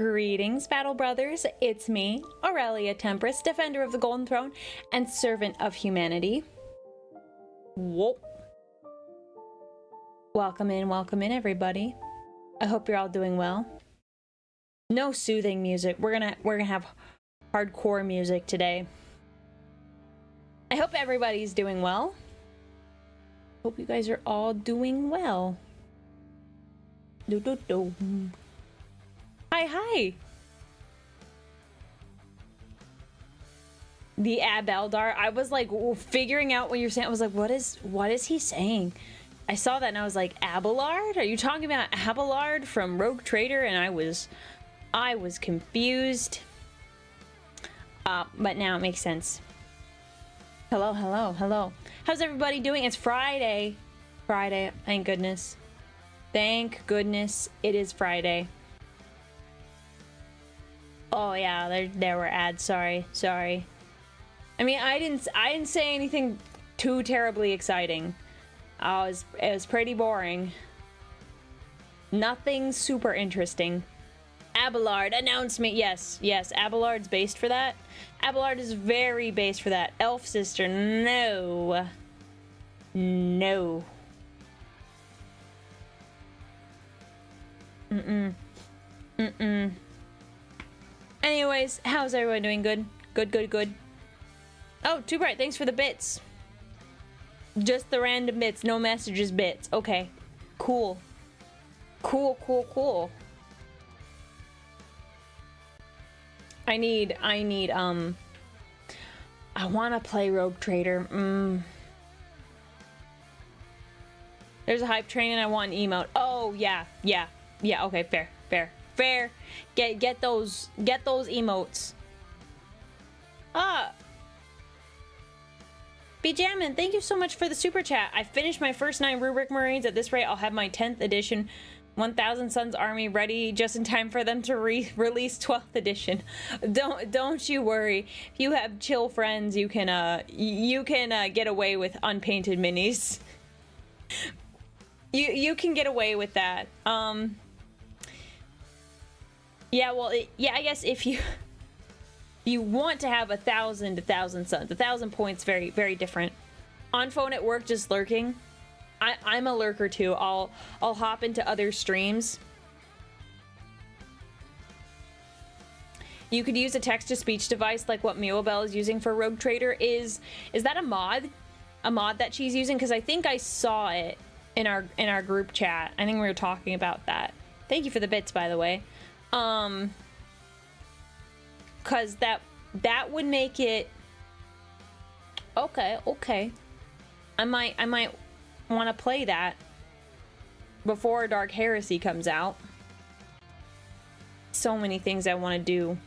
Greetings, Battle Brothers. It's me, Aurelia Tempris, Defender of the Golden Throne and Servant of Humanity. Whoa. Welcome in, everybody. I hope you're all doing well. No soothing music. We're gonna have hardcore music today. I hope everybody's doing well. Hope you guys are all doing well. Hi. The Abeldar. I was like figuring out what you're saying. I was like, what is he saying? I saw that and I was like, Abelard? Are you talking about Abelard from Rogue Trader? And I was confused. But now it makes sense. Hello. How's everybody doing? It's Friday. Thank goodness. Thank goodness it is Friday. Oh yeah, there were ads. Sorry. I mean, I didn't say anything too terribly exciting. It was pretty boring. Nothing super interesting. Abelard announcement. Yes. Abelard's based for that. Abelard is very based for that. Elf sister, no. Anyways, how's everyone doing? Good. Oh, Too Bright, thanks for the bits. Just the random bits, no messages bits. Okay, cool. I want to play Rogue Trader. There's a hype train and I want an emote. Oh, yeah, okay, fair. Get those emotes. Bejamin, thank you so much for the super chat. I finished my first 9 Rubric Marines. At this rate, I'll have my 10th edition 1000 Suns army ready just in time for them to release 12th edition. Don't you worry. If you have chill friends, you can get away with unpainted minis. You can get away with that. Yeah, well, I guess if you want to have 1,000 Suns, 1,000 points, very, very different. On phone at work, just lurking. I'm a lurker too. I'll hop into other streams. You could use a text-to-speech device like what Muobel is using for Rogue Trader. Is that a mod? A mod that she's using? Because I think I saw it in our group chat. I think we were talking about that. Thank you for the bits, by the way. Cause that would make it okay. I might want to play that before Dark Heresy comes out. So many things I want to do.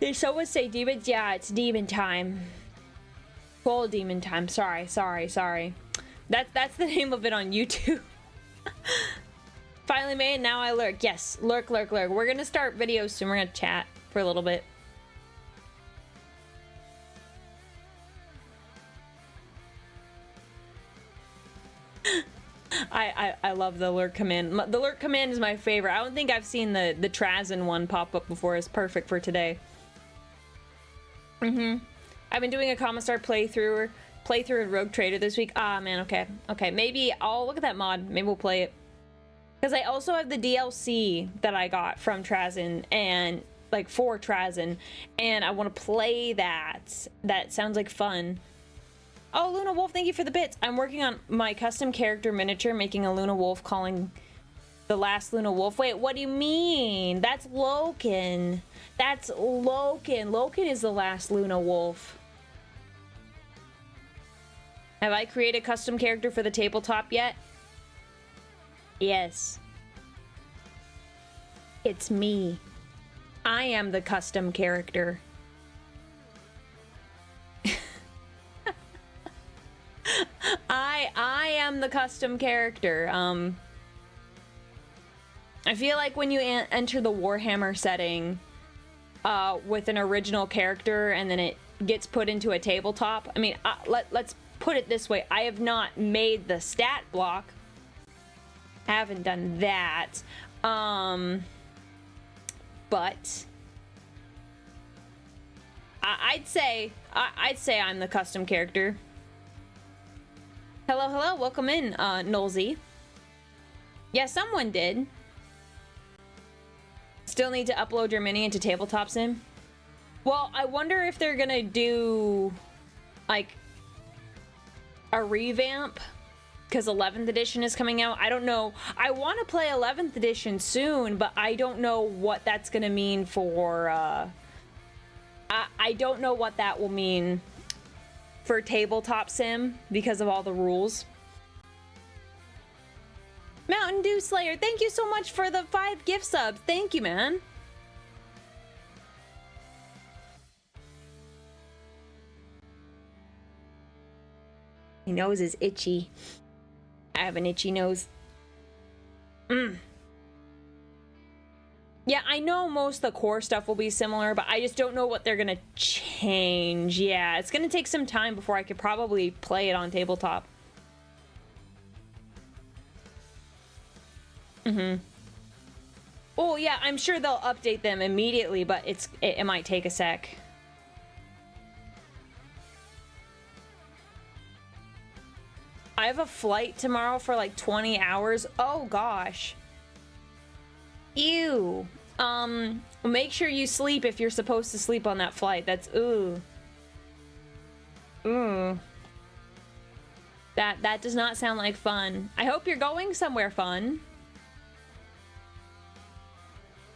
Did someone say demons? Yeah, it's demon time. Full demon time. Sorry. That's the name of it on YouTube. Finally made it, now I lurk. Yes, lurk. We're gonna start videos soon. We're gonna chat for a little bit. I love the lurk command. The lurk command is my favorite. I don't think I've seen the Trazen one pop up before. It's perfect for today. I've been doing a Commissar playthrough of Rogue Trader this week. Ah, man, okay. Maybe I'll look at that mod. Maybe we'll play it. Because I also have the DLC that I got from Trazen and like for Trazen, and I want to play that. That sounds like fun. Oh, Luna Wolf, thank you for the bits. I'm working on my custom character miniature, making a Luna Wolf calling the last Luna Wolf. Wait, what do you mean? That's Loken. That's Loken. Loken is the last Luna Wolf. Have I created a custom character for the tabletop yet? Yes. It's me. I am the custom character. I am the custom character. I feel like when you enter the Warhammer setting, with an original character and then it gets put into a tabletop. I mean, let's put it this way. I have not made the stat block. Haven't done that. But I'd say I'm the custom character. Hello, hello, welcome in, Nolzy. Yeah, someone did. Still need to upload your mini into Tabletop Sim. Well, I wonder if they're gonna do like a revamp because 11th edition is coming out. I don't know. I want to play 11th edition soon, but I don't know what that's gonna mean for I don't know what that will mean for Tabletop Sim because of all the rules. Mountain Dew Slayer, thank you so much for the 5 gift subs. Thank you, man. My nose is itchy. I have an itchy nose. Yeah, I know most of the core stuff will be similar, but I just don't know what they're gonna change. Yeah, it's gonna take some time before I could probably play it on tabletop. Oh yeah, I'm sure they'll update them immediately, but it might take a sec. I have a flight tomorrow for like 20 hours. Oh gosh. Ew. Make sure you sleep if you're supposed to sleep on that flight. That's ooh. Ooh. That does not sound like fun. I hope you're going somewhere fun.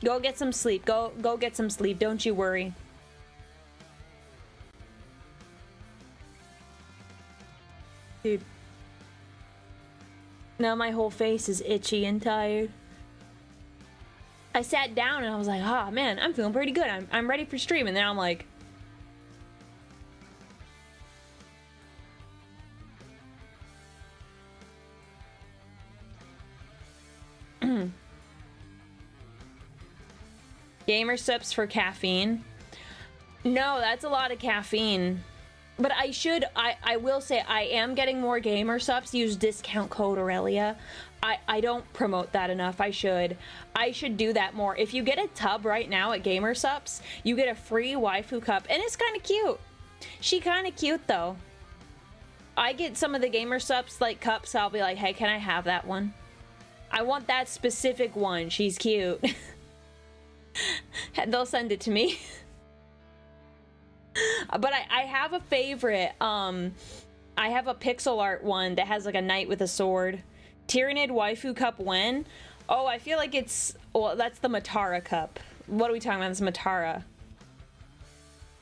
Go get some sleep. Go get some sleep. Don't you worry. Dude. Now my whole face is itchy and tired. I sat down and I was like, oh man, I'm feeling pretty good. I'm ready for stream. And then I'm like, gamer sips for caffeine. No, that's a lot of caffeine. But I will say I am getting more gamer subs. Use discount code Aurelia. I don't promote that enough. I should do that more. If you get a tub right now at Gamer Subs, you get a free waifu cup, and it's kind of cute. She kind of cute though. I get some of the Gamer Subs like cups. I'll be like, hey, can I have that one? I want that specific one. She's cute. They'll send it to me. But I have a favorite. I have a pixel art one that has like a knight with a sword. Tyrannid waifu cup when? Oh, I feel like it's... Well, that's the Matara cup. What are we talking about? This Matara.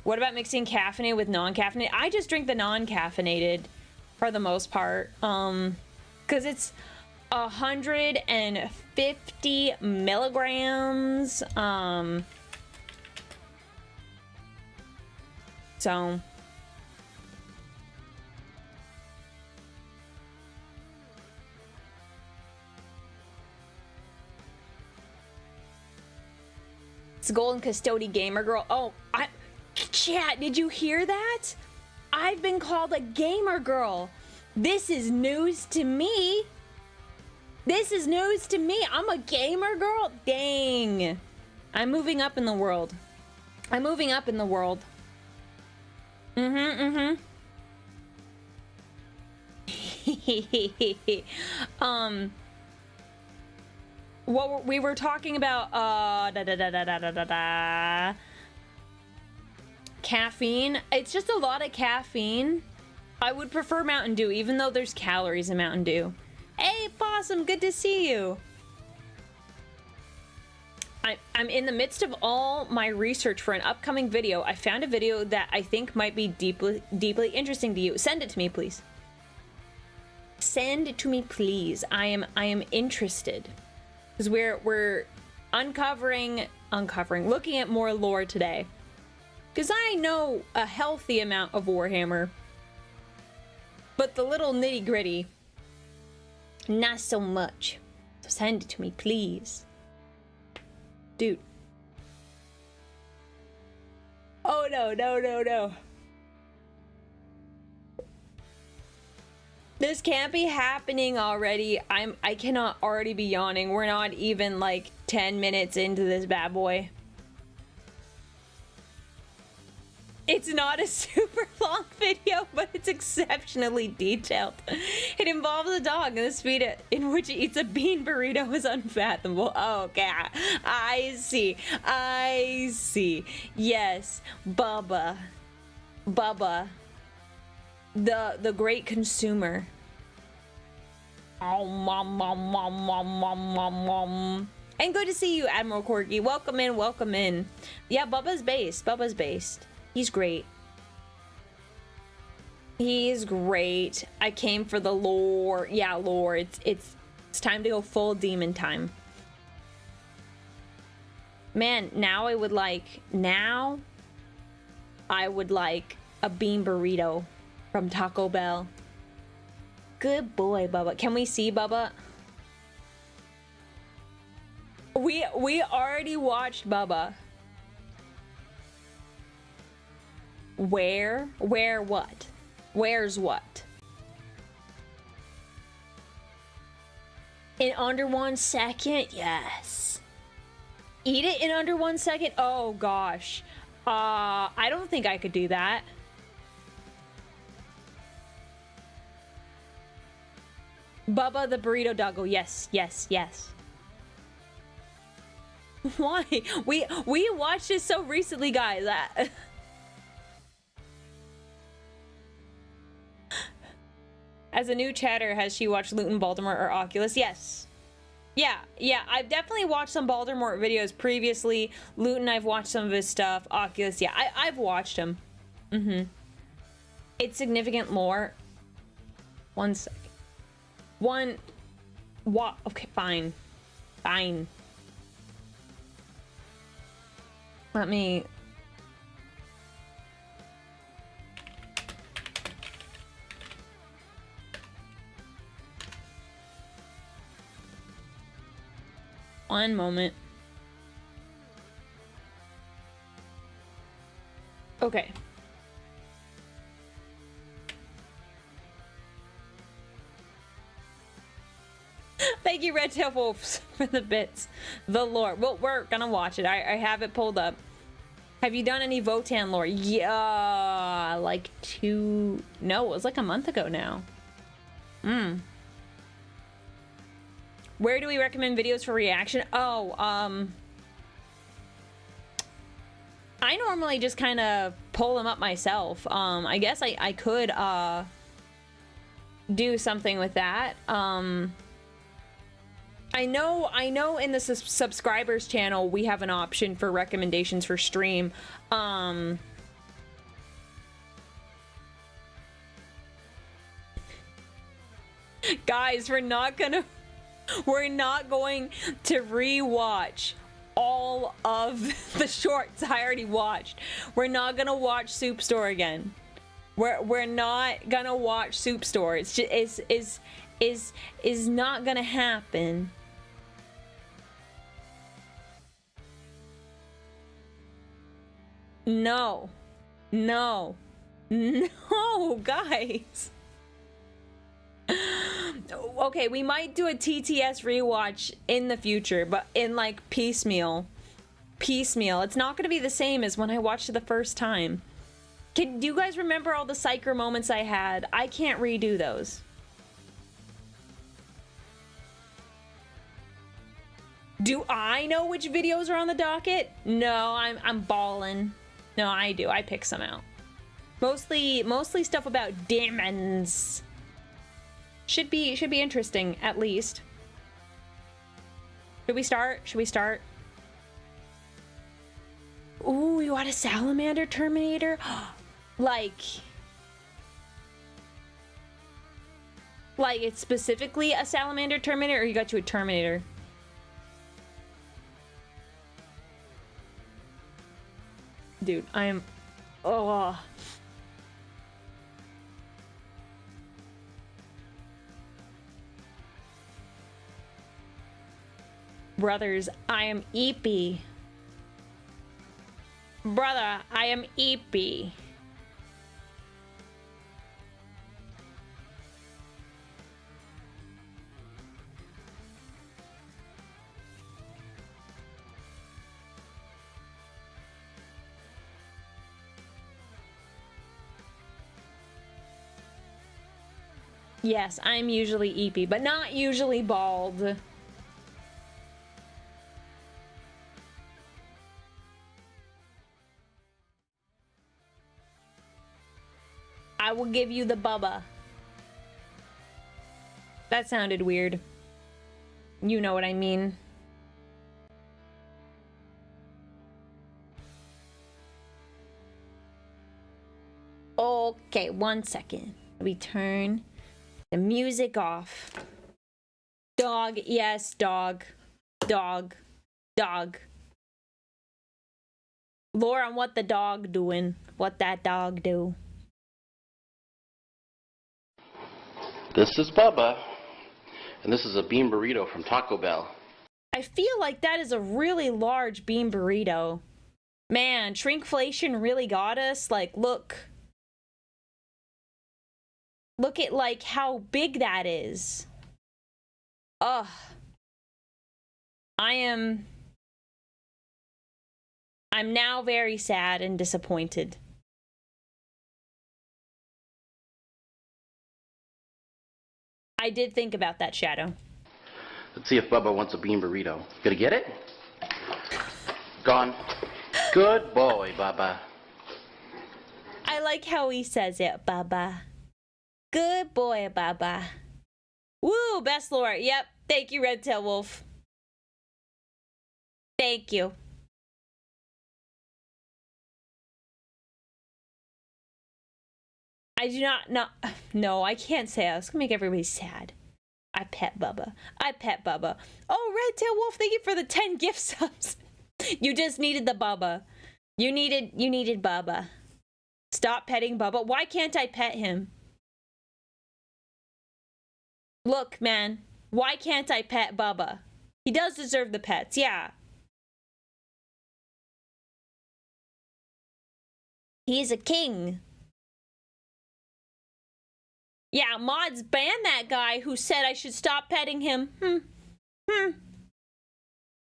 What about mixing caffeinated with non-caffeinated? I just drink the non-caffeinated for the most part. Because it's 150 milligrams. So... Golden Custody Gamer Girl. Oh, chat, did you hear that? I've been called a gamer girl. This is news to me. This is news to me. I'm a gamer girl. Dang. I'm moving up in the world. I'm moving up in the world. What we were talking about, caffeine. It's just a lot of caffeine. I would prefer Mountain Dew, even though there's calories in Mountain Dew. Hey, Possum, good to see you. I'm in the midst of all my research for an upcoming video. I found a video that I think might be deeply interesting to you. Send it to me, please. Send it to me, please. I am interested. Because we're looking at more lore today. Because I know a healthy amount of Warhammer. But the little nitty gritty, not so much. So send it to me, please. Dude. Oh no, no, no, no. This can't be happening already. I cannot already be yawning. We're not even like 10 minutes into this bad boy. It's not a super long video, but it's exceptionally detailed. It involves a dog, and the speed in which it eats a bean burrito is unfathomable. Oh, okay. I see. I see. Yes, Bubba. Bubba. The great consumer. Oh, mom, mom, mom, mom, mom, mom, mom. And good to see you, Admiral Corky. Welcome in, welcome in. Yeah, Bubba's based. Bubba's based. He's great. He's great. I came for the lore. Yeah, lore. It's time to go full demon time. Man, now I would like a bean burrito from Taco Bell. Good boy, Bubba. Can we see Bubba? We already watched Bubba. Where what? Where's what? In under 1 second? Yes. Eat it in under 1 second? Oh gosh. I don't think I could do that. Bubba the burrito doggo. Yes, yes, yes. Why? We watched this so recently, guys. As a new chatter, has she watched Luton, Baltimore, or Oculus? Yes. Yeah, I've definitely watched some Baltimore videos previously. Luton, I've watched some of his stuff. Oculus, yeah, I've watched him. It's significant lore. 1 second. Okay, fine. Fine. Let me... One moment. Okay. Thank you, Red Tail Wolves, for the bits. The lore. Well, we're gonna watch it. I have it pulled up. Have you done any Votan lore? Yeah, like 2... No, it was like a month ago now. Where do we recommend videos for reaction? Oh, I normally just kind of pull them up myself. I guess I could do something with that. I know in the subscribers channel we have an option for recommendations for stream. Guys, we're not going to rewatch all of the shorts I already watched. We're not gonna watch Soup Store again. We're not gonna watch Soup Store. It's just is not gonna happen. No, guys. Okay, we might do a TTS rewatch in the future, but in like piecemeal. It's not going to be the same as when I watched it the first time. Do you guys remember all the psycher moments I had? I can't redo those. Do I know which videos are on the docket? No, I'm balling. No, I do. I pick some out. Mostly stuff about demons. Should be interesting, at least. Should we start? Ooh, you want a salamander Terminator? Like it's specifically a salamander Terminator, or you got you a Terminator? Dude, I'm... Oh... Brothers, I am Eepy. Brother, I am EP. Yes, I'm usually EP, but not usually bald. I will give you the bubba. That sounded weird. You know what I mean. Okay, 1 second. We turn the music off. Dog, yes, dog. Dog. Dog. Laura, what the dog doing? What that dog do? This is Bubba, and this is a bean burrito from Taco Bell. I feel like that is a really large bean burrito. Man, shrinkflation really got us. Like, look. Look at, like, how big that is. Ugh. I'm now very sad and disappointed. I did think about that, Shadow. Let's see if Bubba wants a bean burrito. Gonna get it? Gone. Good boy, Bubba. I like how he says it, Bubba. Good boy, Bubba. Woo, best lore. Yep. Thank you, Red Tail Wolf. Thank you. I do not. No, I can't say that. It's gonna make everybody sad. I pet Bubba. I pet Bubba. Oh, Red Tail Wolf, thank you for the 10 gift subs. You just needed the Bubba. You needed Bubba. Stop petting Bubba. Why can't I pet him? Look, man. Why can't I pet Bubba? He does deserve the pets, yeah. He's a king. Yeah, mods banned that guy who said I should stop petting him.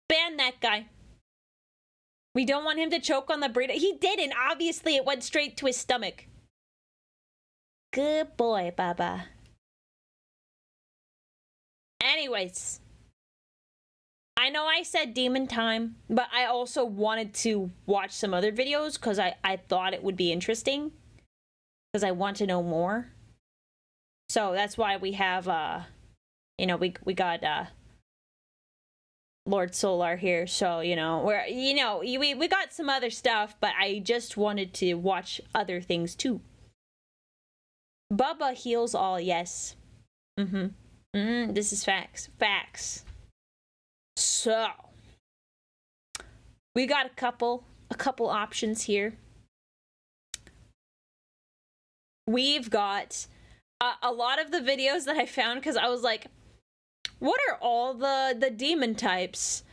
Ban that guy. We don't want him to choke on the burrito. He didn't. Obviously, it went straight to his stomach. Good boy, Baba. Anyways. I know I said demon time, but I also wanted to watch some other videos because I thought it would be interesting. Because I want to know more. So that's why we have, you know, we got, Lord Solar here. So, you know, we got some other stuff, but I just wanted to watch other things too. Bubba heals all, yes. This is facts. Facts. So, we got a couple options here. We've got a lot of the videos that I found because I was like, what are all the demon types?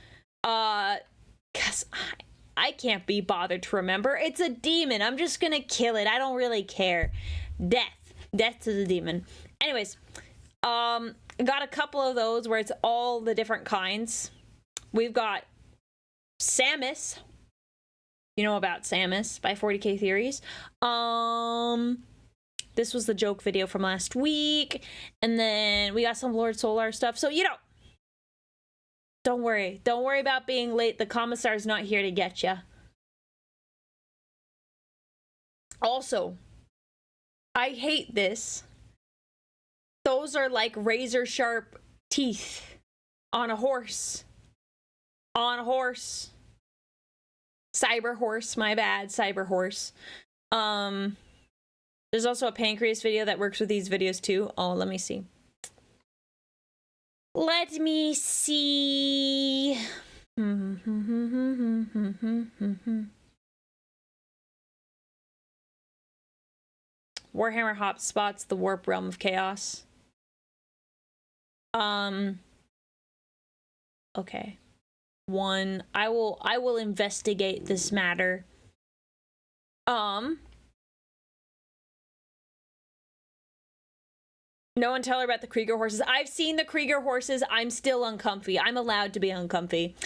Because I can't be bothered to remember. It's a demon. I'm just gonna kill it. I don't really care. Death to the demon. Anyways, got a couple of those where it's all the different kinds. We've got Samus. You know about Samus by 40k Theories. This was the joke video from last week. And then we got some Lord Solar stuff. So, you know, don't worry. Don't worry about being late. The commissar's not here to get you. Also, I hate this. Those are like razor sharp teeth on a horse. On a horse. Cyber horse, my bad. Cyber horse. There's also a pancreas video that works with these videos too. Oh, let me see. Let me see. Warhammer hotspots the warp realm of chaos. Okay. I will investigate this matter No one tell her about the Krieger horses. I've seen the Krieger horses. I'm still uncomfy. I'm allowed to be uncomfy.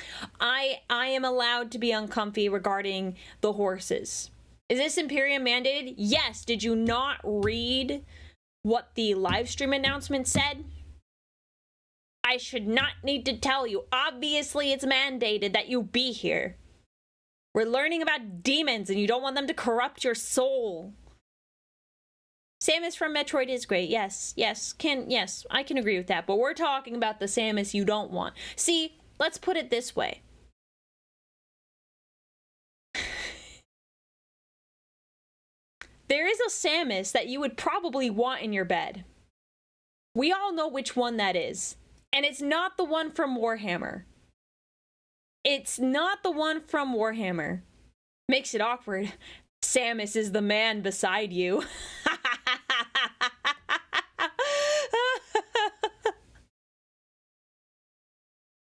I am allowed to be uncomfy regarding the horses. Is this Imperium mandated? Yes. Did you not read what the live stream announcement said? I should not need to tell you. Obviously, it's mandated that you be here. We're learning about demons and you don't want them to corrupt your soul. Samus from Metroid is great. Yes, I can agree with that. But we're talking about the Samus you don't want. See, let's put it this way. There is a Samus that you would probably want in your bed. We all know which one that is. And it's not the one from Warhammer. It's not the one from Warhammer. Makes it awkward. Samus is the man beside you.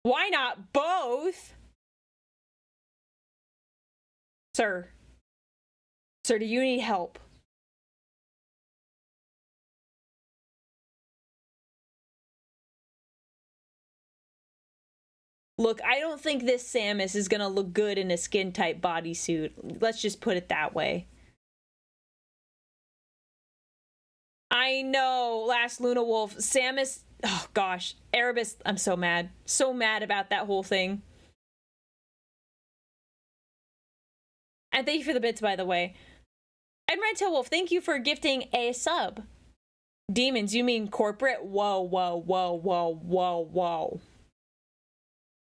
Why not both? Sir. Sir, do you need help? Look, I don't think this Samus is gonna look good in a skin-tight bodysuit. Let's just put it that way. I know, last Luna Wolf, Samus... Oh, gosh. Erebus, I'm so mad. So mad about that whole thing. And thank you for the bits, by the way. And Red Tail Wolf, thank you for gifting a sub. Demons, you mean corporate? Whoa, whoa, whoa, whoa, whoa, whoa.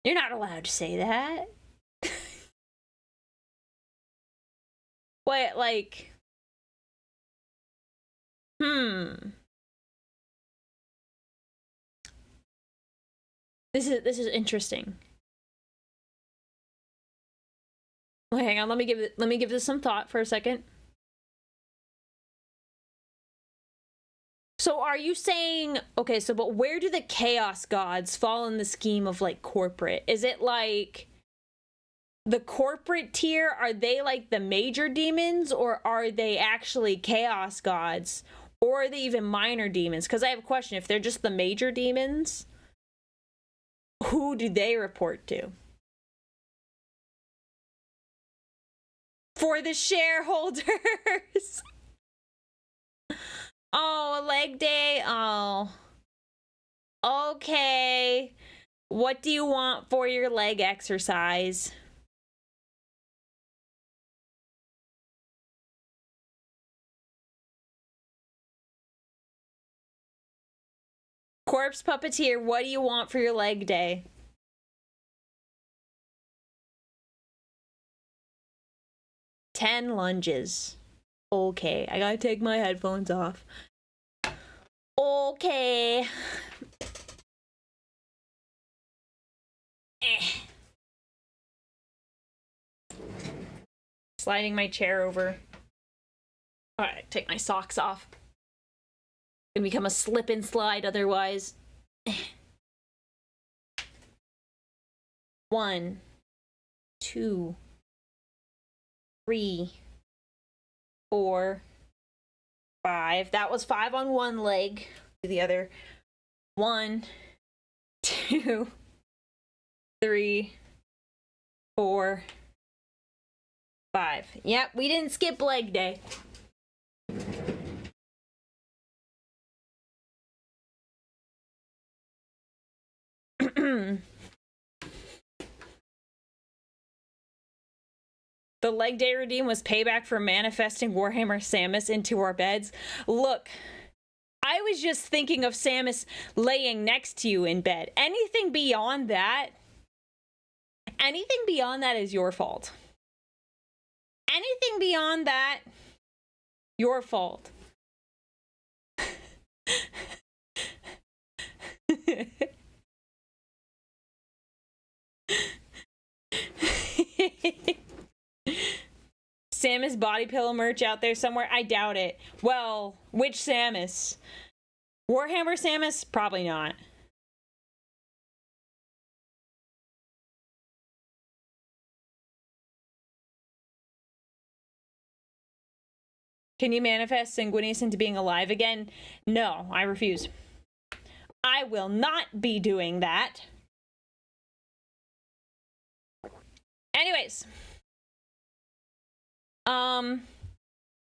You're not allowed to say that. What, like... This is interesting. Well, hang on, let me give this some thought for a second. So are you saying, okay, so but where do the Chaos Gods fall in the scheme of like corporate? Is it like the corporate tier? Are they like the major demons, or are they actually Chaos Gods? Or are they even minor demons? Because I have a question. If they're just the major demons, who do they report to? For the shareholders. Oh, a leg day. Oh. Okay. What do you want for your leg exercise? Corpse Puppeteer, what do you want for your leg day? Ten lunges. Okay, I gotta take my headphones off. Okay. Sliding my chair over. Alright, take my socks off. Gonna become a slip and slide otherwise. 1, 2, 3, 4, 5. That was 5 on one leg. The other. 1, 2, 3, 4, 5. Yep, we didn't skip leg day. The leg day redeem was payback for manifesting Warhammer Samus into our beds. Look, I was just thinking of Samus laying next to you in bed. Anything beyond that is your fault. Anything beyond that, your fault. Samus body pillow merch out there somewhere? I doubt it. Well, which Samus? Warhammer Samus? Probably not. Can you manifest Sanguinius into being alive again? No, I refuse. I will not be doing that. Anyways.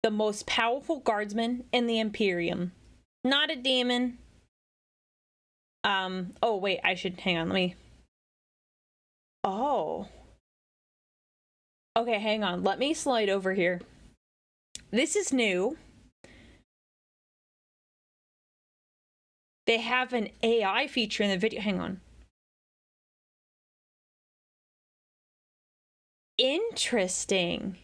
The most powerful guardsman in the Imperium. Not a demon. Oh wait, I should, hang on, let me. Oh. Okay, hang on, let me slide over here. This is new. They have an AI feature in the video, hang on. Interesting.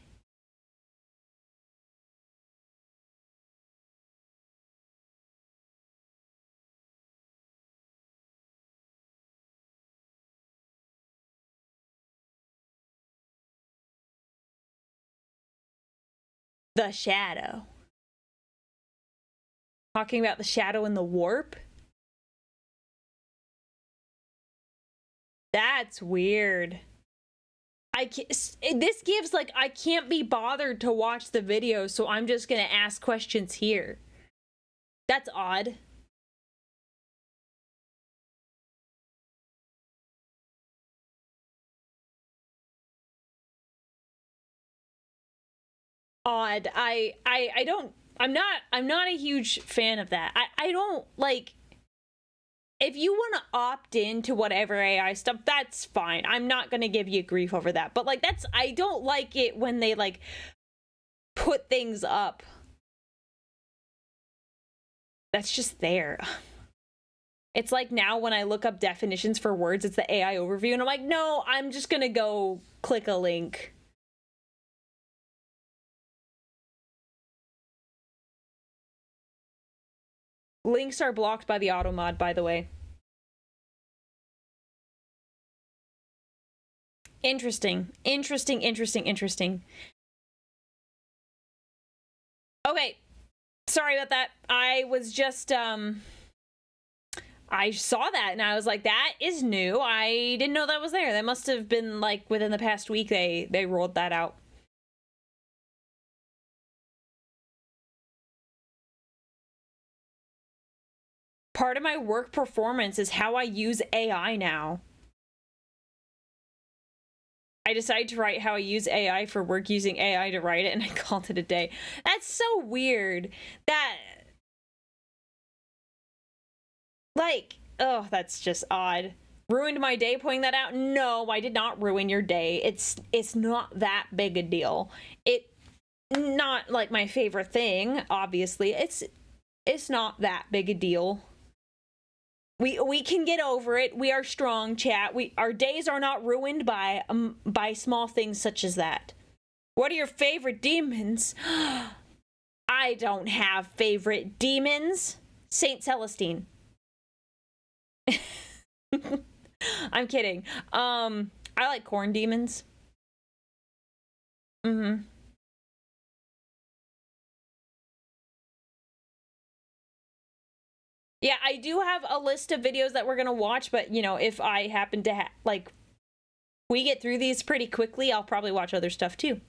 The shadow. Talking about the shadow in the warp? That's weird. This gives, like, I can't be bothered to watch the video, so I'm just gonna ask questions here. That's odd. Odd. I'm not a huge fan of that. I don't, like, if you want to opt into whatever AI stuff, that's fine. I'm not going to give you grief over that. But, like, I don't like it when they, like, put things up that's just there. It's like now when I look up definitions for words, it's the AI overview, and I'm like, no, I'm just going to go click a link. Links are blocked by the auto mod, by the way. Interesting. Interesting. Okay. Sorry about that. I was just, I saw that and I was like, that is new. I didn't know that was there. That must have been like within the past week they rolled that out. Part of my work performance is how I use AI now. I decided to write how I use AI for work using AI to write it, and I called it a day. That's so weird. That, like, oh, that's just odd. Ruined my day pointing that out? No, I did not ruin your day. It's not that big a deal. It, not like my favorite thing, obviously. It's not that big a deal. We can get over it. We are strong, chat. Our days are not ruined by small things such as that. What are your favorite demons? I don't have favorite demons. Saint Celestine. I'm kidding. I like corn demons. Yeah, I do have a list of videos that we're gonna watch, but, you know, if I happen to like, we get through these pretty quickly, I'll probably watch other stuff too.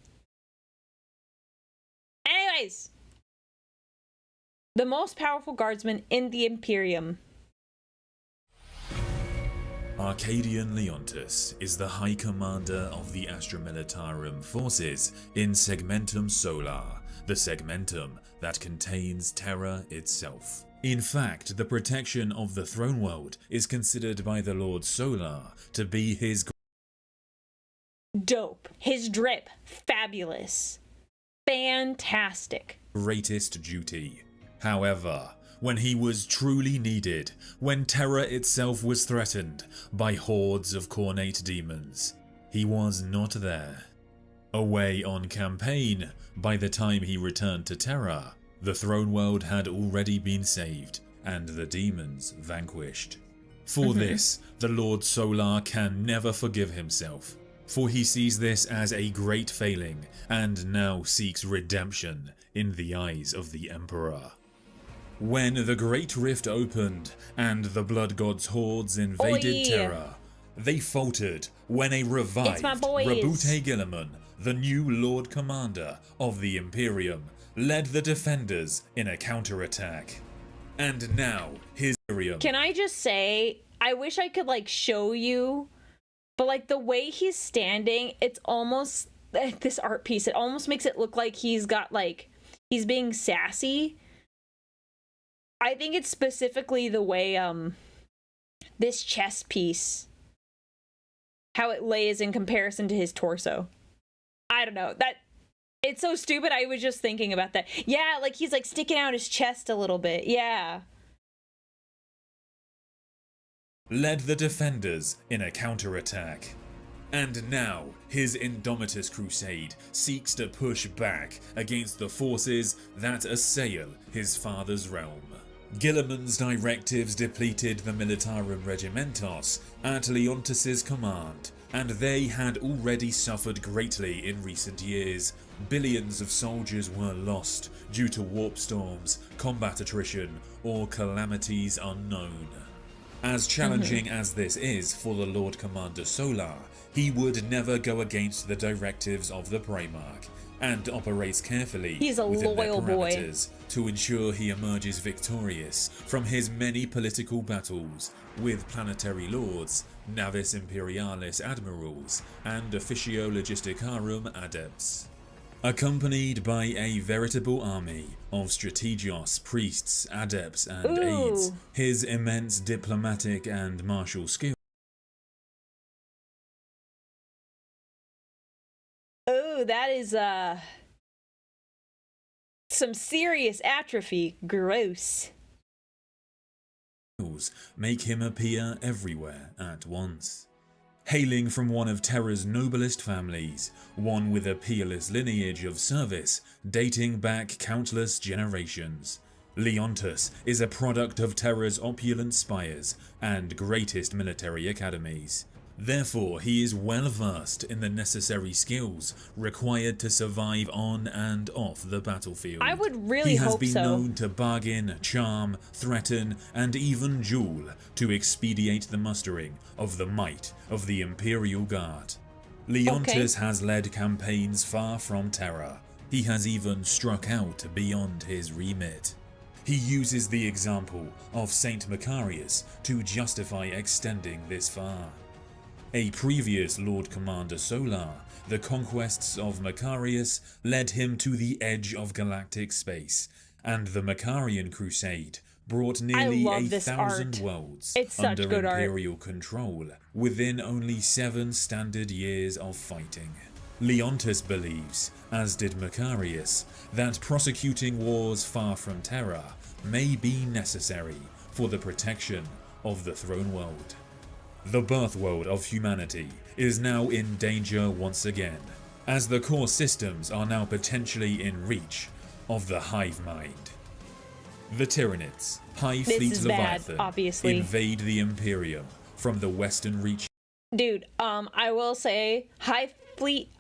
Anyways, the most powerful guardsman in the Imperium. Arcadian Leontus is the High Commander of the Astra Militarum forces in Segmentum Solar, the segmentum that contains Terra itself. In fact, the protection of the throne world is considered by the Lord Solar to be his dope. His drip. Fabulous. Fantastic. Greatest duty. However, when he was truly needed, when Terra itself was threatened by hordes of cornate demons, he was not there. Away on campaign, by the time he returned to Terra, the throne world had already been saved, and the demons vanquished. For this, the Lord Solar can never forgive himself, for he sees this as a great failing, and now seeks redemption in the eyes of the Emperor. When the Great Rift opened, and the Blood God's hordes invaded Terra, they faltered when a revived Rabute Guilliman, the new Lord Commander of the Imperium, led the defenders in a counterattack. And now, his Miriam. Can I just say, I wish I could, like, show you, but, like, the way he's standing, it's almost, this art piece, it almost makes it look like he's got, like, he's being sassy. I think it's specifically the way, this chest piece, how it lays in comparison to his torso. I don't know, that, it's so stupid, I was just thinking about that. Yeah, like, he's, like, sticking out his chest a little bit, yeah. Led the defenders in a counterattack. And now, his Indomitus crusade seeks to push back against the forces that assail his father's realm. Guilliman's directives depleted the Militarum Regimentos at Leontus's command, and they had already suffered greatly in recent years. Billions of soldiers were lost due to warp storms, combat attrition, or calamities unknown. As challenging as this is for the Lord Commander Solar, he would never go against the directives of the Primarch, and operates carefully within their parameters to ensure he emerges victorious from his many political battles with planetary lords, Navis Imperialis admirals, and Officio Logisticarum adepts. Accompanied by a veritable army of strategios, priests, adepts, and aides, his immense diplomatic and martial skill. Oh, that is, some serious atrophy. Gross. Make him appear everywhere at once. Hailing from one of Terra's noblest families, one with a peerless lineage of service dating back countless generations, Leontus is a product of Terra's opulent spires and greatest military academies. Therefore, he is well versed in the necessary skills required to survive on and off the battlefield. I would really hope so. He has been known to bargain, charm, threaten, and even duel to expedite the mustering of the might of the Imperial Guard. Leontus has led campaigns far from Terra. He has even struck out beyond his remit. He uses the example of Saint Macarius to justify extending this far. A previous Lord Commander Solar, the conquests of Macarius led him to the edge of galactic space, and the Macarian Crusade brought nearly 1,000 worlds under Imperial control within only 7 standard years of fighting. Leontus believes, as did Macarius, that prosecuting wars far from Terra may be necessary for the protection of the throne world. The birth world of humanity is now in danger once again, as the core systems are now potentially in reach of the hive mind. The Tyranids, High Fleet Leviathan, invade the Imperium from the western reach. Dude, I will say, High Fleet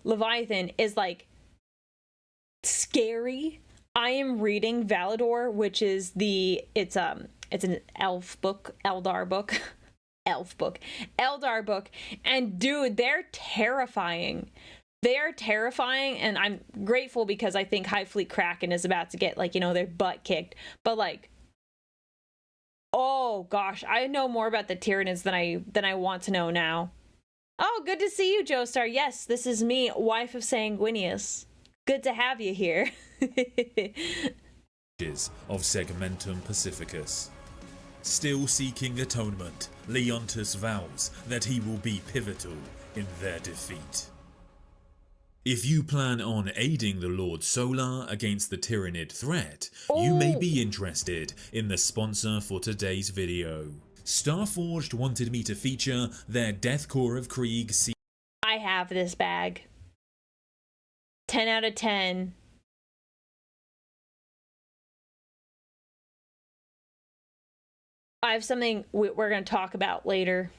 Leviathan is like scary. I am reading Valador, which is it's an elf book, Eldar book, Eldar book, and dude, they're terrifying. They're terrifying, and I'm grateful because I think High Fleet Kraken is about to get, like, you know, their butt kicked. But, like, oh gosh, I know more about the Tyranids than I want to know now. Oh, good to see you, Joestar. Yes, this is me, wife of Sanguinius. Good to have you here. Of Segmentum Pacificus. Still seeking atonement, Leontus vows that he will be pivotal in their defeat. If you plan on aiding the Lord Solar against the Tyranid threat, you may be interested in the sponsor for today's video. Starforged wanted me to feature their Death Core of Krieg. I have this bag. 10 out of 10. I have something we're going to talk about later,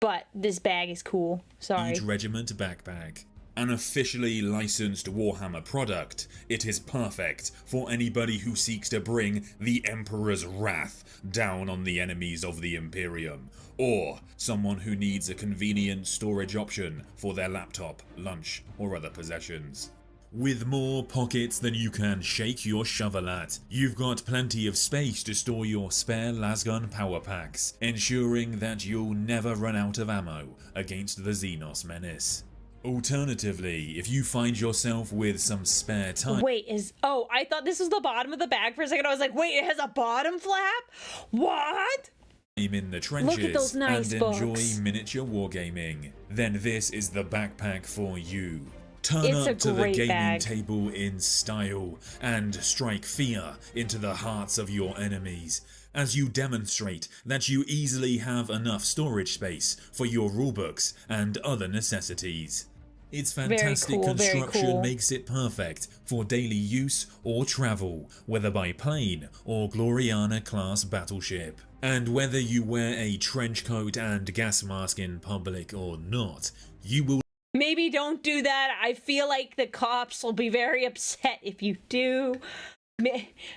but this bag is cool. Sorry. Each regiment backpack. An officially licensed Warhammer product, it is perfect for anybody who seeks to bring the Emperor's wrath down on the enemies of the Imperium, or someone who needs a convenient storage option for their laptop, lunch, or other possessions. With more pockets than you can shake your shovel at, you've got plenty of space to store your spare lasgun power packs, ensuring that you'll never run out of ammo against the Xenos menace. Alternatively, if you find yourself with some spare time... Wait, oh, I thought this was the bottom of the bag for a second. I was like, wait, it has a bottom flap? What? In the trenches Look at those nice and books. enjoy miniature wargaming, then this is the backpack for you. Turn It's a up to the great gaming bag. table in style and strike fear into the hearts of your enemies as you demonstrate that you easily have enough storage space for your rulebooks and other necessities. Its fantastic construction makes it perfect for daily use or travel, whether by plane or Gloriana class battleship. And whether you wear a trench coat and gas mask in public or not, you will... Maybe don't do that. I feel like the cops will be very upset if you do.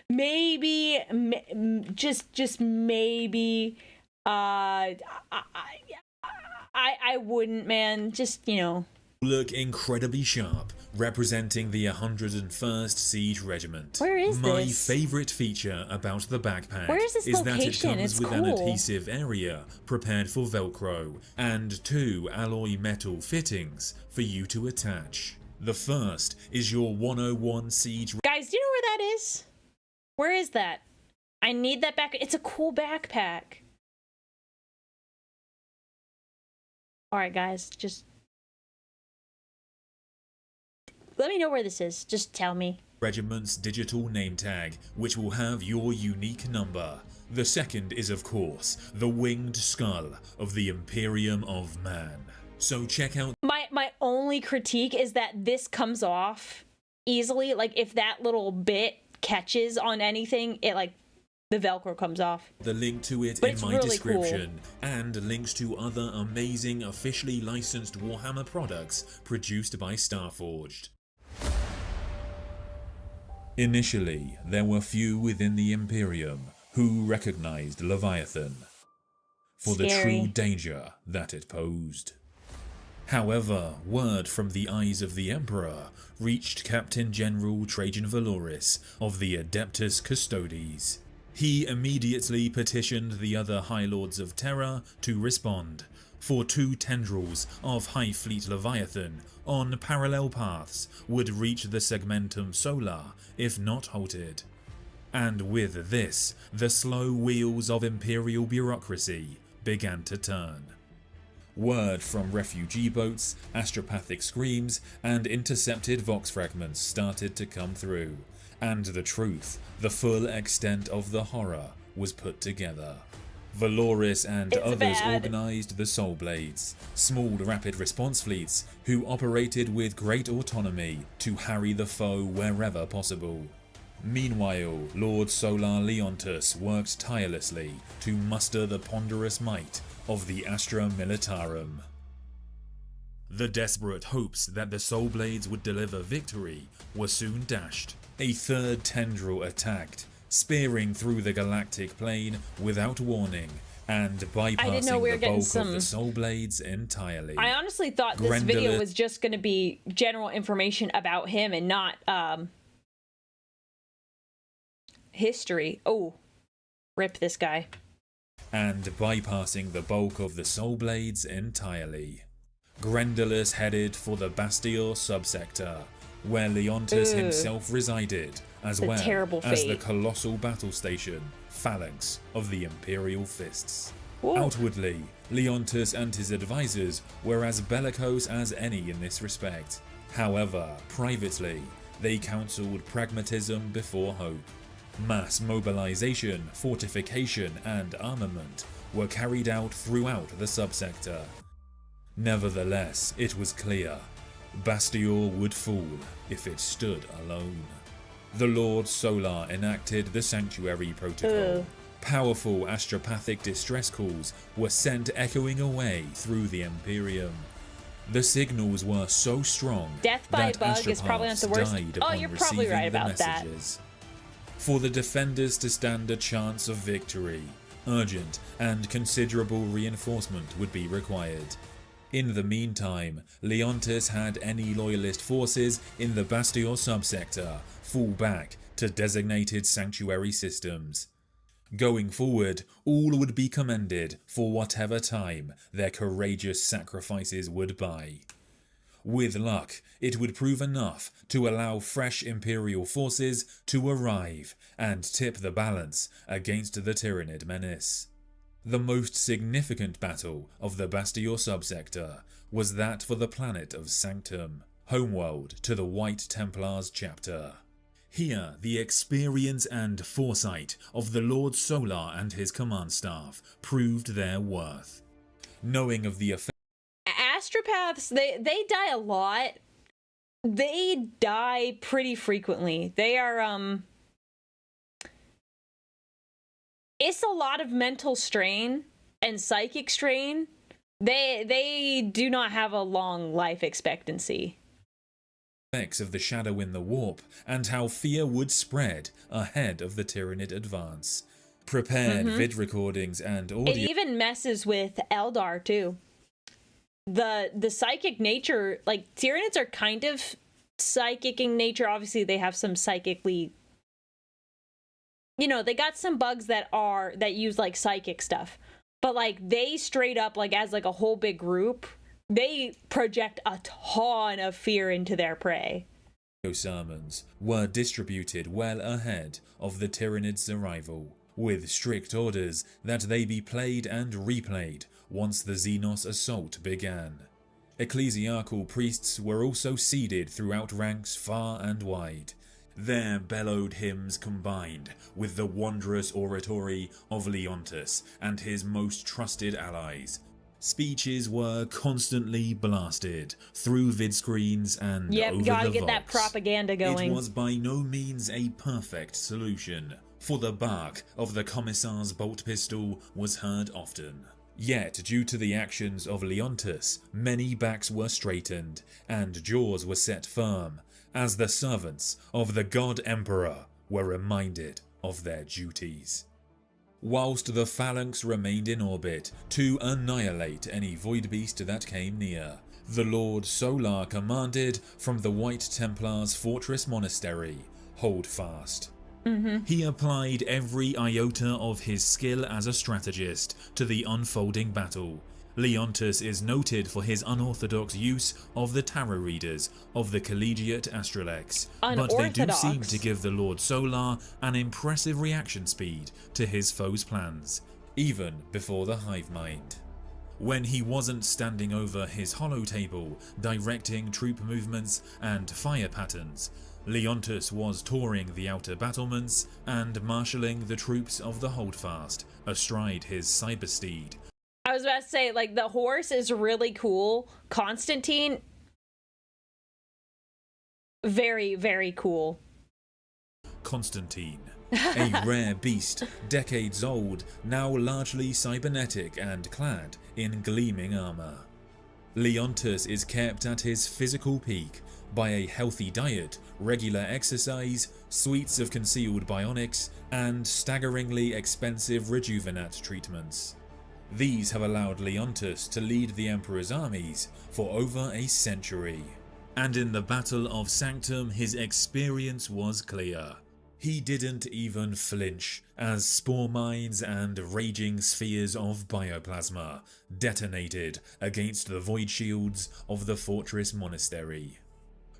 Maybe, just maybe, I wouldn't, man. Just, you know. Look incredibly sharp, representing the 101st Siege Regiment. Where is My this? favorite feature about the backpack Where is this that it location? comes It's with an cool. adhesive area prepared for Velcro and 2 alloy metal fittings for you to attach. The first is your 101 Siege. Guys, do you know where that is? Where is that? I need that back. It's a cool backpack. All right, guys, just let me know where this is. Just tell me. Regiment's digital name tag, which will have your unique number. The second is, of course, the winged skull of the Imperium of Man. So check out... My only critique is that this comes off easily. Like, if that little bit catches on anything, it, like, the Velcro comes off. The link to it But in it's my really description, and links to other amazing officially licensed Warhammer products produced by Starforged. Initially, there were few within the Imperium who recognized Leviathan for the true danger that it posed. However, word from the eyes of the Emperor reached Captain General Trajan Valoris of the Adeptus Custodes. He immediately petitioned the other High Lords of Terra to respond, for 2 tendrils of High Fleet Leviathan on parallel paths would reach the Segmentum Solar if not halted. And with this, the slow wheels of Imperial bureaucracy began to turn. Word from refugee boats, astropathic screams, and intercepted Vox fragments started to come through, and the truth, the full extent of the horror, was put together. Valoris and others organized the Soul Blades, small rapid response fleets who operated with great autonomy to harry the foe wherever possible. Meanwhile, Lord Solar Leontus worked tirelessly to muster the ponderous might of the Astra Militarum. The desperate hopes that the Soul Blades would deliver victory were soon dashed. A third tendril attacked, spearing through the galactic plane without warning and bypassing the bulk of the Soul Blades entirely. I honestly thought this video was just going to be general information about him and not history. Oh, rip this guy. And bypassing the bulk of the Soul Blades entirely. Grendulus headed for the Bastion subsector, where Leontus himself resided, as well as the colossal battle station, Phalanx of the Imperial Fists. Whoa. Outwardly, Leontus and his advisors were as bellicose as any in this respect. However, privately, they counselled pragmatism before hope. Mass mobilization, fortification, and armament were carried out throughout the subsector. Nevertheless, it was clear Bastion would fall if it stood alone. The Lord Solar enacted the Sanctuary Protocol. Powerful astropathic distress calls were sent echoing away through the Imperium. The signals were so strong Death by that bug is probably not the astropaths worst. died Oh, upon you're probably receiving right the about that. messages. For the defenders to stand a chance of victory, urgent and considerable reinforcement would be required. In the meantime, Leontis had any loyalist forces in the Bastion subsector fall back to designated sanctuary systems. Going forward, all would be commended for whatever time their courageous sacrifices would buy. With luck, it would prove enough to allow fresh Imperial forces to arrive and tip the balance against the Tyranid menace. The most significant battle of the Bastion subsector was that for the planet of Sanctum, homeworld to the White Templars chapter. Here, the experience and foresight of the Lord Solar and his command staff proved their worth. Knowing of the effect, Astropaths, they die a lot. They die pretty frequently. They are, it's a lot of mental strain and psychic strain. They do not have a long life expectancy. effects of the shadow in the warp and how fear would spread ahead of the Tyranid advance. Prepared vid recordings and audio. It even messes with Eldar too. The psychic nature, like Tyranids are kind of psychic in nature. Obviously, they have some psychically, you know, they got some bugs that use like psychic stuff, but like they straight up, like as like a whole big group, they project a ton of fear into their prey. Sermons were distributed well ahead of the Tyranids' arrival, with strict orders that they be played and replayed once the Xenos assault began. Ecclesiarchal priests were also seeded throughout ranks far and wide. Their bellowed hymns combined with the wondrous oratory of Leontis and his most trusted allies. Speeches were constantly blasted through vid screens and over gotta the get that Vox. propaganda going. It was by no means a perfect solution, for the bark of the Commissar's bolt pistol was heard often. Yet, due to the actions of Leontis, many backs were straightened and jaws were set firm, as the servants of the God Emperor were reminded of their duties. Whilst the phalanx remained in orbit to annihilate any void beast that came near, the Lord Solar commanded from the White Templars' fortress monastery, hold fast. He applied every iota of his skill as a strategist to the unfolding battle. Leontis is noted for his unorthodox use of the tarot readers of the Collegiate Astralex, but they do seem to give the Lord Solar an impressive reaction speed to his foes' plans, even before the hive mind. When he wasn't standing over his holotable, directing troop movements and fire patterns, Leontis was touring the outer battlements and marshalling the troops of the Holdfast astride his cybersteed. I was about to say, like, the horse is really cool. Constantine, very, very cool. Constantine, a rare beast, decades old, now largely cybernetic and clad in gleaming armor. Leontis is kept at his physical peak by a healthy diet, regular exercise, suites of concealed bionics, and staggeringly expensive rejuvenate treatments. These have allowed Leontis to lead the Emperor's armies for over a century. And in the Battle of Sanctum, his experience was clear. He didn't even flinch as spore mines and raging spheres of bioplasma detonated against the void shields of the fortress monastery.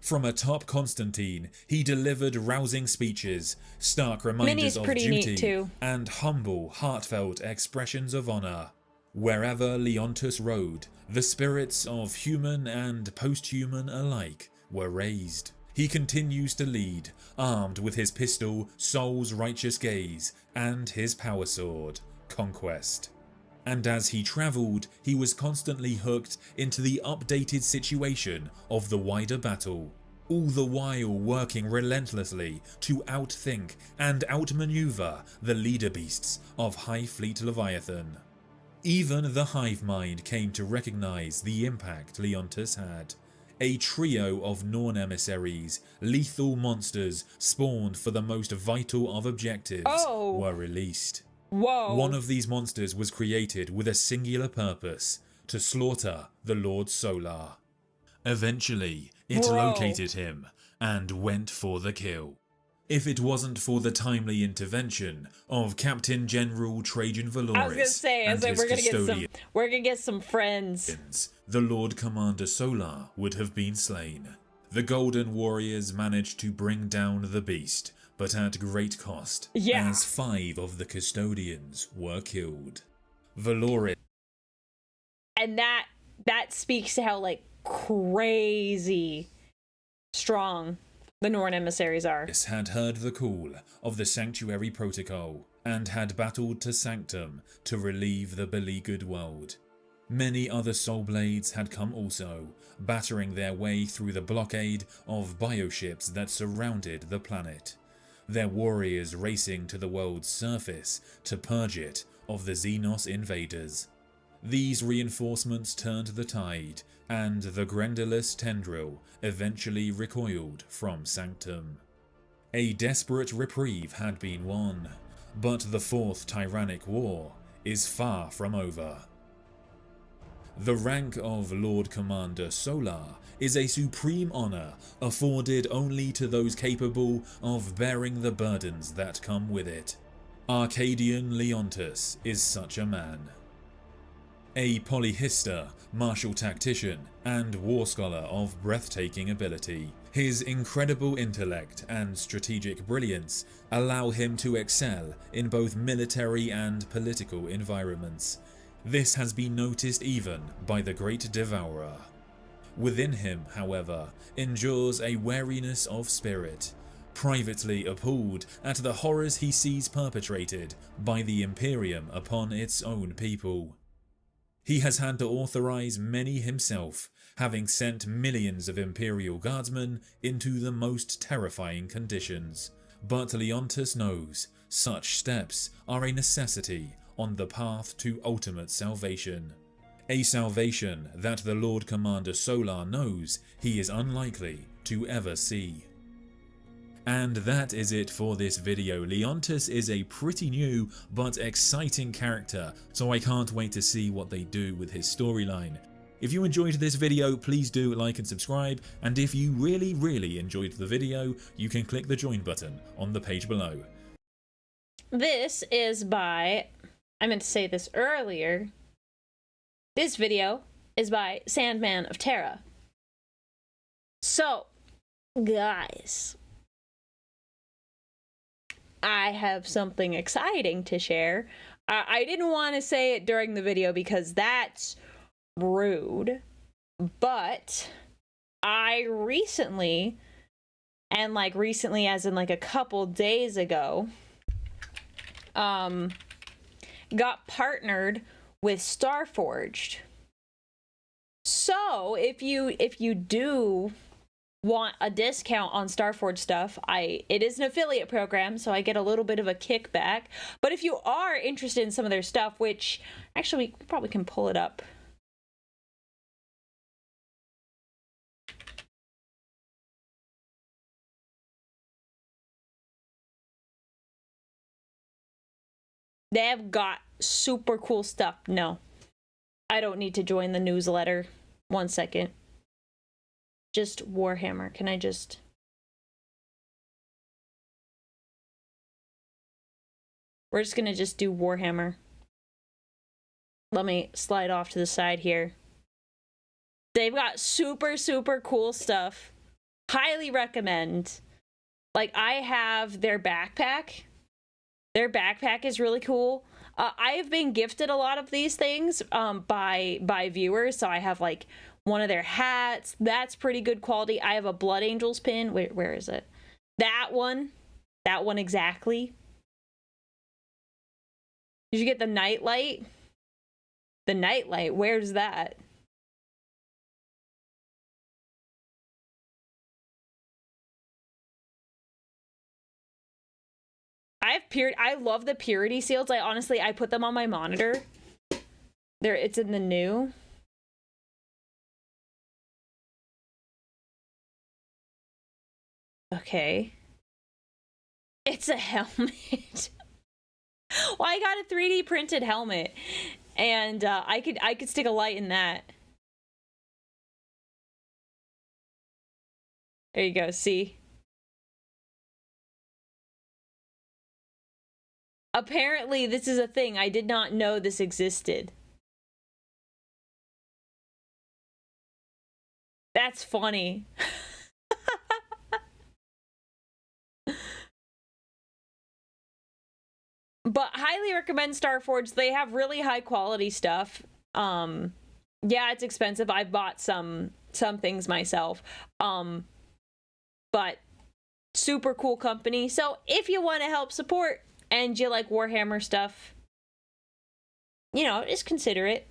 From atop Constantine, he delivered rousing speeches, stark reminders of duty, and humble, heartfelt expressions of honor. Wherever Leontis rode, the spirits of human and post-human alike were raised. He continues to lead, armed with his pistol, Soul's Righteous Gaze, and his power sword, Conquest. And as he travelled, he was constantly hooked into the updated situation of the wider battle, all the while working relentlessly to outthink and outmaneuver the leader beasts of High Fleet Leviathan. Even the hive mind came to recognize the impact Leontus had. A trio of Norn emissaries, lethal monsters spawned for the most vital of objectives, were released. Whoa. One of these monsters was created with a singular purpose: to slaughter the Lord Solar. Eventually, it located him and went for the kill. If it wasn't for the timely intervention of Captain General Trajan Valoris, I was gonna say, we're gonna get some friends. The Lord Commander Solar would have been slain. The Golden Warriors managed to bring down the beast, but at great cost, as 5 of the custodians were killed. Valoris, and that speaks to how like crazy strong the Norn emissaries are. Had heard the call of the Sanctuary Protocol and had battled to Sanctum to relieve the beleaguered world. Many other Soul Blades had come also, battering their way through the blockade of bioships that surrounded the planet, their warriors racing to the world's surface to purge it of the Xenos invaders. These reinforcements turned the tide, and the Grendulous Tendril eventually recoiled from Sanctum. A desperate reprieve had been won, but the 4th Tyrannic War is far from over. The rank of Lord Commander Solar is a supreme honor afforded only to those capable of bearing the burdens that come with it. Arcadian Leontus is such a man. A polyhista, martial tactician, and war scholar of breathtaking ability, his incredible intellect and strategic brilliance allow him to excel in both military and political environments. This has been noticed even by the Great Devourer. Within him, however, endures a wariness of spirit, privately appalled at the horrors he sees perpetrated by the Imperium upon its own people. He has had to authorize many himself, having sent millions of Imperial Guardsmen into the most terrifying conditions. But Leontus knows such steps are a necessity on the path to ultimate salvation. A salvation that the Lord Commander Solar knows he is unlikely to ever see. And that is it for this video. Leontus is a pretty new but exciting character, so I can't wait to see what they do with his storyline. If you enjoyed this video, please do like and subscribe, and if you really enjoyed the video, you can click the join button on the page below. This is by, I meant to say this earlier, this video is by Sandman of Terra. So, guys, I have something exciting to share. I didn't want to say it during the video because that's rude, but I recently, and like recently as in like a couple days ago, got partnered with Starforged. So if you do want a discount on Starforged stuff, it is an affiliate program, so I get a little bit of a kickback. But if you are interested in some of their stuff, which actually we probably can pull it up. They've got super cool stuff. No, I don't need to join the newsletter. 1 second. Just Warhammer. Can I just... We're just gonna just do Warhammer. Let me slide off to the side here. They've got super cool stuff. Highly recommend. Like, I have their backpack. Their backpack is really cool. I have been gifted a lot of these things by viewers, so I have like one of their hats. That's pretty good quality. I have a Blood Angels pin. Where is it? That one exactly. Did you get the nightlight? The nightlight, where's that? I love the purity seals. I put them on my monitor It's in the new. Okay. It's a helmet. Well, I got a 3D printed helmet, and I could stick a light in that. There you go. See. Apparently, this is a thing. I did not know this existed. That's funny. But highly recommend Starforge. They have really high quality stuff. Yeah, it's expensive. I've bought some things myself. But super cool company. So if you want to help support and you like Warhammer stuff, you know, just consider it.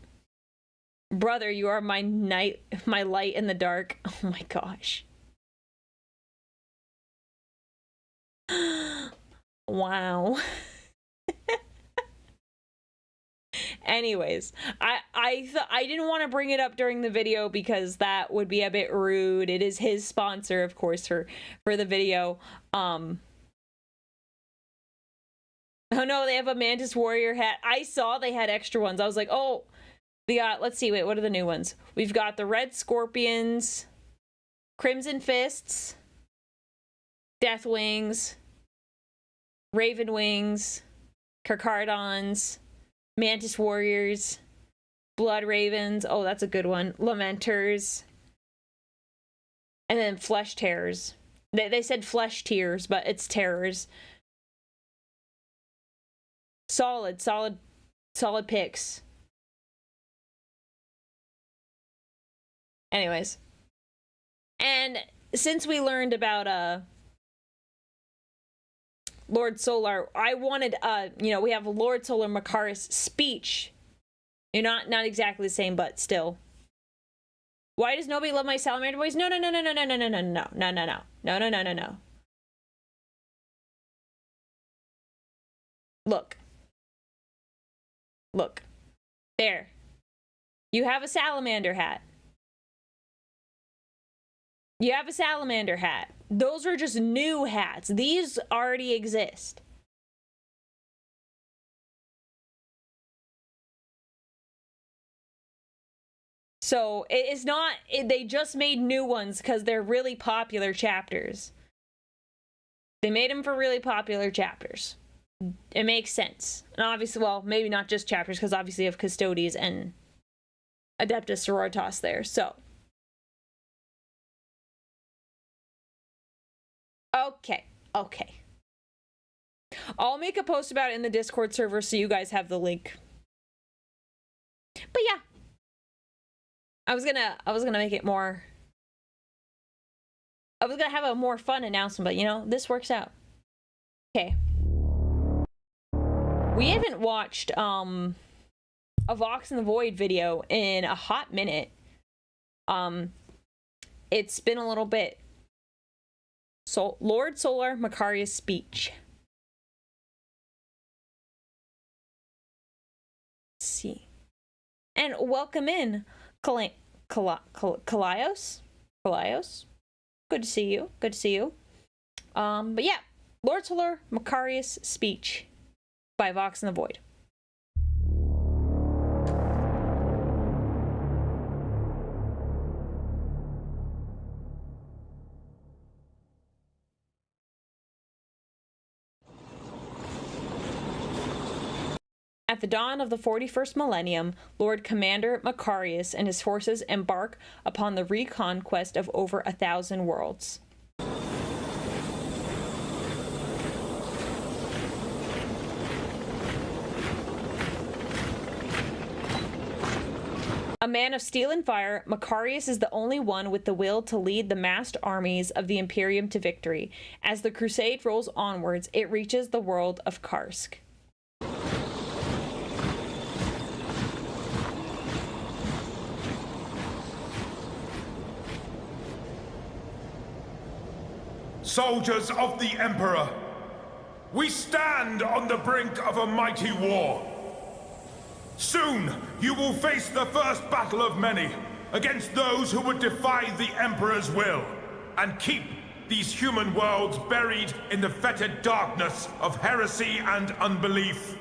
Brother, you are my light in the dark. Oh my gosh. Wow. Anyways, I didn't want to bring it up during the video because that would be a bit rude. It is his sponsor, of course, for the video. Oh no, they have a Mantis Warrior hat. I saw they had extra ones. I was like, oh, we got, let's see, wait, what are the new ones? We've got the Red Scorpions, Crimson Fists, Death Wings, Raven Wings, Carcardons, Mantis Warriors, Blood Ravens. Oh, that's a good one. Lamenters. And then Flesh Terrors. They said Flesh Tears, but it's Terrors. Solid picks. Anyways. And since we learned about Lord Solar, I wanted, you know, we have Lord Solar Makari's speech. You're not exactly the same, but still. Why does nobody love my salamander voice? No. Look. There. You have a salamander hat. You have a salamander hat. Those are just new hats. These already exist. So it is not, they just made new ones because they're really popular chapters. They made them for really popular chapters. It makes sense. And obviously, well, maybe not just chapters, because obviously you have Custodes and Adeptus Sororitas there, so. Okay. I'll make a post about it in the Discord server so you guys have the link. But yeah. I was gonna make it more. I was gonna have a more fun announcement, but you know, this works out. Okay. We haven't watched a Vox in the Void video in a hot minute. It's been a little bit. So, Lord Solar Makari's speech. Let's see. And welcome in, Kalaios? Kalaios? Good to see you. But yeah, Lord Solar Makari's speech by Vox in the Void. At the dawn of the 41st millennium, Lord Commander Makarios and his forces embark upon the reconquest of over 1,000 worlds. A man of steel and fire, Makarios is the only one with the will to lead the massed armies of the Imperium to victory. As the crusade rolls onwards, it reaches the world of Karsk. Soldiers of the Emperor, we stand on the brink of a mighty war. Soon, you will face the first battle of many, against those who would defy the Emperor's will, and keep these human worlds buried in the fetid darkness of heresy and unbelief.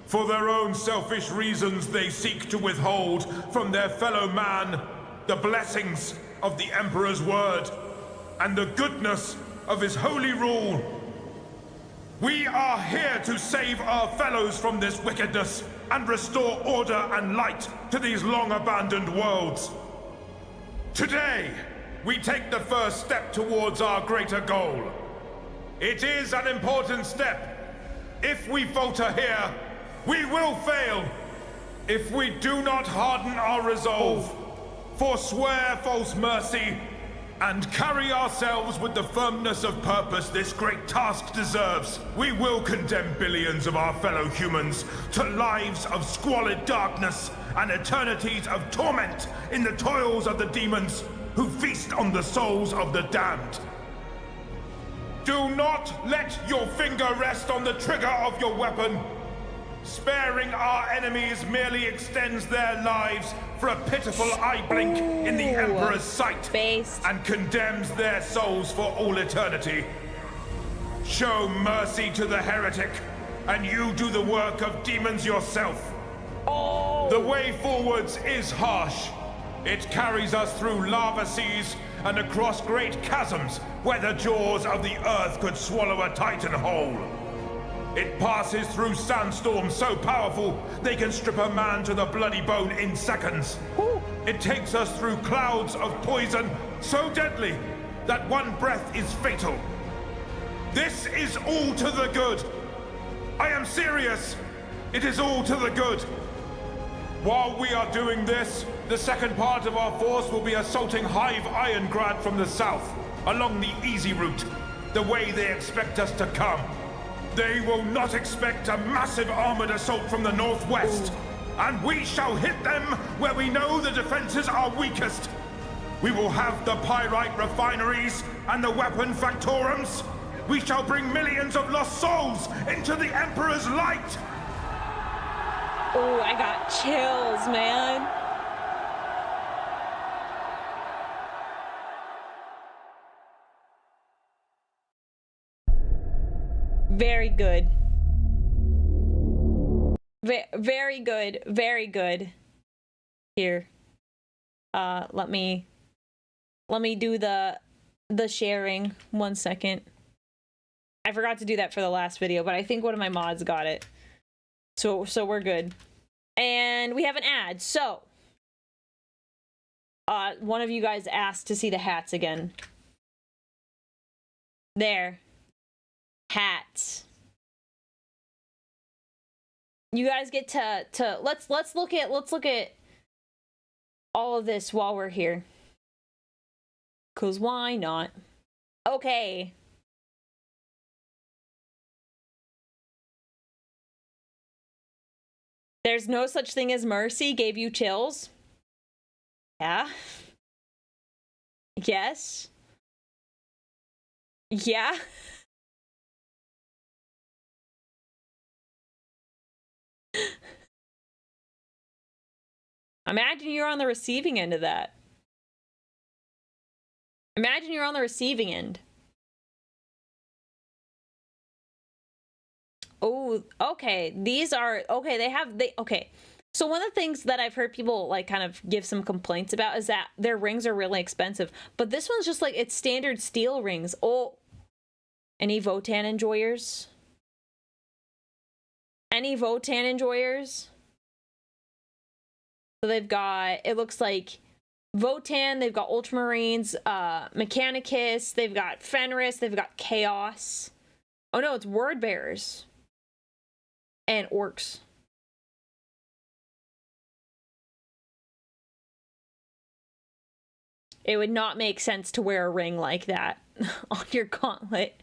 For their own selfish reasons, they seek to withhold from their fellow man the blessings of the Emperor's word and the goodness of his holy rule. We are here to save our fellows from this wickedness and restore order and light to these long-abandoned worlds. Today, we take the first step towards our greater goal. It is an important step. If we falter here, we will fail. If we do not harden our resolve, forswear false mercy, and carry ourselves with the firmness of purpose this great task deserves, we will condemn billions of our fellow humans to lives of squalid darkness and eternities of torment in the toils of the demons who feast on the souls of the damned. Do not let your finger rest on the trigger of your weapon. Sparing our enemies merely extends their lives for a pitiful eye blink in the Emperor's sight and condemns their souls for all eternity. Show mercy to the heretic, and you do the work of demons yourself. The way forwards is harsh. It carries us through lava seas and across great chasms where the jaws of the earth could swallow a titan whole. It passes through sandstorms so powerful they can strip a man to the bloody bone in seconds. It takes us through clouds of poison so deadly that one breath is fatal. This is all to the good. I am serious. It is all to the good. While we are doing this, the second part of our force will be assaulting Hive Irongrad from the south, along the easy route, the way they expect us to come. They will not expect a massive armored assault from the northwest, and we shall hit them where we know the defenses are weakest. We will have the pyrite refineries and the weapon factorums. We shall bring millions of lost souls into the Emperor's light. Oh, I got chills, man. Very good. Very good. Very good. Here. Let me do the sharing. 1 second. I forgot to do that for the last video, but I think one of my mods got it. So we're good. And we have an ad. So one of you guys asked to see the hats again. There. Hats. You guys get to let's look at all of this while we're here. 'Cause why not? Okay. There's no such thing as mercy gave you chills? Yeah. Yes. Yeah. Imagine you're on the receiving end of that. Imagine you're on the receiving end. Oh, okay. These are okay. Okay. So one of the things that I've heard people like kind of give some complaints about is that their rings are really expensive, but this one's just like it's standard steel rings. Oh, any Votan enjoyers? Any Votan enjoyers? So they've got, it looks like Votan, they've got Ultramarines, Mechanicus, they've got Fenris, they've got Chaos. Oh no, it's Word Bearers. And Orcs. It would not make sense to wear a ring like that on your gauntlet.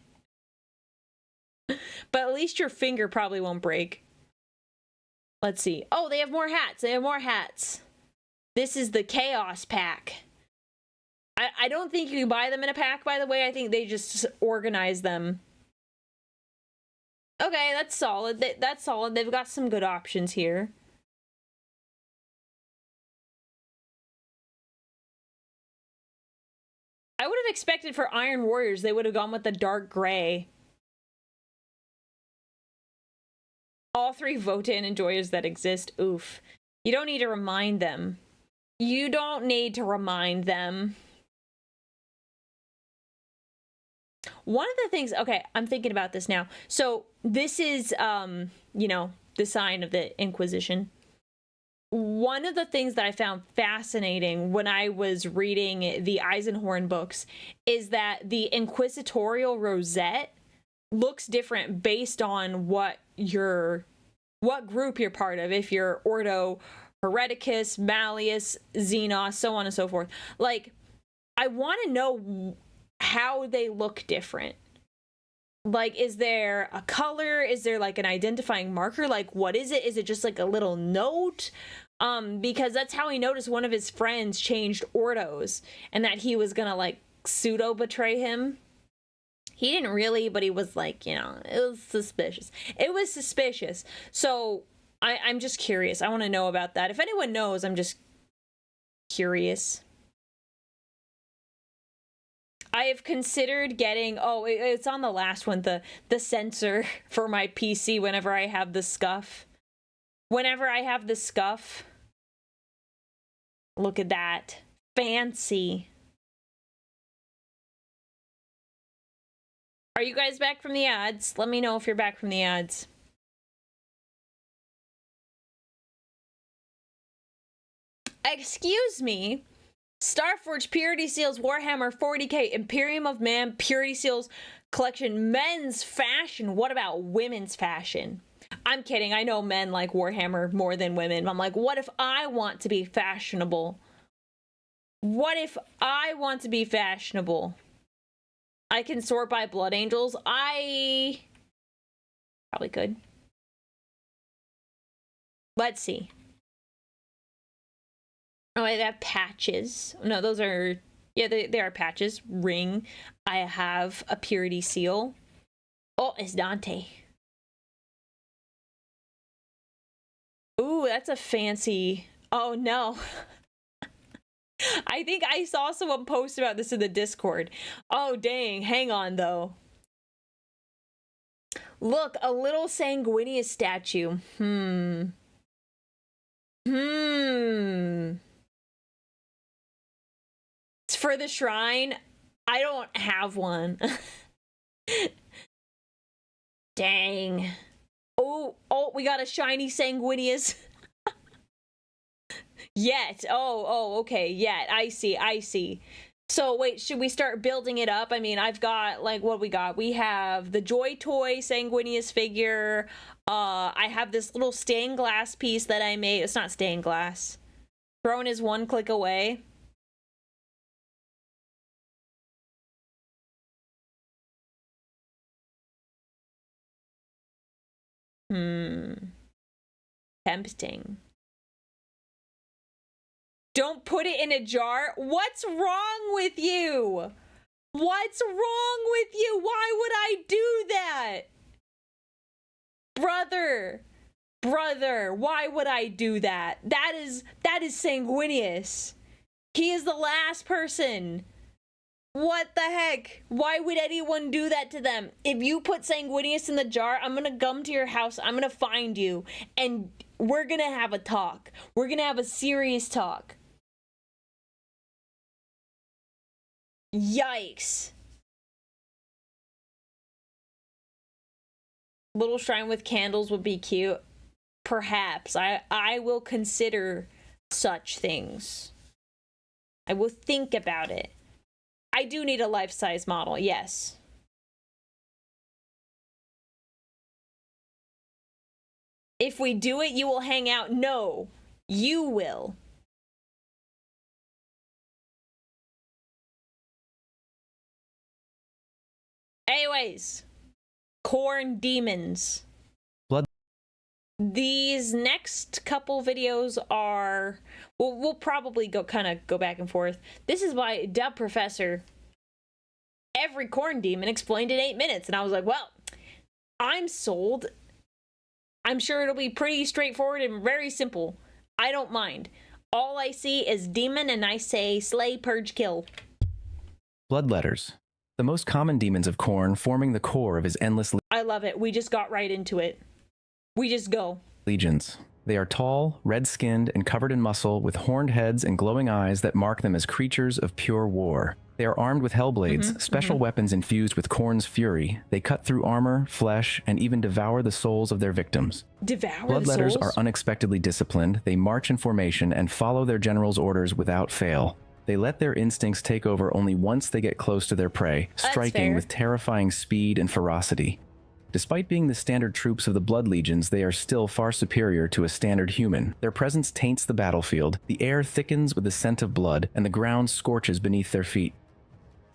But at least your finger probably won't break. Let's see. Oh, they have more hats. They have more hats. This is the Chaos pack. I don't think you can buy them in a pack, by the way. I think they just organize them. Okay, that's solid. That's solid. They've got some good options here. I would have expected for Iron Warriors, they would have gone with the dark gray. All 3 Votan enjoyers that exist. Oof. You don't need to remind them. You don't need to remind them. One of the things, okay, I'm thinking about this now. So this is, you know, the sign of the Inquisition. One of the things that I found fascinating when I was reading the Eisenhorn books is that the inquisitorial rosette looks different based on what group you're part of. If you're Ordo Hereticus, Malleus, Xenos, so on and so forth. Like, I want to know how they look different. Like, is there a color? Is there like an identifying marker? Like, what is it? Is it just like a little note? Because that's how he noticed one of his friends changed Ordos and that he was gonna like pseudo betray him. He didn't really, but he was like, you know, it was suspicious. It was suspicious. So I'm just curious. I want to know about that. If anyone knows, I'm just curious. I have considered getting, oh, it's on the last one, the sensor for my PC whenever I have the scuff. Whenever I have the scuff. Look at that. Fancy. Are you guys back from the ads? Let me know if you're back from the ads. Excuse me. Starforge Purity Seals Warhammer 40k Imperium of Man Purity Seals Collection men's fashion. What about women's fashion? I'm kidding. I know men like Warhammer more than women. I'm like, what if I want to be fashionable? What if I want to be fashionable? I can sort by Blood Angels. I probably could. Let's see. Oh, I have patches. No, those are, yeah, they are patches. Ring. I have a purity seal. Oh, it's Dante. Ooh, that's a fancy. Oh, no. I think I saw someone post about this in the Discord. Oh, dang. Hang on, though. Look, a little Sanguinius statue. It's for the shrine. I don't have one. Dang. Oh, we got a shiny Sanguinius. Yet. Oh, okay. Yet. I see. So, wait, should we start building it up? I mean, I've got, like, what we got? We have the Joy Toy Sanguinius figure. I have this little stained glass piece that I made. It's not stained glass. Throne is one click away. Tempting. Don't put it in a jar. What's wrong with you? What's wrong with you? Why would I do that? Brother, why would I do that? That is Sanguinius. He is the last person. What the heck? Why would anyone do that to them? If you put Sanguinius in the jar, I'm gonna come to your house, I'm gonna find you, and we're gonna have a talk. We're gonna have a serious talk. Yikes. Little shrine with candles would be cute. Perhaps. I will consider such things. I will think about it. I do need a life-size model, yes. If we do it, you will hang out. No, you will. Anyways, corn demons. Blood. These next couple videos are, we'll probably go back and forth. This is by Dub Professor. Every corn demon explained in 8 minutes, and I was like, well, I'm sold. I'm sure it'll be pretty straightforward and very simple. I don't mind. All I see is demon, and I say slay, purge, kill. Bloodletters. The most common demons of Khorne, forming the core of his endless I love it. We just got right into it. We just go. legions. They are tall, red-skinned, and covered in muscle, with horned heads and glowing eyes that mark them as creatures of pure war. They are armed with hellblades, special weapons infused with Khorne's fury. They cut through armor, flesh, and even devour the souls of their victims. Devour the Bloodletters souls? are unexpectedly disciplined. They march in formation and follow their general's orders without fail. They let their instincts take over only once they get close to their prey, striking fair. with terrifying speed and ferocity. Despite being the standard troops of the Blood Legions, they are still far superior to a standard human. Their presence taints the battlefield, the air thickens with the scent of blood, and the ground scorches beneath their feet.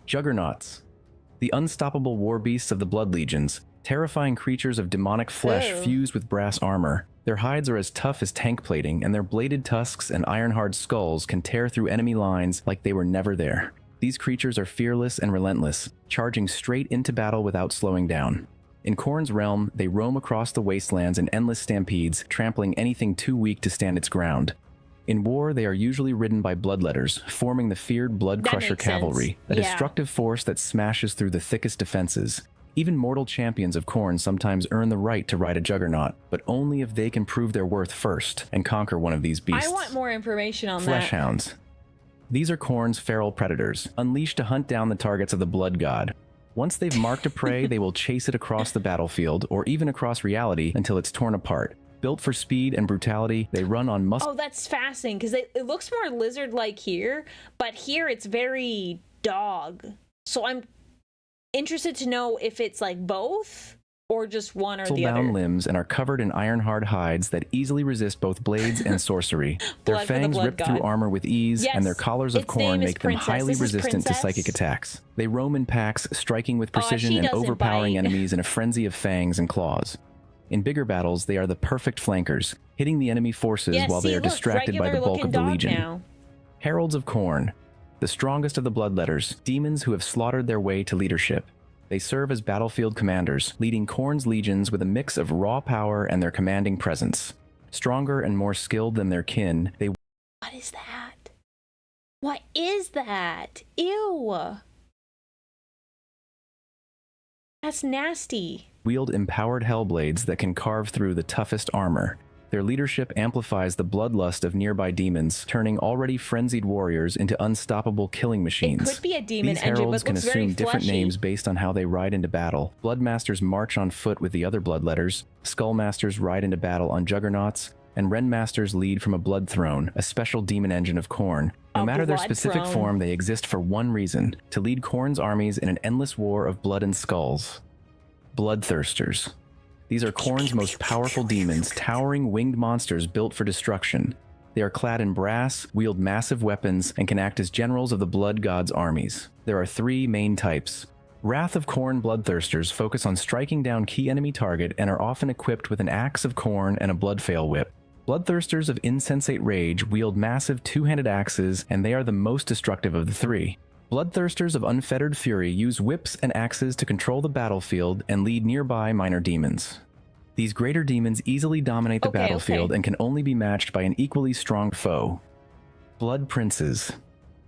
Juggernauts. The unstoppable war beasts of the Blood Legions, terrifying creatures of demonic flesh Ew. fused with brass armor. Their hides are as tough as tank plating, and their bladed tusks and iron-hard skulls can tear through enemy lines like they were never there. These creatures are fearless and relentless, charging straight into battle without slowing down. In Khorne's realm, they roam across the wastelands in endless stampedes, trampling anything too weak to stand its ground. In war, they are usually ridden by bloodletters, forming the feared Blood That Crusher makes sense. cavalry, a Yeah. destructive force that smashes through the thickest defenses. Even mortal champions of Khorne sometimes earn the right to ride a juggernaut, but only if they can prove their worth first and conquer one of these beasts. I want more information on Flesh that. hounds. These are Khorne's feral predators, unleashed to hunt down the targets of the Blood God. Once they've marked a prey, they will chase it across the battlefield, or even across reality, until it's torn apart. Built for speed and brutality, they run on Oh, that's fascinating because it looks more lizard-like here, but here it's very dog. So I'm interested to know if it's like both or just one or the other. muscle-bound limbs and are covered in iron-hard hides that easily resist both blades and sorcery. Their Blood for the fangs blood rip god. through armor with ease, Yes, and their collars of its name Khorne is make them Princess. highly This is resistant to Princess? psychic attacks. They roam in packs, striking with precision she and doesn't overpowering bite. enemies in a frenzy of fangs and claws. In bigger battles, they are the perfect flankers, hitting the enemy forces Yeah, while see, they are look, distracted by the bulk regular-looking of the dog Legion. now. Heralds of Khorne, the strongest of the Bloodletters, demons who have slaughtered their way to leadership. They serve as battlefield commanders, leading Khorne's legions with a mix of raw power and their commanding presence. Stronger and more skilled than their kin, they What is that? What is that? Ew. That's nasty. wield empowered hellblades that can carve through the toughest armor. Their leadership amplifies the bloodlust of nearby demons, turning already frenzied warriors into unstoppable killing machines. It could be a demon These engine, heralds but can looks very assume different fleshy. names based on how they ride into battle. Bloodmasters march on foot with the other bloodletters, Skullmasters ride into battle on juggernauts, and Renmasters lead from a blood throne, a special demon engine of Khorne. No A matter their blood specific throne. form, they exist for one reason: to lead Khorne's armies in an endless war of blood and skulls. Bloodthirsters. These are Khorne's most powerful demons, towering winged monsters built for destruction. They are clad in brass, wield massive weapons, and can act as generals of the Blood God's armies. There are three main types. Wrath of Khorne Bloodthirsters focus on striking down key enemy target and are often equipped with an axe of Khorne and a Bloodfale whip. Bloodthirsters of Insensate Rage wield massive two-handed axes, and they are the most destructive of the three. Bloodthirsters of Unfettered Fury use whips and axes to control the battlefield and lead nearby minor demons. These greater demons easily dominate the battlefield and can only be matched by an equally strong foe. Blood Princes.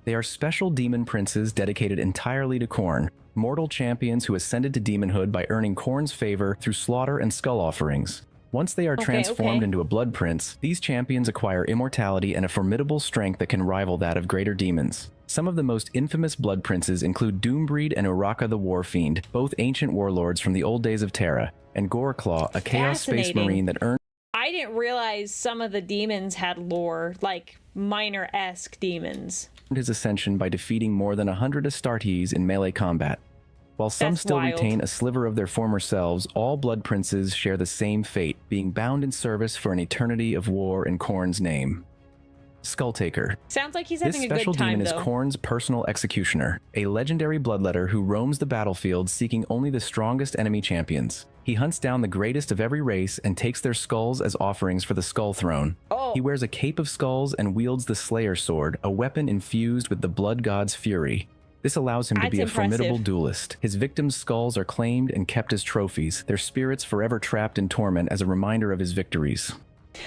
They are special demon princes dedicated entirely to Khorne, mortal champions who ascended to demonhood by earning Khorne's favor through slaughter and skull offerings. Once they are transformed into a blood prince, these champions acquire immortality and a formidable strength that can rival that of greater demons. Some of the most infamous blood princes include Doombreed and Uraka the Warfiend, both ancient warlords from the old days of Terra, and Goreclaw, a Chaos Space Fascinating. Marine that earned I didn't realize some of the demons had lore, like minor-esque demons. his ascension by defeating more than 100 Astartes in melee combat. While some That's still wild. retain a sliver of their former selves, all blood princes share the same fate, being bound in service for an eternity of war in Khorne's name. Skulltaker. Sounds like he's This having a special good time, demon is though. Khorne's personal executioner, a legendary bloodletter who roams the battlefield seeking only the strongest enemy champions. He hunts down the greatest of every race and takes their skulls as offerings for the Skull Throne. Oh. He wears a cape of skulls and wields the Slayer Sword, a weapon infused with the Blood God's fury. This allows him to That's be a impressive. formidable duelist. His victims' skulls are claimed and kept as trophies, their spirits forever trapped in torment as a reminder of his victories.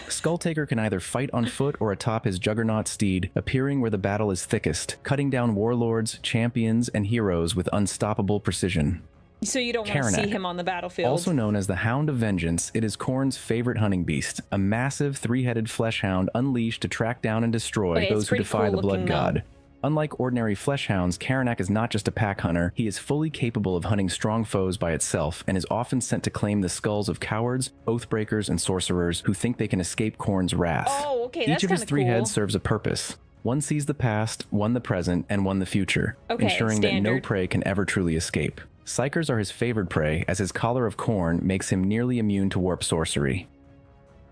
Skulltaker can either fight on foot or atop his juggernaut steed, appearing where the battle is thickest, cutting down warlords, champions, and heroes with unstoppable precision. So you don't want to see him on the battlefield. Also known as the Hound of Vengeance, it is Khorne's favorite hunting beast, a massive three-headed flesh hound unleashed to track down and destroy those who defy the blood god. Unlike ordinary flesh hounds, Karanak is not just a pack hunter, he is fully capable of hunting strong foes by itself and is often sent to claim the skulls of cowards, oathbreakers, and sorcerers who think they can escape Khorne's wrath. Oh, okay, that's Each of his three cool. heads serves a purpose. One sees the past, one the present, and one the future, ensuring that no prey can ever truly escape. Psykers are his favored prey, as his collar of Khorne makes him nearly immune to warp sorcery.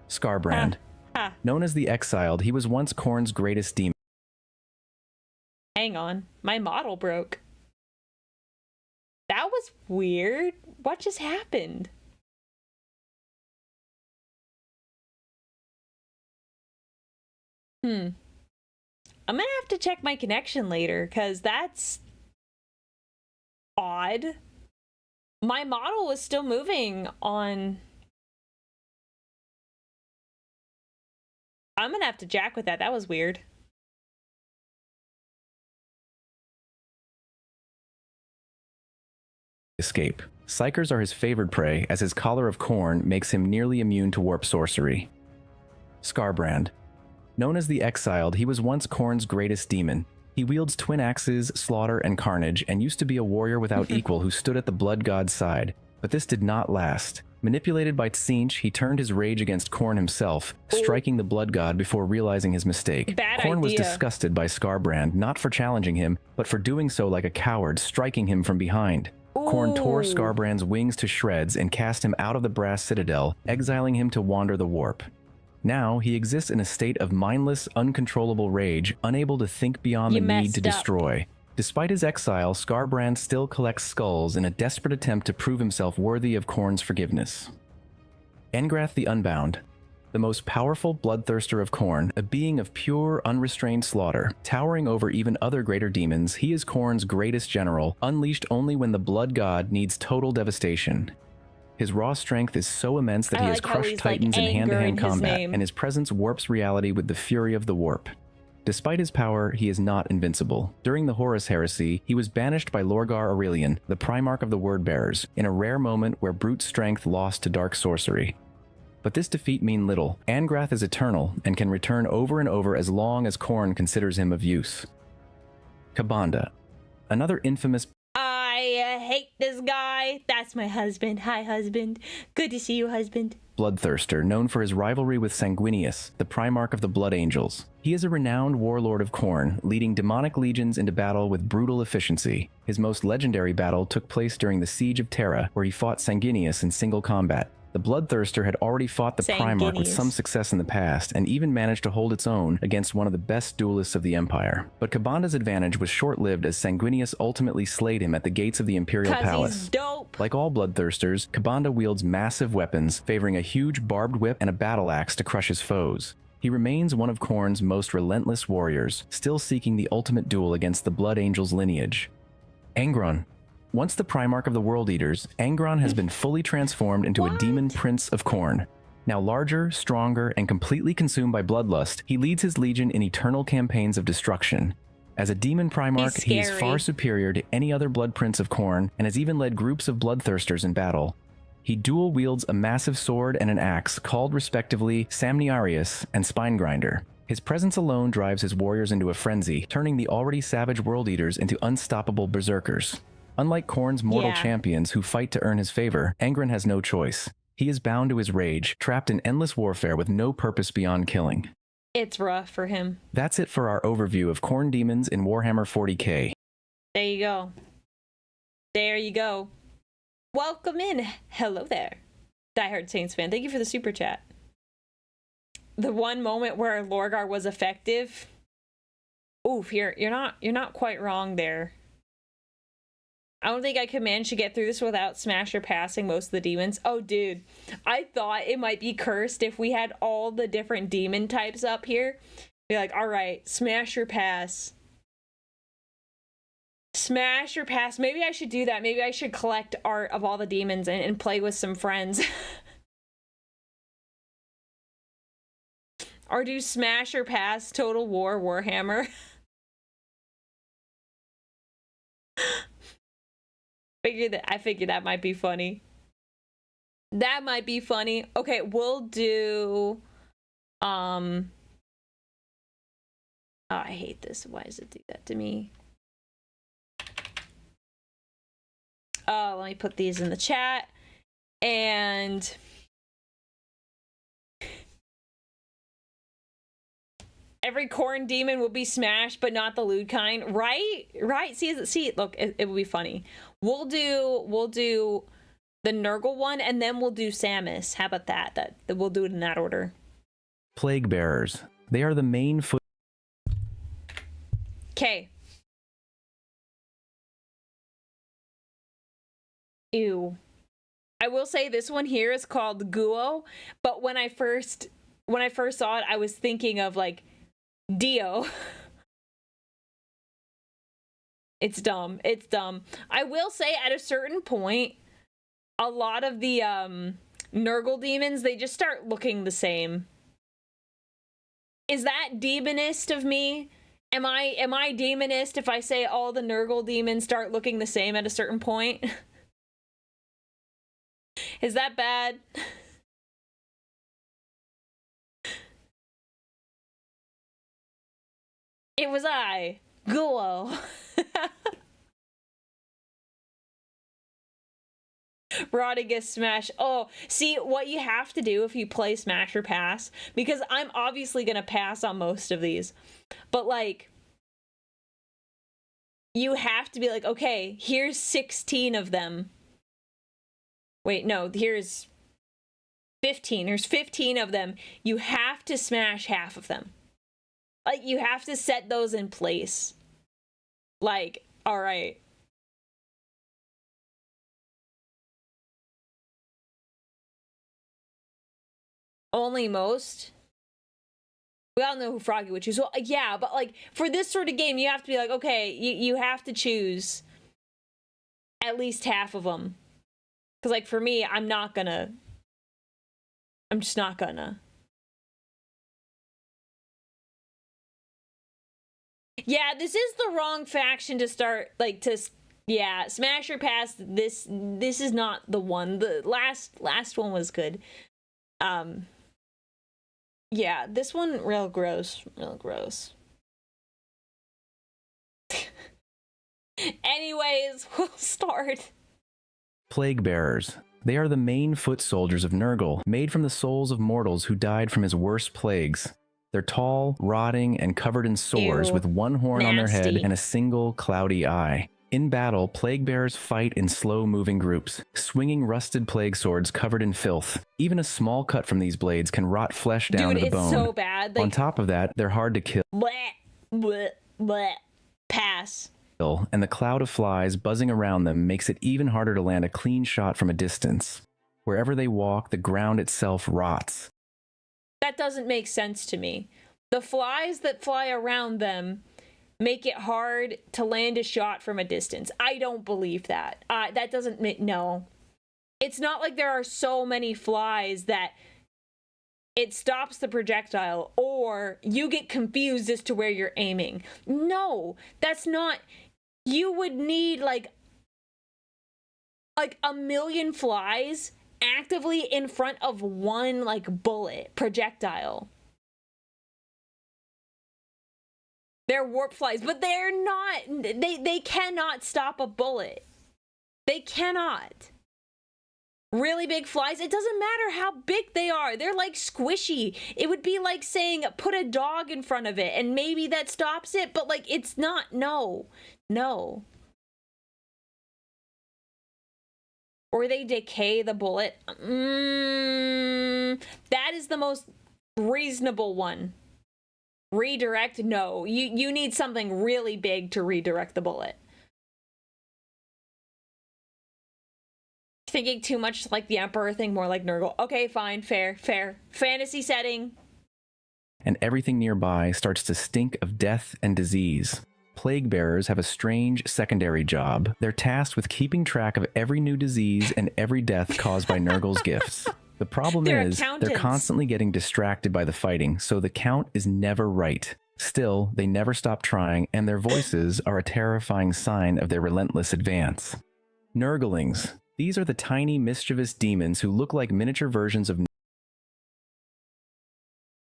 Skarbrand. Known as the Exiled, he was once Khorne's greatest demon. Hang on, my model broke. That was weird. What just happened? I'm gonna have to check my connection later, because that's odd. My model was still moving on. I'm gonna have to jack with that. That was weird. Escape. Psykers are his favored prey, as his collar of Khorne makes him nearly immune to warp sorcery. Skarbrand. Known as the Exiled, he was once Khorne's greatest demon. He wields twin axes, slaughter, and carnage, and used to be a warrior without equal who stood at the blood god's side. But this did not last. Manipulated by Tzeentch, he turned his rage against Khorne himself, striking the blood god before realizing his mistake. Khorne was disgusted by Skarbrand, not for challenging him, but for doing so like a coward, striking him from behind. Khorne tore Skarbrand's wings to shreds and cast him out of the Brass Citadel, exiling him to wander the warp. Now, he exists in a state of mindless, uncontrollable rage, unable to think beyond the need to destroy. Despite his exile, Skarbrand still collects skulls in a desperate attempt to prove himself worthy of Khorne's forgiveness. Engrath the Unbound. The most powerful bloodthirster of Khorne, a being of pure, unrestrained slaughter. Towering over even other greater demons, he is Khorne's greatest general, unleashed only when the blood god needs total devastation. His raw strength is so immense that he has crushed titans in hand-to-hand combat, and his presence warps reality with the fury of the warp. Despite his power, he is not invincible. During the Horus Heresy, he was banished by Lorgar Aurelian, the Primarch of the Wordbearers, in a rare moment where brute strength lost to dark sorcery. But this defeat means little. Angrath is eternal, and can return over and over as long as Khorne considers him of use. Kabanda. Another infamous... I hate this guy. That's my husband. Hi, husband. Good to see you, husband. Bloodthirster, known for his rivalry with Sanguinius, the Primarch of the Blood Angels. He is a renowned warlord of Khorne, leading demonic legions into battle with brutal efficiency. His most legendary battle took place during the Siege of Terra, where he fought Sanguinius in single combat. The Bloodthirster had already fought the Primarch with some success in the past, and even managed to hold its own against one of the best duelists of the Empire. But Kabanda's advantage was short-lived as Sanguinius ultimately slayed him at the gates of the Imperial Palace. He's dope. Like all Bloodthirsters, Kabanda wields massive weapons, favoring a huge barbed whip and a battle axe to crush his foes. He remains one of Khorne's most relentless warriors, still seeking the ultimate duel against the Blood Angel's lineage. Angron. Once the Primarch of the World Eaters, Angron has been fully transformed into a demon prince of Khorne. Now larger, stronger, and completely consumed by bloodlust, he leads his legion in eternal campaigns of destruction. As a demon Primarch, he is far superior to any other blood prince of Khorne, and has even led groups of bloodthirsters in battle. He dual wields a massive sword and an axe, called respectively Samniarius and Spinegrinder. His presence alone drives his warriors into a frenzy, turning the already savage World Eaters into unstoppable berserkers. Unlike Khorne's mortal champions who fight to earn his favor, Angron has no choice. He is bound to his rage, trapped in endless warfare with no purpose beyond killing. It's rough for him. That's it for our overview of Khorne demons in Warhammer 40k. There you go. There you go. Welcome in. Hello there. Diehard Saints fan. Thank you for the super chat. The one moment where Lorgar was effective. Oof, you're not quite wrong there. I don't think I could manage to get through this without smasher passing most of the demons. Oh, dude. I thought it might be cursed if we had all the different demon types up here. Be like, all right, smasher pass. Smasher pass. Maybe I should do that. Maybe I should collect art of all the demons and play with some friends. Or do Smash or Pass Total War Warhammer? I figured that might be funny. That might be funny. Okay, we'll do oh, I hate this. Why does it do that to me? Oh, let me put these in the chat. And every corn demon will be smashed, but not the lewd kind. Right? Right? See, look, it will be funny. We'll do the Nurgle one, and then we'll do Samus. How about that? We'll do it in that order. Plague bearers. They are the main foot. Okay. Ew. I will say this one here is called Guo, but when I first saw it, I was thinking of like Dio. It's dumb. It's dumb. I will say at a certain point, a lot of the Nurgle demons, they just start looking the same. Is that demonist of me? Am I demonist if I say all the Nurgle demons start looking the same at a certain point? Is that bad? It was I, Guo. Rodigus Smash. Oh, see, what you have to do if you play Smash or Pass, because I'm obviously gonna pass on most of these, but like, you have to be like, okay, here's 16 of them. Wait, no, here's 15. There's 15 of them. You have to smash half of them. Like, you have to set those in place. Like, all right. Only most? We all know who Froggy would choose. Well, yeah, but like, for this sort of game, you have to be like, okay, you have to choose at least half of them. Because, like, for me, I'm just not gonna. Yeah, this is the wrong faction to start, like, yeah, Smash or Pass, this is not the one. The last one was good. Yeah, this one, real gross. Anyways, we'll start. Plague bearers. They are the main foot soldiers of Nurgle, made from the souls of mortals who died from his worst plagues. They're tall, rotting, and covered in sores, Ew. with one horn on their head Nasty. and a single cloudy eye. In battle, plague bearers fight in slow-moving groups, swinging rusted plague swords covered in filth. Even a small cut from these blades can rot flesh down Dude, to the bone. it's so bad. Like, On top of that, they're hard to kill. bleh, bleh, bleh. Pass. And the cloud of flies buzzing around them makes it even harder to land a clean shot from a distance. Wherever they walk, the ground itself rots. That doesn't make sense to me. The flies that fly around them make it hard to land a shot from a distance. I don't believe that. That doesn't make... No. It's not like there are so many flies that it stops the projectile or you get confused as to where you're aiming. No, that's not... You would need like a million flies actively in front of one like bullet projectile. They're warp flies, but they're not, they cannot stop a bullet. They cannot. Really big flies, it doesn't matter how big they are. They're like squishy. It would be like saying put a dog in front of it and maybe that stops it, but like it's not. No. Or they decay the bullet. That is the most reasonable one. Redirect? No. You need something really big to redirect the bullet. Thinking too much like the Emperor thing, more like Nurgle. Okay, fine, fair. Fantasy setting. And everything nearby starts to stink of death and disease. Plague bearers have a strange secondary job. They're tasked with keeping track of every new disease and every death caused by Nurgle's gifts. The problem They're is, they're accountants. constantly getting distracted by the fighting, so the count is never right. Still, they never stop trying, and their voices are a terrifying sign of their relentless advance. Nurglings. These are the tiny, mischievous demons who look like miniature versions of...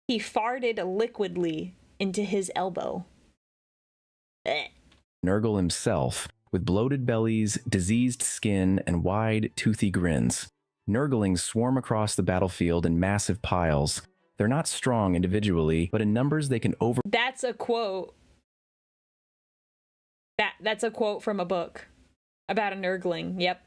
He farted liquidly into his elbow. Nurgle himself, with bloated bellies, diseased skin, and wide, toothy grins. Nurglings swarm across the battlefield in massive piles. They're not strong individually, but in numbers they can That's a quote. That's a quote from a book about a Nurgling. Yep.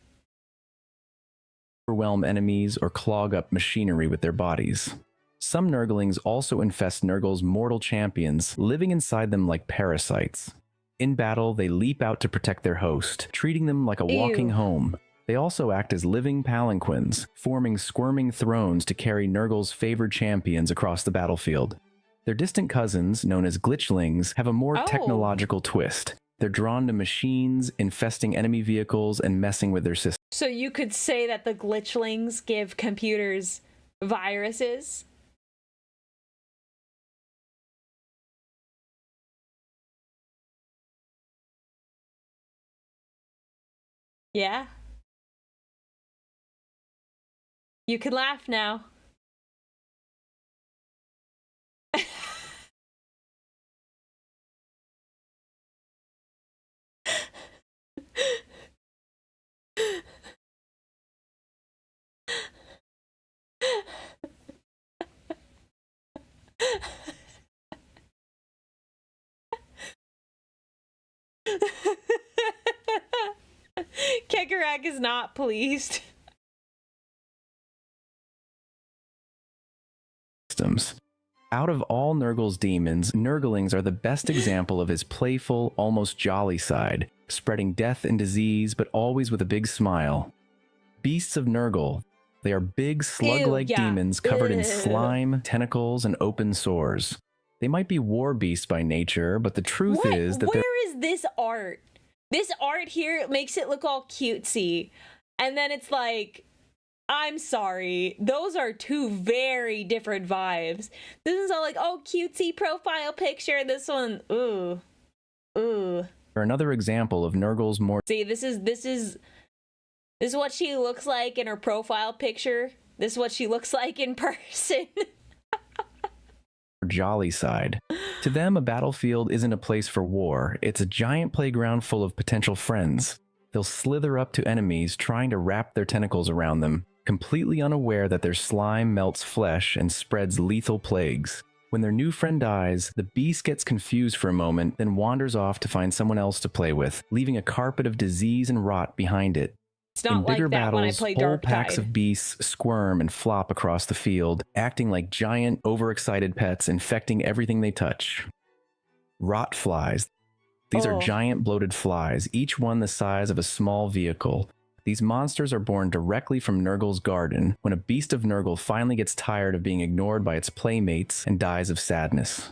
overwhelm enemies or clog up machinery with their bodies. Some Nurglings also infest Nurgle's mortal champions, living inside them like parasites. In battle, they leap out to protect their host, treating them like a walking home. They also act as living palanquins, forming squirming thrones to carry Nurgle's favored champions across the battlefield. Their distant cousins, known as glitchlings, have a more technological twist. They're drawn to machines, infesting enemy vehicles, and messing with their systems. So you could say that the glitchlings give computers viruses? Yeah. You can laugh now. Kegarak is not pleased. Out of all Nurgle's demons, Nurglings are the best example of his playful, almost jolly side, spreading death and disease, but always with a big smile. Beasts of Nurgle. They are big, slug-like demons covered in slime, tentacles, and open sores. They might be war beasts by nature, but the truth is that Where is this art? This art here makes it look all cutesy. And then it's like, I'm sorry, those are two very different vibes. This is all like, oh, cutesy profile picture. This one, ooh. Ooh. Or another example of Nurgle's more... See, this is what she looks like in her profile picture. This is what she looks like in person. jolly side. To them, a battlefield isn't a place for war. It's a giant playground full of potential friends. They'll slither up to enemies, trying to wrap their tentacles around them, completely unaware that their slime melts flesh and spreads lethal plagues. When their new friend dies, the beast gets confused for a moment, then wanders off to find someone else to play with, leaving a carpet of disease and rot behind it. It's not In bigger like that when I battles, play whole Darktide. packs of beasts squirm and flop across the field, acting like giant, overexcited pets, infecting everything they touch. Rot flies. These are giant bloated flies, each one the size of a small vehicle. These monsters are born directly from Nurgle's garden, when a beast of Nurgle finally gets tired of being ignored by its playmates and dies of sadness.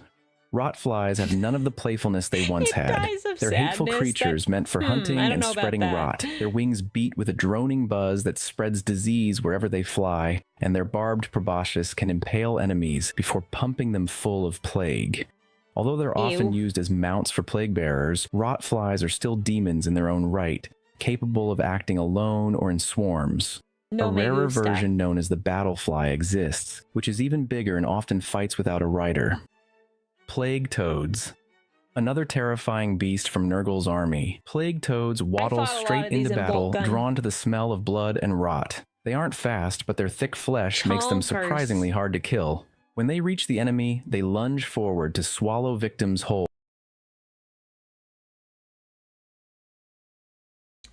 Rot flies have none of the playfulness they once had. They're hateful creatures meant for hunting and spreading rot. Their wings beat with a droning buzz that spreads disease wherever they fly, and their barbed proboscis can impale enemies before pumping them full of plague. Although they're often used as mounts for plague bearers, rot flies are still demons in their own right, capable of acting alone or in swarms. A rarer version known as the battlefly exists, which is even bigger and often fights without a rider. Plague toads. Another terrifying beast from Nurgle's army. Plague toads waddle straight into battle, drawn to the smell of blood and rot. They aren't fast, but their thick flesh makes them surprisingly hard to kill. When they reach the enemy, they lunge forward to swallow victims whole.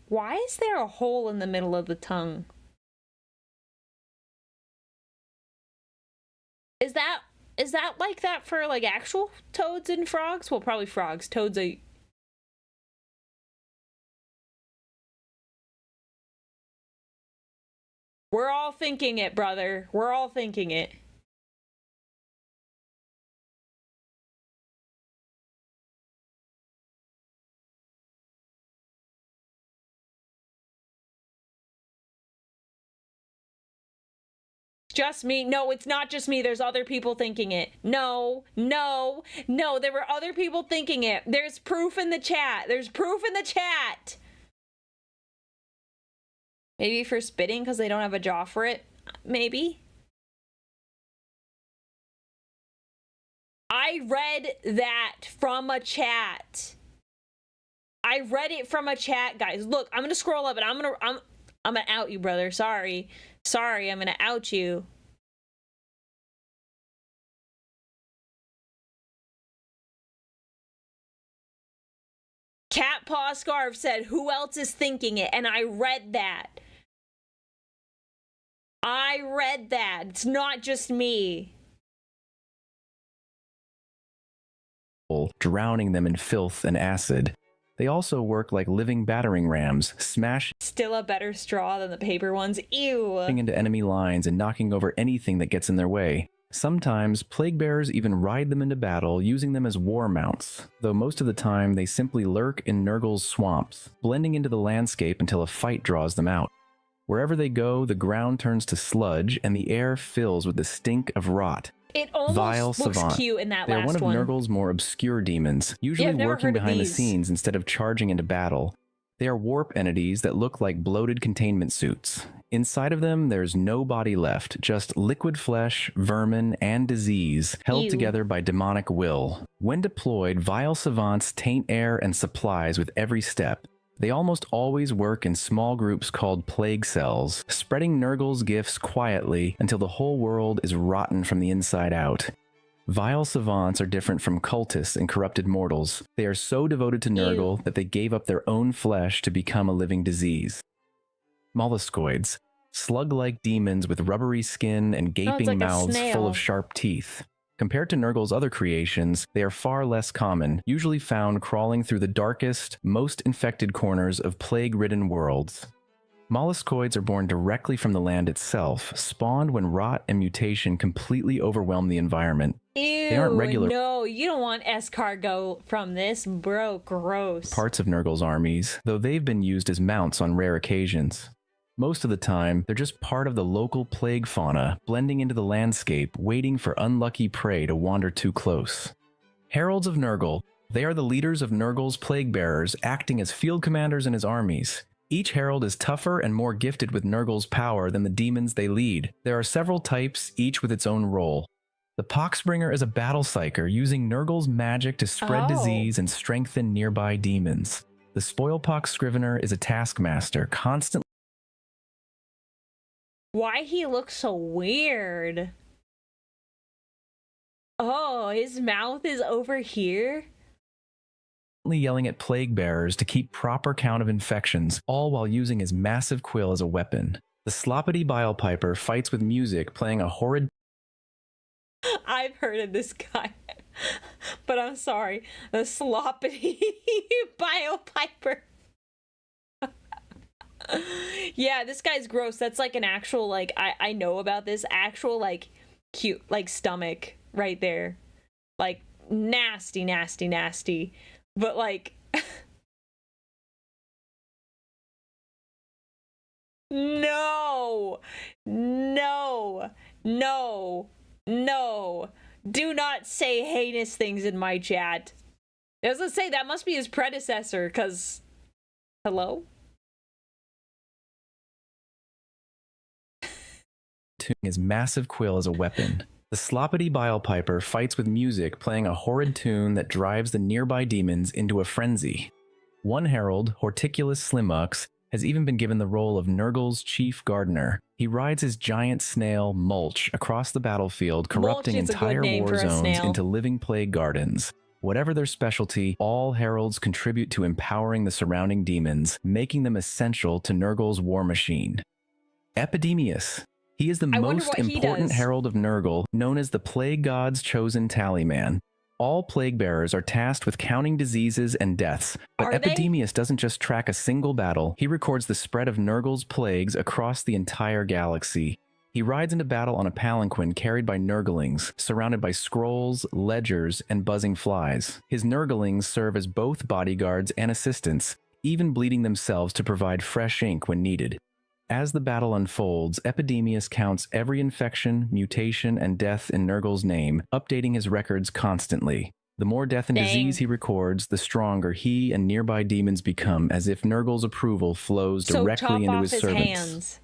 Why is there a hole in the middle of the tongue? Is that like that for like actual toads and frogs? Well, probably frogs. Toads are... We're all thinking it, brother. We're all thinking it. Just me. No, it's not just me. There's other people thinking it. No, no, no. There were other people thinking it. There's proof in the chat. There's proof in the chat. Maybe for spitting because they don't have a jaw for it. Maybe. I read that from a chat. I read it from a chat, guys. Look, I'm gonna scroll up and I'm gonna out you, brother. Sorry, I'm gonna out you. Cat Paw Scarf said, "Who else is thinking it?" And I read that. I read that. It's not just me. Drowning them in filth and acid. They also work like living battering rams, smashing Still a better straw than the paper ones. Ew. into enemy lines and knocking over anything that gets in their way. Sometimes, plague bearers even ride them into battle, using them as war mounts, though most of the time they simply lurk in Nurgle's swamps, blending into the landscape until a fight draws them out. Wherever they go, the ground turns to sludge and the air fills with the stink of rot. It almost Vile looks Savant. cute in that They are last one of one. Nurgle's more obscure demons, usually I've never working heard of behind the these. scenes instead of charging into battle. They are warp entities that look like bloated containment suits. Inside of them, there's no body left, just liquid flesh, vermin, and disease, held Ew. together by demonic will. When deployed, vile savants taint air and supplies with every step. They almost always work in small groups called plague cells, spreading Nurgle's gifts quietly until the whole world is rotten from the inside out. Vile savants are different from cultists and corrupted mortals. They are so devoted to Nurgle that they gave up their own flesh to become a living disease. Molluscoids, slug-like demons with rubbery skin and gaping like a mouths full snail. of sharp teeth. Compared to Nurgle's other creations, they are far less common, usually found crawling through the darkest, most infected corners of plague-ridden worlds. Molluscoids are born directly from the land itself, spawned when rot and mutation completely overwhelm the environment. Ew, aren't regular- no, you don't want escargot from this, bro. Gross. Parts of Nurgle's armies, though they've been used as mounts on rare occasions. Most of the time, they're just part of the local plague fauna, blending into the landscape, waiting for unlucky prey to wander too close. Heralds of Nurgle. They are the leaders of Nurgle's plague bearers, acting as field commanders in his armies. Each herald is tougher and more gifted with Nurgle's power than the demons they lead. There are several types, each with its own role. The Poxbringer is a battle psyker, using Nurgle's magic to spread disease and strengthen nearby demons. The Spoilpox Scrivener is a taskmaster, constantly Why he looks so weird? Oh, his mouth is over here? yelling at plague bearers to keep proper count of infections, all while using his massive quill as a weapon. The Sloppity Bile Piper fights with music, playing a horrid I've heard of this guy, but I'm sorry. The Sloppity Bile Piper. Yeah, this guy's gross. That's like an actual, like, I know about this actual, like, cute, like, stomach right there. Like, nasty, nasty, nasty. But, like, no, no, no, no. Do not say heinous things in my chat. I was gonna say, that must be his predecessor, because, hello? his massive quill as a weapon. The Sloppity Bile Piper fights with music, playing a horrid tune that drives the nearby demons into a frenzy. One herald, Horticulus Slimux, has even been given the role of Nurgle's chief gardener. He rides his giant snail, Mulch, across the battlefield, corrupting Mulch is a good entire name war for a zones snail. into living plague gardens. Whatever their specialty, all heralds contribute to empowering the surrounding demons, making them essential to Nurgle's war machine. Epidemius. He is the I wonder most what he important does. herald of Nurgle, known as the Plague God's chosen tallyman. All plague bearers are tasked with counting diseases and deaths, but Are they? Epidemius doesn't just track a single battle, he records the spread of Nurgle's plagues across the entire galaxy. He rides into battle on a palanquin carried by Nurglings, surrounded by scrolls, ledgers, and buzzing flies. His Nurglings serve as both bodyguards and assistants, even bleeding themselves to provide fresh ink when needed. As the battle unfolds, Epidemius counts every infection, mutation, and death in Nurgle's name, updating his records constantly. The more death and disease he records, the stronger he and nearby demons become, as if Nurgle's approval flows directly into his servants. Hands.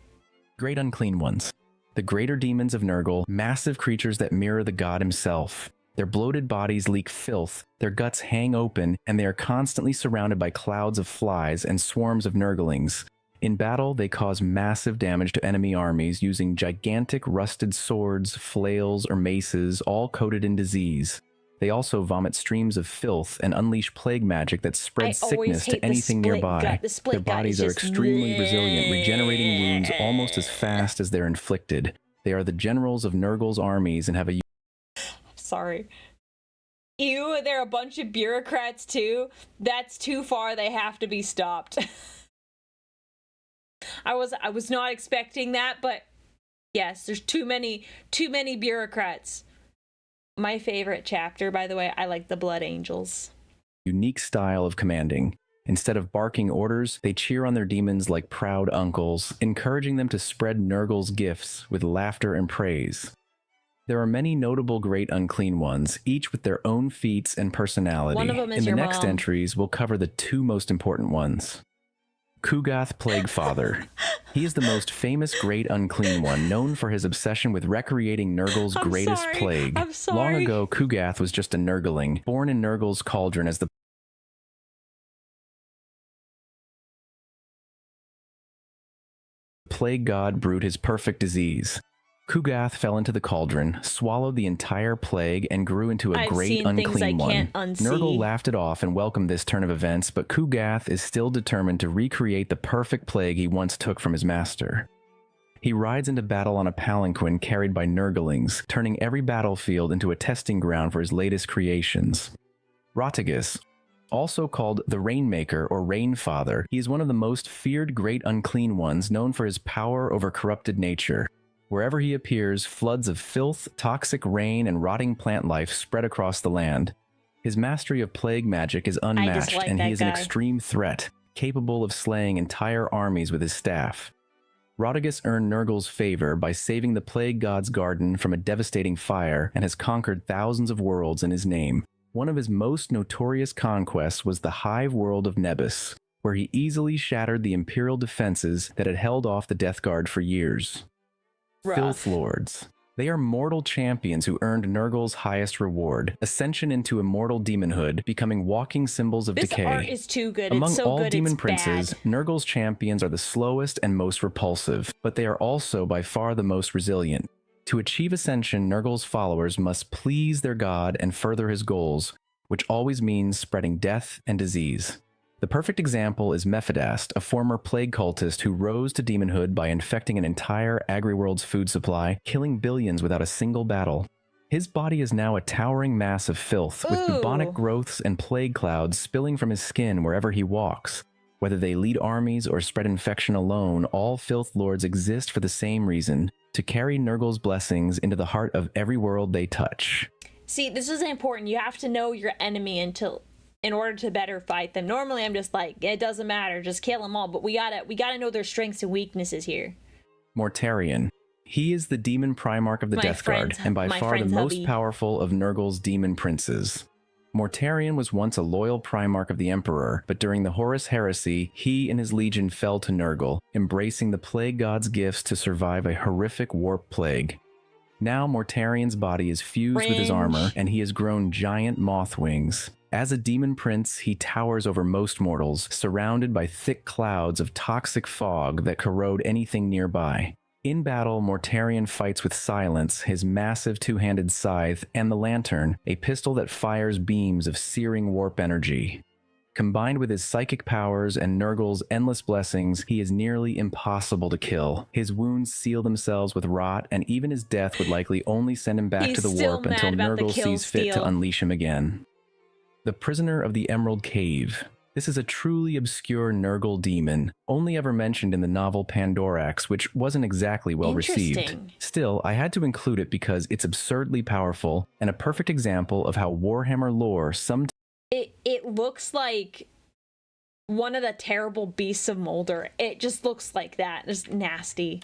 Great Unclean Ones. The greater demons of Nurgle, massive creatures that mirror the god himself. Their bloated bodies leak filth, their guts hang open, and they are constantly surrounded by clouds of flies and swarms of Nurglings. In battle, they cause massive damage to enemy armies using gigantic rusted swords, flails, or maces, all coated in disease. They also vomit streams of filth and unleash plague magic that spreads sickness to anything nearby. Their bodies are extremely resilient, regenerating wounds almost as fast as they're inflicted. They are the generals of Nurgle's armies and have a... Sorry. Ew, they're a bunch of bureaucrats too. That's too far. They have to be stopped. I was not expecting that, but yes, there's too many bureaucrats. My favorite chapter, by the way, I like the Blood Angels. Unique style of commanding. Instead of barking orders, they cheer on their demons like proud uncles, encouraging them to spread Nurgle's gifts with laughter and praise. There are many notable Great Unclean Ones, each with their own feats and personality. One of them is In the your next mom. entries, we'll cover the two most important ones. Kugath Plaguefather. He is the most famous Great Unclean One, known for his obsession with recreating Nurgle's greatest plague. I'm sorry. Long ago, Kugath was just a Nurgling, born in Nurgle's cauldron as the plague god brewed his perfect disease. Kugath fell into the cauldron, swallowed the entire plague, and grew into a great unclean one. Nurgle laughed it off and welcomed this turn of events, but Kugath is still determined to recreate the perfect plague he once took from his master. He rides into battle on a palanquin carried by Nurglings, turning every battlefield into a testing ground for his latest creations. Rotigus, also called the Rainmaker or Rainfather, he is one of the most feared Great Unclean Ones, known for his power over corrupted nature. Wherever he appears, floods of filth, toxic rain, and rotting plant life spread across the land. His mastery of plague magic is unmatched, and he is an extreme threat, capable of slaying entire armies with his staff. Rotigus earned Nurgle's favor by saving the plague god's garden from a devastating fire and has conquered thousands of worlds in his name. One of his most notorious conquests was the hive world of Nebus, where he easily shattered the Imperial defenses that had held off the Death Guard for years. Filth Lords. They are mortal champions who earned Nurgle's highest reward, ascension into immortal demonhood, becoming walking symbols of decay. This art is too good. Among it's so all good, demon it's princes, bad. Nurgle's champions are the slowest and most repulsive, but they are also by far the most resilient. To achieve ascension, Nurgle's followers must please their god and further his goals, which always means spreading death and disease. The perfect example is Mephidast, a former plague cultist who rose to demonhood by infecting an entire Agriworld's food supply, killing billions without a single battle. His body is now a towering mass of filth, with bubonic growths and plague clouds spilling from his skin wherever he walks. Whether they lead armies or spread infection alone, all Filth Lords exist for the same reason, to carry Nurgle's blessings into the heart of every world they touch. See, this is important. You have to know your enemy in order to better fight them. Normally I'm just like, it doesn't matter, just kill them all, but we gotta know their strengths and weaknesses here. Mortarion. He is the demon primarch of the Death Guard, and by far the most powerful of Nurgle's demon princes. Mortarion was once a loyal primarch of the Emperor, but during the Horus Heresy, he and his legion fell to Nurgle, embracing the plague god's gifts to survive a horrific warp plague. Now Mortarion's body is fused with his armor, and he has grown giant moth wings. As a demon prince, he towers over most mortals, surrounded by thick clouds of toxic fog that corrode anything nearby. In battle, Mortarion fights with silence, his massive two-handed scythe, and the lantern, a pistol that fires beams of searing warp energy. Combined with his psychic powers and Nurgle's endless blessings, he is nearly impossible to kill. His wounds seal themselves with rot, and even his death would likely only send him back to the warp until Nurgle sees fit to unleash him again. The Prisoner of the Emerald Cave. This is a truly obscure Nurgle demon, only ever mentioned in the novel Pandorax, which wasn't exactly well received. Still, I had to include it because it's absurdly powerful and a perfect example of how Warhammer lore sometimes... It looks like one of the terrible beasts of Molder. It just looks like that. It's nasty.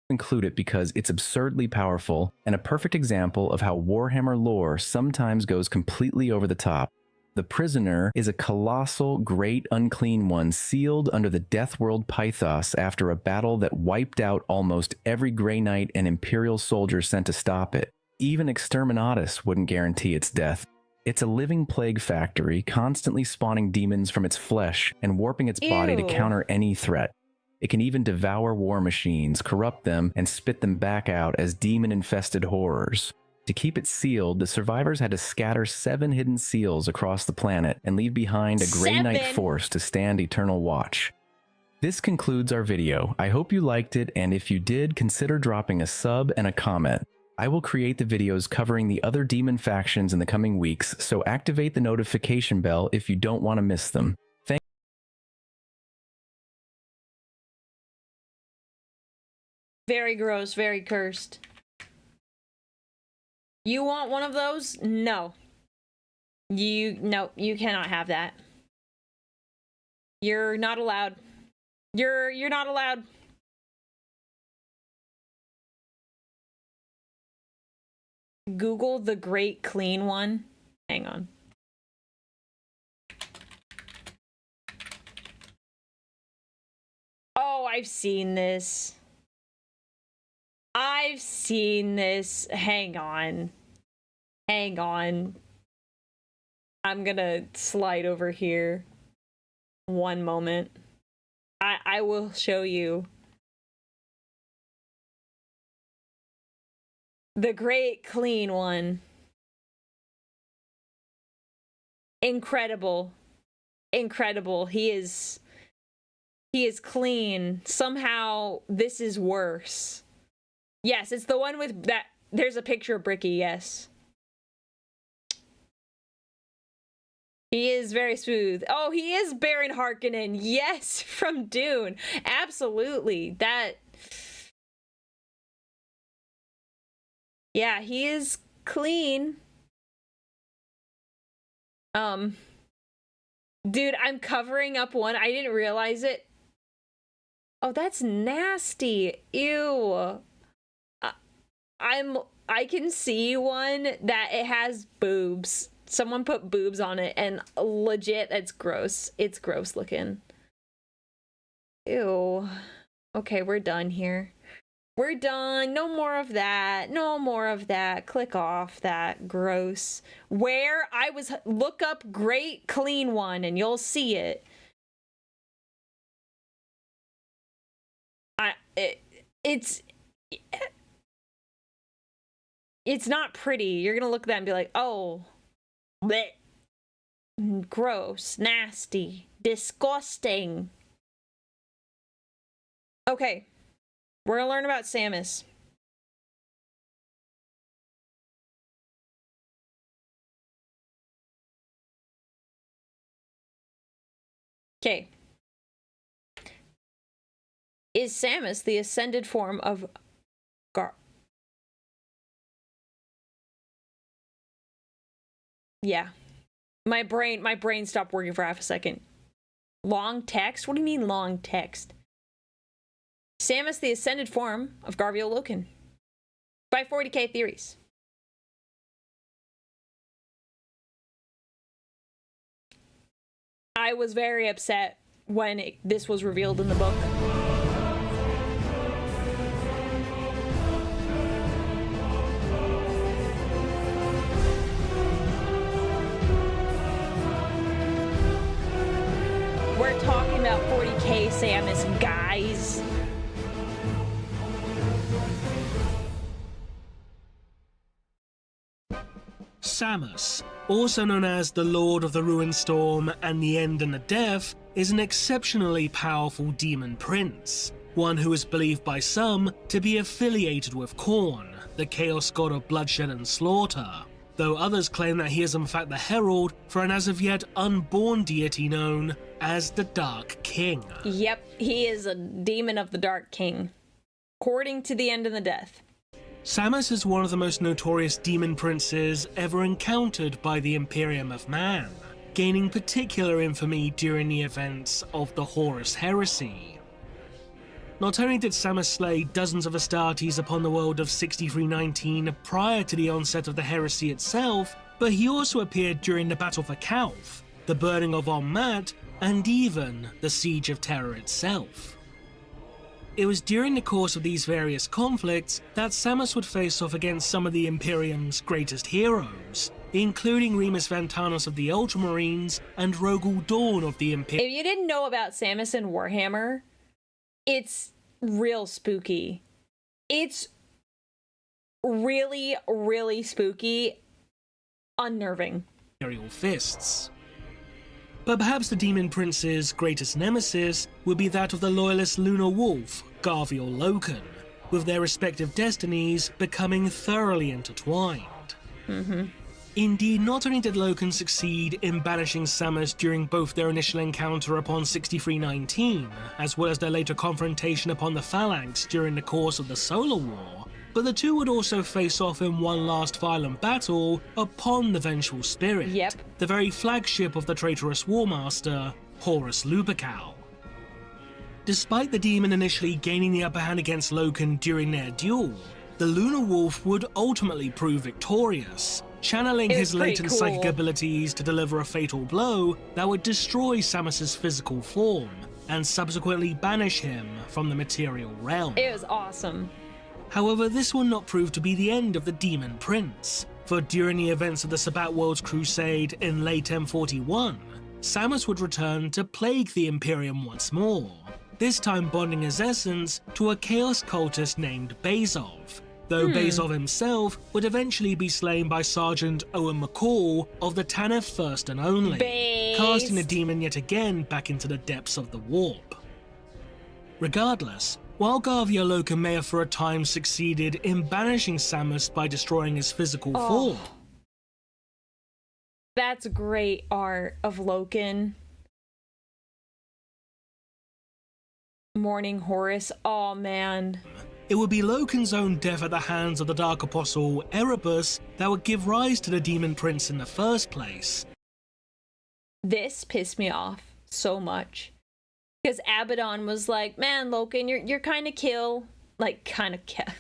Include it because it's absurdly powerful and a perfect example of how Warhammer lore sometimes goes completely over the top. The prisoner is a colossal, great unclean one sealed under the Deathworld Pythos after a battle that wiped out almost every Grey Knight and Imperial soldier sent to stop it. Even Exterminatus wouldn't guarantee its death. It's a living plague factory, constantly spawning demons from its flesh and warping its body to counter any threat. It can even devour war machines, corrupt them, and spit them back out as demon-infested horrors. To keep it sealed, the survivors had to scatter 7 hidden seals across the planet and leave behind a Grey Knight force to stand eternal watch. This concludes our video. I hope you liked it, and if you did, consider dropping a sub and a comment. I will create the videos covering the other demon factions in the coming weeks, so activate the notification bell if you don't want to miss them. Very gross, very cursed. You want one of those? No. No, you cannot have that. You're not allowed. You're not allowed. Google the Great Clean One. Hang on. Oh, I've seen this. I've seen this. Hang on. Hang on. I'm gonna slide over here. One moment. I will show you. The Great Clean One. Incredible. Incredible. He is clean. Somehow this is worse. Yes, it's the one with that. There's a picture of Bricky, yes. He is very smooth. Oh, he is Baron Harkonnen. Yes, from Dune. Absolutely. That. Yeah, he is clean. Dude, I'm covering up one. I didn't realize it. Oh, that's nasty. Ew. I can see one that it has boobs. Someone put boobs on it, and legit, it's gross. It's gross looking. Ew. Okay, we're done here. We're done. No more of that. No more of that. Click off that. Gross. Where I was, look up Great Clean One, and you'll see it. It's not pretty. You're gonna look at that and be like, oh, bleh. Gross, nasty, disgusting. Okay, we're gonna learn about Samus. Okay. Is Samus the ascended form of Yeah. My brain stopped working for half a second. Long text? What do you mean long text? Samus the ascended form of Garviel Loken. By 40k theories. I was very upset when this was revealed in the book. We're talking about 40k Samus, guys. Samus, also known as the Lord of the Ruined Storm and the End and the Death, is an exceptionally powerful demon prince, one who is believed by some to be affiliated with Khorne, the chaos god of bloodshed and slaughter, though others claim that he is in fact the herald for an as of yet unborn deity known as the Dark King. Yep, he is a demon of the Dark King, according to the End and the Death. Samus is one of the most notorious demon princes ever encountered by the Imperium of Man. gaining particular infamy during the events of the Horus Heresy. Not only did Samus slay dozens of Astartes upon the world of 6319 prior to the onset of the heresy itself, but he also appeared during the Battle for Calth, the burning of En Mat, and even the Siege of Terra itself. It was during the course of these various conflicts that Samus would face off against some of the Imperium's greatest heroes, including Remus Vantanos of the Ultramarines and Rogul Dawn of the Imperium. If you didn't know about Samus and Warhammer, it's real spooky. It's really, really spooky, unnerving. Imperial fists. But perhaps the Demon Prince's greatest nemesis would be that of the loyalist Lunar Wolf, Garviel Loken, with their respective destinies becoming thoroughly intertwined. Indeed, not only did Loken succeed in banishing Samus during both their initial encounter upon 6319, as well as their later confrontation upon the Phalanx during the course of the Solar War, but the two would also face off in one last violent battle upon the Vengeful Spirit, the very flagship of the traitorous Warmaster, Horus Lupercal. Despite the demon initially gaining the upper hand against Loken during their duel, the Lunar Wolf would ultimately prove victorious, channeling his latent psychic abilities to deliver a fatal blow that would destroy Samus's physical form, and subsequently banish him from the material realm. It was awesome. However, this will not prove to be the end of the Demon Prince, for during the events of the Sabbat Worlds Crusade in late M41, Samus would return to plague the Imperium once more, this time bonding his essence to a Chaos cultist named Bazov, though Bazov himself would eventually be slain by Sergeant Owen McCall of the Tanith First and Only, casting the demon yet again back into the depths of the warp. Regardless, while Garviel Loken may have for a time succeeded in banishing Samus by destroying his physical form. That's great art of Loken. Mourning Horus, oh man. It would be Loken's own death at the hands of the Dark Apostle Erebus that would give rise to the Demon Prince in the first place. This pissed me off so much. Because Abaddon was like, man, Loken, you're kind of kill. Like, kind of kill.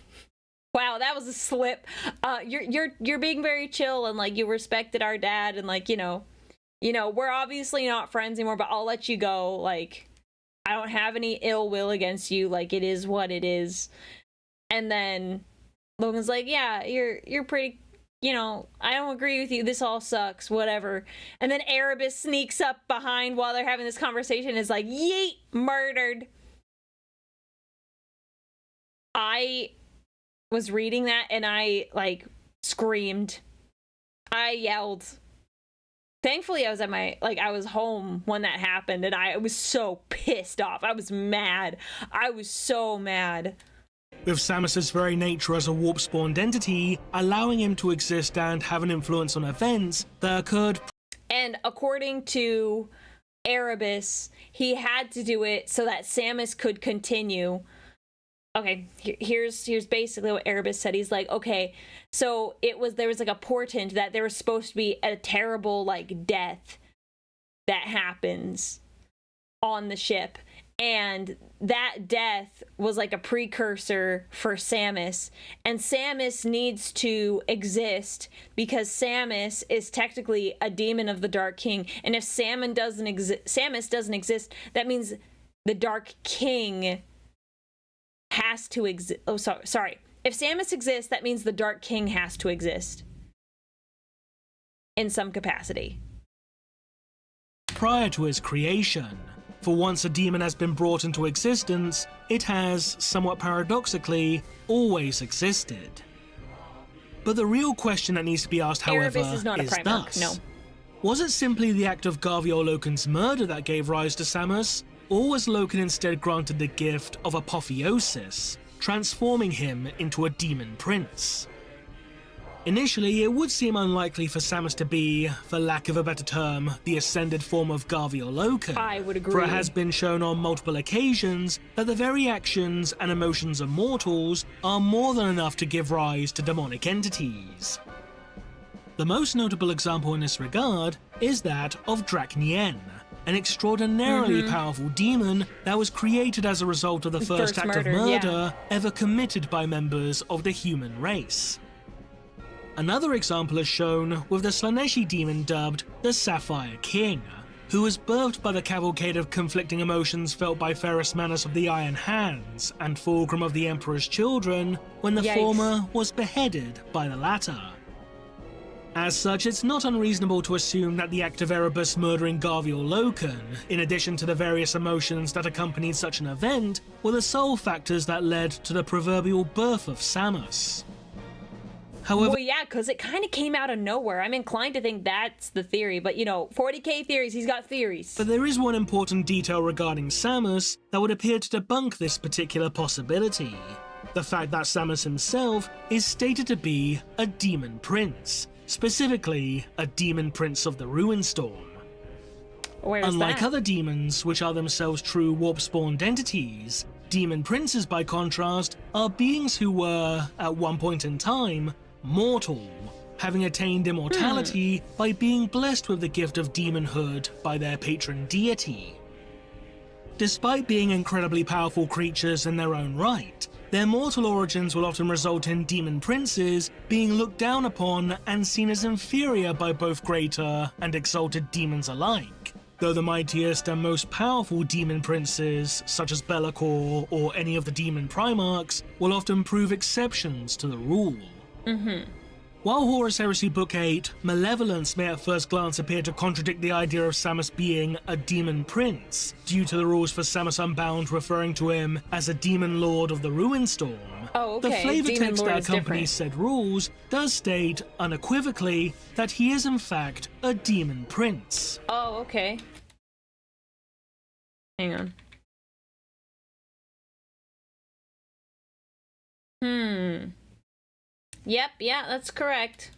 Wow, that was a slip. You're being very chill, and like you respected our dad, and like, you know, we're obviously not friends anymore, but I'll let you go. Like, I don't have any ill will against you. Like, it is what it is. And then Logan's like, yeah, you're pretty, I don't agree with you. This all sucks, whatever. And then Erebus sneaks up behind while they're having this conversation and is like, yeet, murdered. I was reading that and I like screamed. I yelled. Thankfully, I was I was home when that happened, and I was so pissed off. I was mad. I was so mad. With Samus's very nature as a warp-spawned entity, allowing him to exist and have an influence on events that occurred. And according to Erebus, he had to do it so that Samus could continue. Okay, here's basically what Erebus said. He's like, okay, so there was like a portent that there was supposed to be a terrible like death that happens on the ship, and that death was like a precursor for Samus, and Samus needs to exist because Samus is technically a demon of the Dark King, and if Samus doesn't exist, that means the Dark King has to exist. Oh, sorry. If Samus exists, that means the Dark King has to exist in some capacity. Prior to his creation, for once a demon has been brought into existence, it has, somewhat paradoxically, always existed. But the real question that needs to be asked, however, Erebus is not a Primarch, thus, no. Was it simply the act of Garviel Loken's murder that gave rise to Samus, or was Loken instead granted the gift of apotheosis, transforming him into a demon prince? Initially, it would seem unlikely for Samus to be, for lack of a better term, the ascended form of Garviel Loken. I would agree. For it has been shown on multiple occasions that the very actions and emotions of mortals are more than enough to give rise to demonic entities. The most notable example in this regard is that of Draknien, an extraordinarily powerful demon that was created as a result of the first act of murder ever committed by members of the human race. Another example is shown with the Slaneshi demon dubbed the Sapphire King, who was birthed by the cavalcade of conflicting emotions felt by Ferrus Manus of the Iron Hands and Fulgrim of the Emperor's Children when the former was beheaded by the latter. As such, it's not unreasonable to assume that the act of Erebus murdering Garviel Loken, in addition to the various emotions that accompanied such an event, were the sole factors that led to the proverbial birth of Samus. However, well, yeah, because it kind of came out of nowhere. I'm inclined to think that's the theory, but you know, 40k theories, he's got theories. But there is one important detail regarding Samus that would appear to debunk this particular possibility. The fact that Samus himself is stated to be a demon prince, specifically a demon prince of the Ruinstorm. Unlike other demons, which are themselves true warp-spawned entities, demon princes, by contrast, are beings who were, at one point in time, mortal, having attained immortality by being blessed with the gift of demonhood by their patron deity. Despite being incredibly powerful creatures in their own right, their mortal origins will often result in demon princes being looked down upon and seen as inferior by both greater and exalted demons alike, though the mightiest and most powerful demon princes, such as Be'lakor or any of the demon primarchs, will often prove exceptions to the rule. While Horus Heresy Book 8, Malevolence may at first glance appear to contradict the idea of Samus being a demon prince, due to the rules for Samus Unbound referring to him as a demon lord of the Ruinstorm, the flavor text that accompanies said rules does state unequivocally that he is in fact a demon prince. Oh, okay. Hang on. Yep, yeah, that's correct.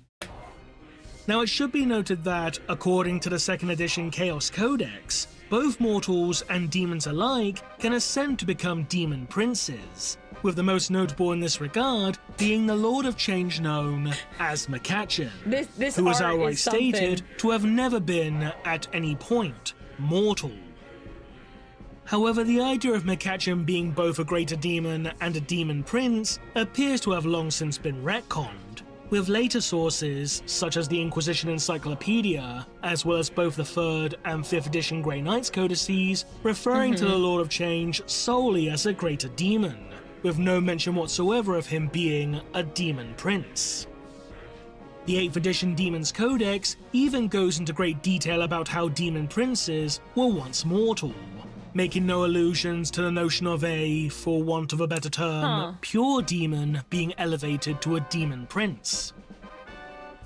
Now it should be noted that, according to the 2nd edition Chaos Codex, both mortals and demons alike can ascend to become demon princes, with the most notable in this regard being the Lord of Change known as Makachin, who is outright stated to have never been, at any point, mortal. However, the idea of Makachin being both a greater demon and a demon prince appears to have long since been retconned, with later sources, such as the Inquisition Encyclopedia, as well as both the 3rd and 5th edition Grey Knights codices, referring to the Lord of Change solely as a greater demon, with no mention whatsoever of him being a demon prince. The 8th edition Demons Codex even goes into great detail about how demon princes were once mortal, making no allusions to the notion of a, for want of a better term, pure demon being elevated to a demon prince.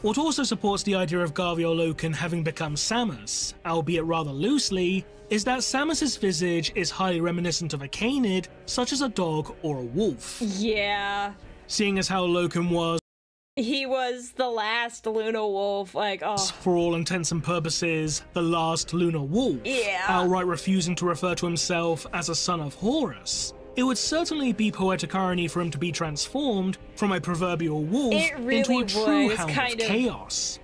What also supports the idea of Garviel Loken having become Samus, albeit rather loosely, is that Samus's visage is highly reminiscent of a canid, such as a dog or a wolf. Yeah. Seeing as how Loken was, he was the last Luna Wolf, like, oh. For all intents and purposes, the last Lunar Wolf, outright refusing to refer to himself as a son of Horus, it would certainly be poetic irony for him to be transformed from a proverbial wolf into a true hound of chaos.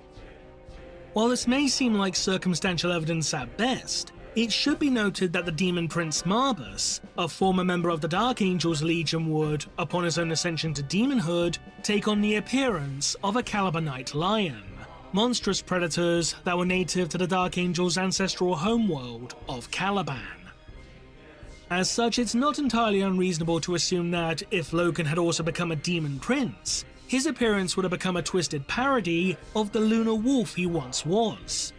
While this may seem like circumstantial evidence at best, it should be noted that the demon prince Marbus, a former member of the Dark Angels Legion, would, upon his own ascension to demonhood, take on the appearance of a Calibanite lion, monstrous predators that were native to the Dark Angels' ancestral homeworld of Caliban. As such, it's not entirely unreasonable to assume that if Loken had also become a demon prince, his appearance would have become a twisted parody of the lunar wolf he once was.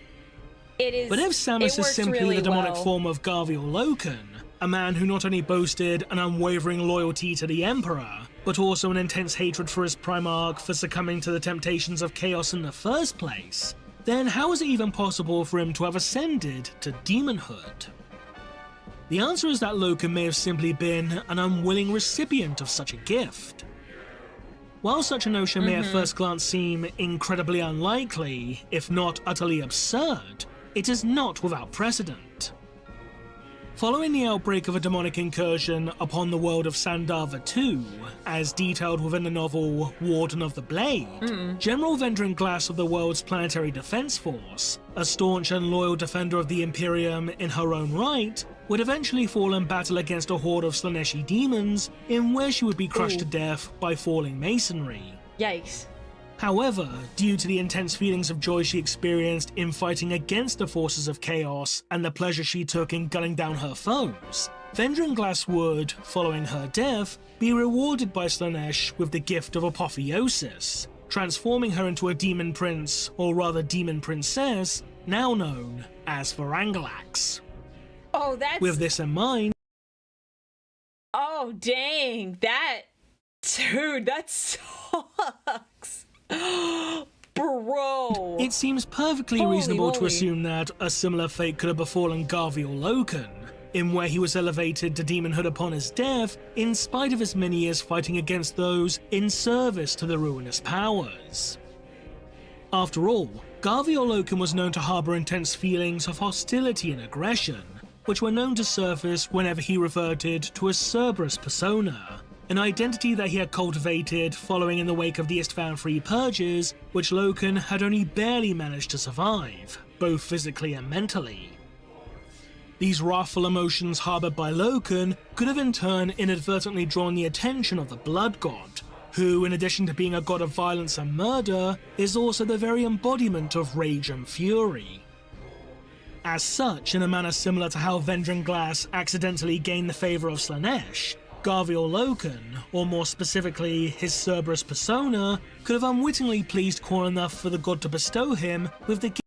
But if Samus is simply the demonic form of Garviel Loken, a man who not only boasted an unwavering loyalty to the Emperor, but also an intense hatred for his Primarch for succumbing to the temptations of chaos in the first place, then how is it even possible for him to have ascended to demonhood? The answer is that Loken may have simply been an unwilling recipient of such a gift. While such a notion may at first glance seem incredibly unlikely, if not utterly absurd, it is not without precedent. Following the outbreak of a demonic incursion upon the world of Sandava II, as detailed within the novel Warden of the Blade, General Vendran Glass of the world's planetary defense force, a staunch and loyal defender of the Imperium in her own right, would eventually fall in battle against a horde of Slaneshi demons, in where she would be crushed to death by falling masonry. Yikes. However, due to the intense feelings of joy she experienced in fighting against the forces of chaos and the pleasure she took in gunning down her foes, Vendran Glass would, following her death, be rewarded by Slanesh with the gift of apotheosis, transforming her into a demon prince, or rather demon princess, now known as Varangalax. Oh, that's... With this in mind... Oh, dang. That... Dude, that sucks. Bro. It seems perfectly Holy reasonable to moly. assume that a similar fate could have befallen Garviel Loken, in where he was elevated to demonhood upon his death, in spite of his many years fighting against those in service to the ruinous powers. After all, Garviel Loken was known to harbour intense feelings of hostility and aggression, which were known to surface whenever he reverted to a Cerberus persona, an identity that he had cultivated following in the wake of the Istvan Free Purges, which Loken had only barely managed to survive, both physically and mentally. These wrathful emotions harboured by Loken could have in turn inadvertently drawn the attention of the Blood God, who, in addition to being a god of violence and murder, is also the very embodiment of rage and fury. As such, in a manner similar to how Vendran Glass accidentally gained the favour of Slanesh, Garviel Loken, or more specifically his Cerberus persona, could have unwittingly pleased Khorne enough for the god to bestow him with the gift.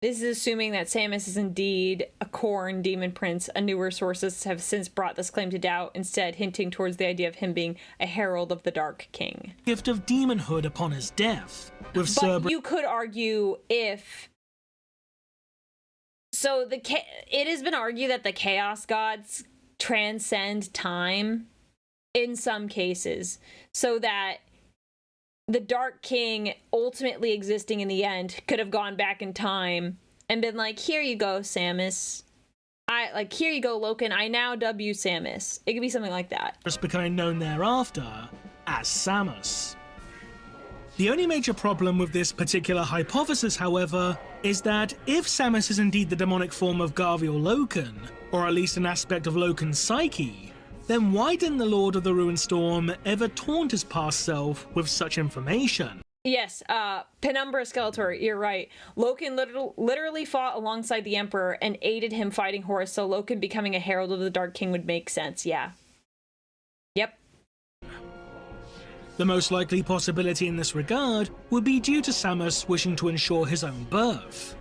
This is assuming that Samus is indeed a Khorne demon prince. A newer sources have since brought this claim to doubt, instead hinting towards the idea of him being a herald of the Dark King. Gift of demonhood upon his death, with But Cerberus. you could argue if... So it has been argued that the Chaos Gods transcend time in some cases, so that the Dark King ultimately existing in the end could have gone back in time and been like, here you go, Samus. Here you go, Loken. I now dub you Samus. It could be something like that. Becoming known thereafter as Samus. The only major problem with this particular hypothesis, however, is that if Samus is indeed the demonic form of Garviel Loken, or at least an aspect of Loken's psyche, then why didn't the Lord of the Ruined Storm ever taunt his past self with such information? Yes, Penumbra Skeletor, you're right. Loken literally fought alongside the Emperor and aided him fighting Horus, so Loken becoming a herald of the Dark King would make sense, yeah. Yep. The most likely possibility in this regard would be due to Samus wishing to ensure his own birth.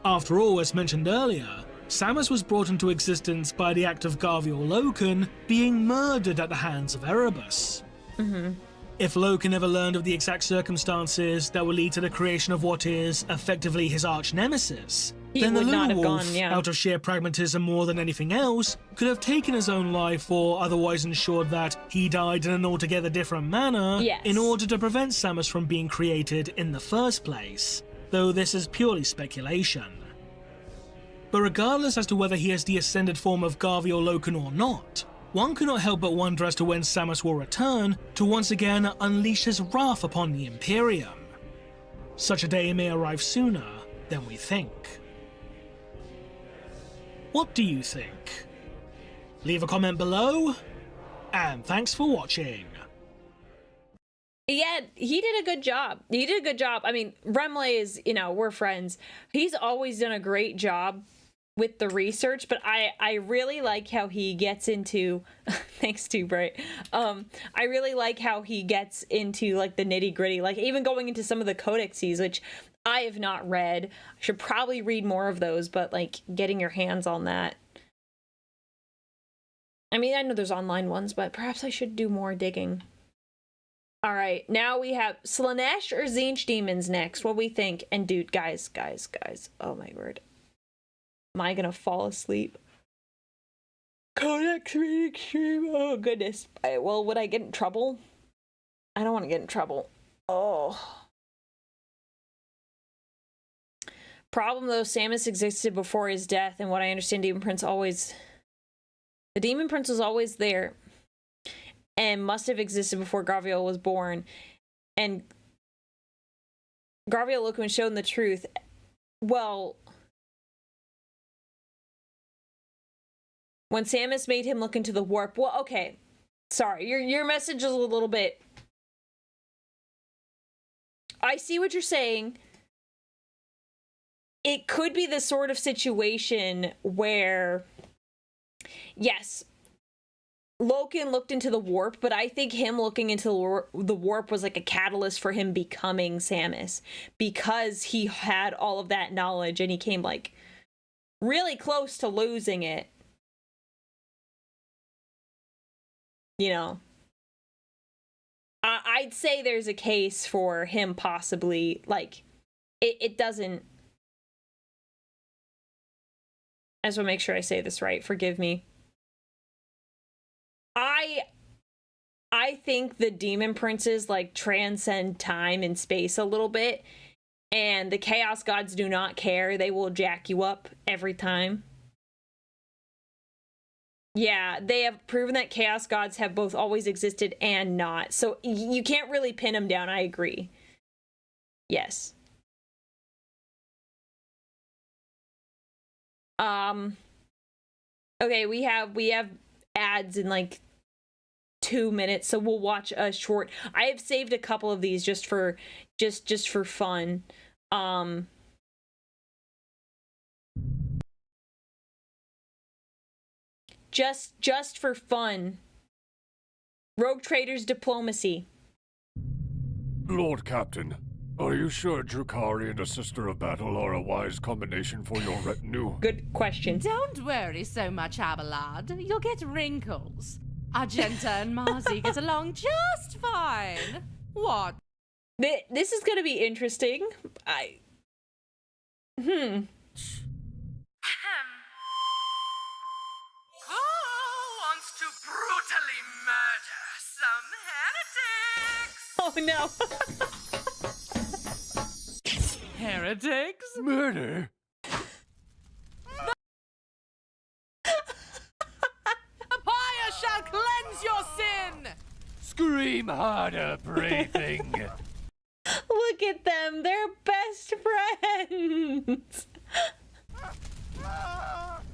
After all, as mentioned earlier, Samus was brought into existence by the act of Garviel Loken being murdered at the hands of Erebus. If Loken ever learned of the exact circumstances that would lead to the creation of what is effectively his arch-nemesis, then the would not Luna have Wolf, gone, yeah. out of sheer pragmatism more than anything else, could have taken his own life or otherwise ensured that he died in an altogether different manner Yes. in order to prevent Samus from being created in the first place, though this is purely speculation. But regardless as to whether he is the ascended form of Garviel Loken or not, one cannot help but wonder as to when Samus will return to once again unleash his wrath upon the Imperium. Such a day may arrive sooner than we think. What do you think? Leave a comment below, and thanks for watching. Yeah, he did a good job. He did a good job. I mean, Remley is, we're friends. He's always done a great job with the research, but I really like how he gets into thanks to Bright. I really like how he gets into like the nitty-gritty, like even going into some of the codexes, which I have not read. I should probably read more of those, but like getting your hands on that. I mean, I know there's online ones, but perhaps I should do more digging. All right, now we have Slanesh or Tzeentch demons next. What we think? And dude, guys. Oh my word. Am I gonna fall asleep? Codex reading stream. Oh goodness. Well, would I get in trouble? I don't want to get in trouble. Oh. Problem though, Samus existed before his death, and what I understand, the Demon Prince was always there, and must have existed before Gavial was born. And Gavial looked when shown the truth. Well, when Samus made him look into the warp. Well, okay, sorry, your message is a little bit. I see what you're saying. It could be the sort of situation where, yes, Loken looked into the warp, but I think him looking into the warp was like a catalyst for him becoming Samus, because he had all of that knowledge and he came like really close to losing it. You know, I'd say there's a case for him possibly, like, it doesn't. I just want to make sure I say this right. Forgive me. I think the demon princes like transcend time and space a little bit, and the chaos gods do not care. They will jack you up every time. Yeah, they have proven that chaos gods have both always existed and not. So you can't really pin them down. I agree. Yes. Okay, we have ads in like 2 minutes, so we'll watch a short. I have saved a couple of these just for fun. Just for fun. Rogue Trader's diplomacy. Lord Captain, are you sure Drukari and a Sister of Battle are a wise combination for your retinue? Good question. Don't worry so much, Abelard. You'll get wrinkles. Argenta and Marzi get along just fine. What? This is gonna be interesting. Who wants to brutally murder some heretics? Oh no. Heretics? Murder? The fire shall cleanse your sin! Scream harder, brave thing. Look at them. They're best friends.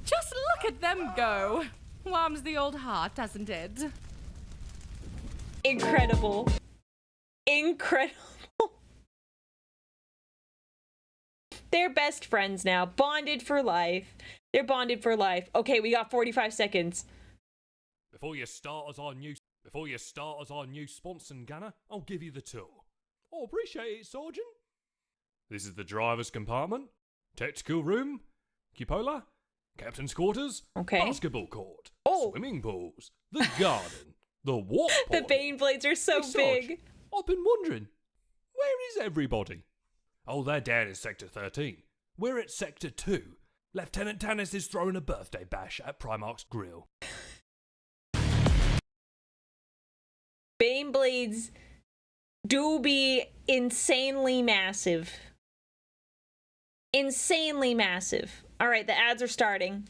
Just look at them go. Warms the old heart, doesn't it? Incredible. Incredible. They're best friends now. Bonded for life. They're bonded for life. Okay, we got 45 seconds. Before you start as our new Sponson gunner, I'll give you the tour. Oh, appreciate it, Sergeant. This is the driver's compartment, tactical room, cupola, captain's quarters, Okay. basketball court, Oh. swimming pools, the garden, the warp The portal. Bane Blades are so Hey, Sarge, big. I've been wondering, where is everybody? Oh, they're down in Sector 13. We're at Sector 2. Lieutenant Tannis is throwing a birthday bash at Primarch's Grill. Bane Blades do be insanely massive. Insanely massive. All right, the ads are starting.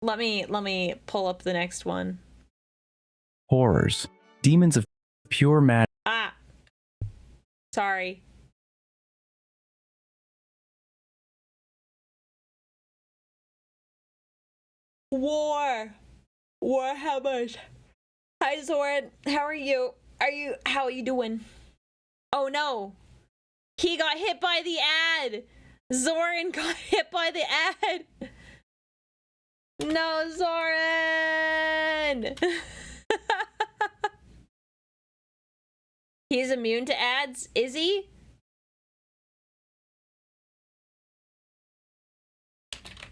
Let me pull up the next one. Horrors. Demons of pure matter. Ah. Sorry. Warhammer. Hi Zoran, how are you? How are you doing? Oh no. He got hit by the ad. Zoran got hit by the ad. No, Zoran. He's immune to ads, is he?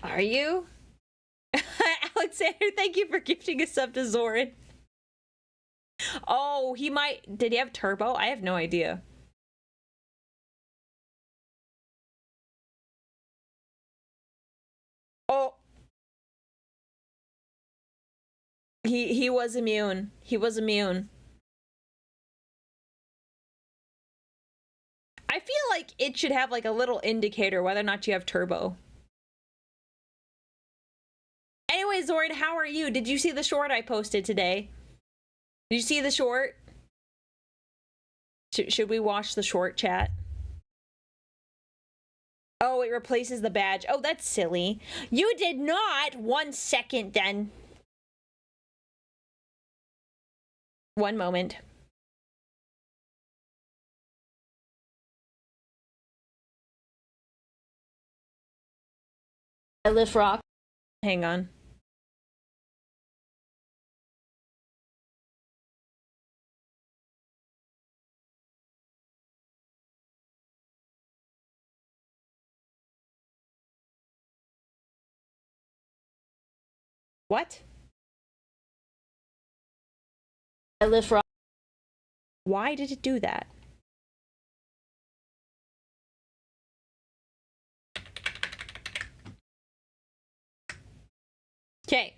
Are you? Alexander, thank you for gifting a sub to Zoran. Oh, he might. Did he have turbo? I have no idea. Oh. He was immune. He was immune. I feel like it should have like a little indicator whether or not you have turbo. Anyway, Zoran, how are you? Did you see the short I posted today? Did you see the short? Should we watch the short, chat? Oh, it replaces the badge. Oh, that's silly. You did not. 1 second, then. One moment. I lift rock. Hang on. What? I lift rock. Why did it do that? Okay.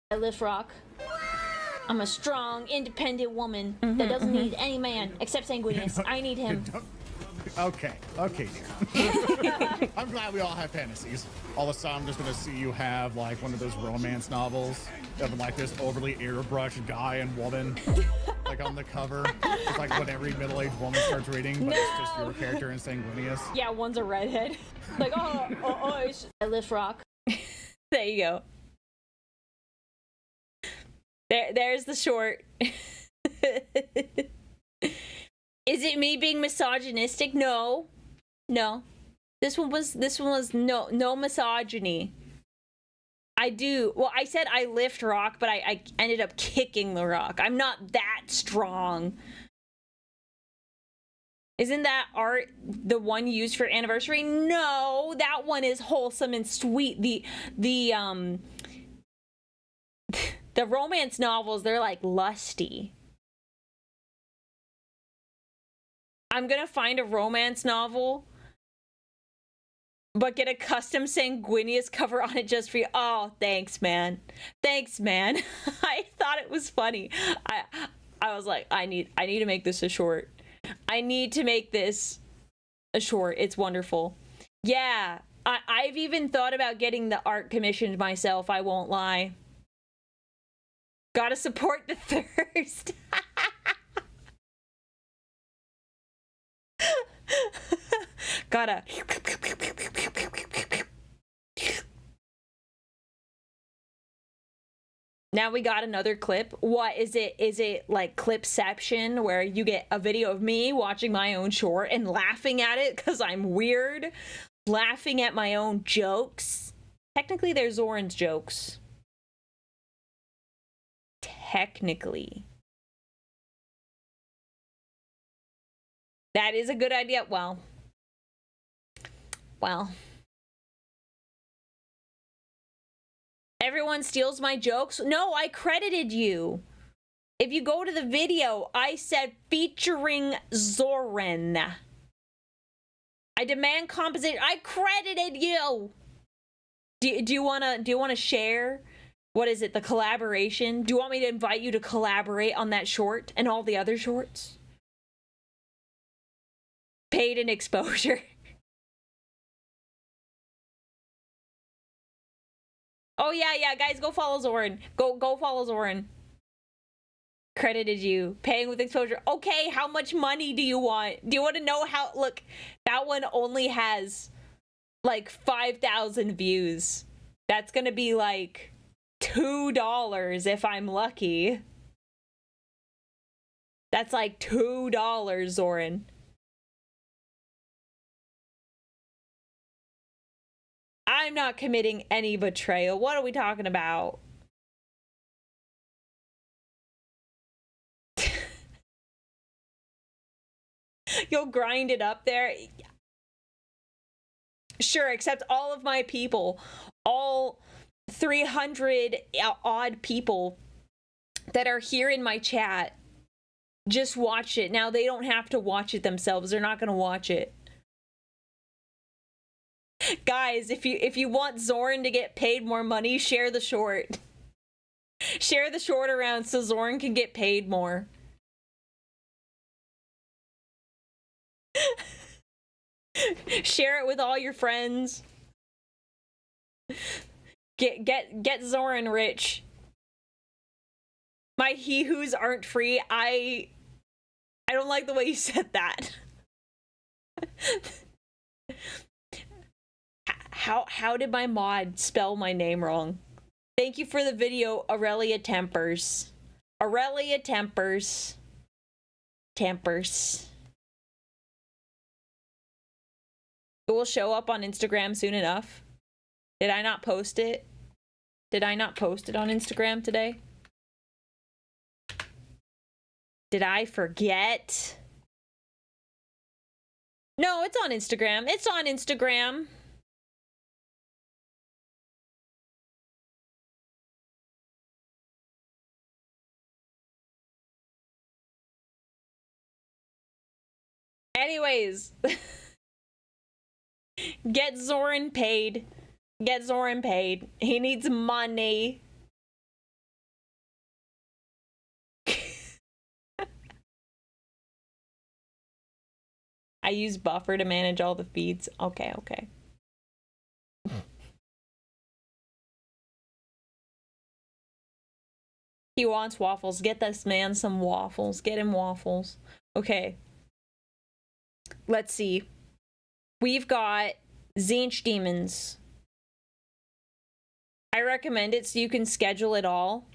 I lift rock. I'm a strong, independent woman that doesn't need any man except Sanguinius. I need him. Okay, dear. I'm glad we all have fantasies. All of a sudden, I'm just gonna see you have like one of those romance novels of like this overly airbrushed guy and woman, like on the cover. It's like what every middle-aged woman starts reading, but it's just your character in Sanguinius. Yeah, one's a redhead. Like, I lift rock. There you go. There's the short. Is it me being misogynistic? No. This one was no misogyny. I said I lift rock, but I ended up kicking the rock. I'm not that strong. Isn't that art the one used for anniversary? No, that one is wholesome and sweet. The romance novels, they're like lusty. I'm gonna find a romance novel, but get a custom Sanguinius cover on it just for you. Oh, thanks, man. Thanks, man. I thought it was funny. I was like, I need to make this a short. I need to make this a short. It's wonderful. Yeah, I've even thought about getting the art commissioned myself. I won't lie. Gotta support the thirst. Gotta. Now we got another clip. What is it? Is it like Clipception, where you get a video of me watching my own short and laughing at it because I'm weird? Laughing at my own jokes? Technically, they're Zoran's jokes. Technically. That is a good idea. Well. Everyone steals my jokes. No, I credited you. If you go to the video, I said featuring Zoran. I demand compensation. I credited you. Do you wanna share? What is it? The collaboration? Do you want me to invite you to collaborate on that short and all the other shorts? Paid in exposure. Oh yeah, guys, go follow Zoran. Go follow Zoran. Credited you. Paying with exposure. Okay, how much money do you want? Do you want to know how? Look, that one only has like 5,000 views. That's gonna be like $2 if I'm lucky. That's like $2, Zoran. I'm not committing any betrayal. What are we talking about? You'll grind it up there? Sure, except all of my people, all 300 odd people that are here in my chat, just watch it. Now, they don't have to watch it themselves. They're not going to watch it. Guys, if you want Zoran to get paid more money, share the short. Share the short around so Zoran can get paid more. Share it with all your friends. Get Zoran rich. My he-whos aren't free. I don't like the way you said that. How did my mod spell my name wrong? Thank you for the video, Aurelia Tempers. Aurelia Tempers. Tempers. It will show up on Instagram soon enough. Did I not post it? Did I not post it on Instagram today? Did I forget? No, it's on Instagram. It's on Instagram. Anyways. Get Zoran paid. Get Zoran paid. He needs money. I use Buffer to manage all the feeds. Okay, okay. He wants waffles. Get this man some waffles. Get him waffles. Okay. Let's see. We've got Tzeentch Demons. I recommend it so you can schedule it all.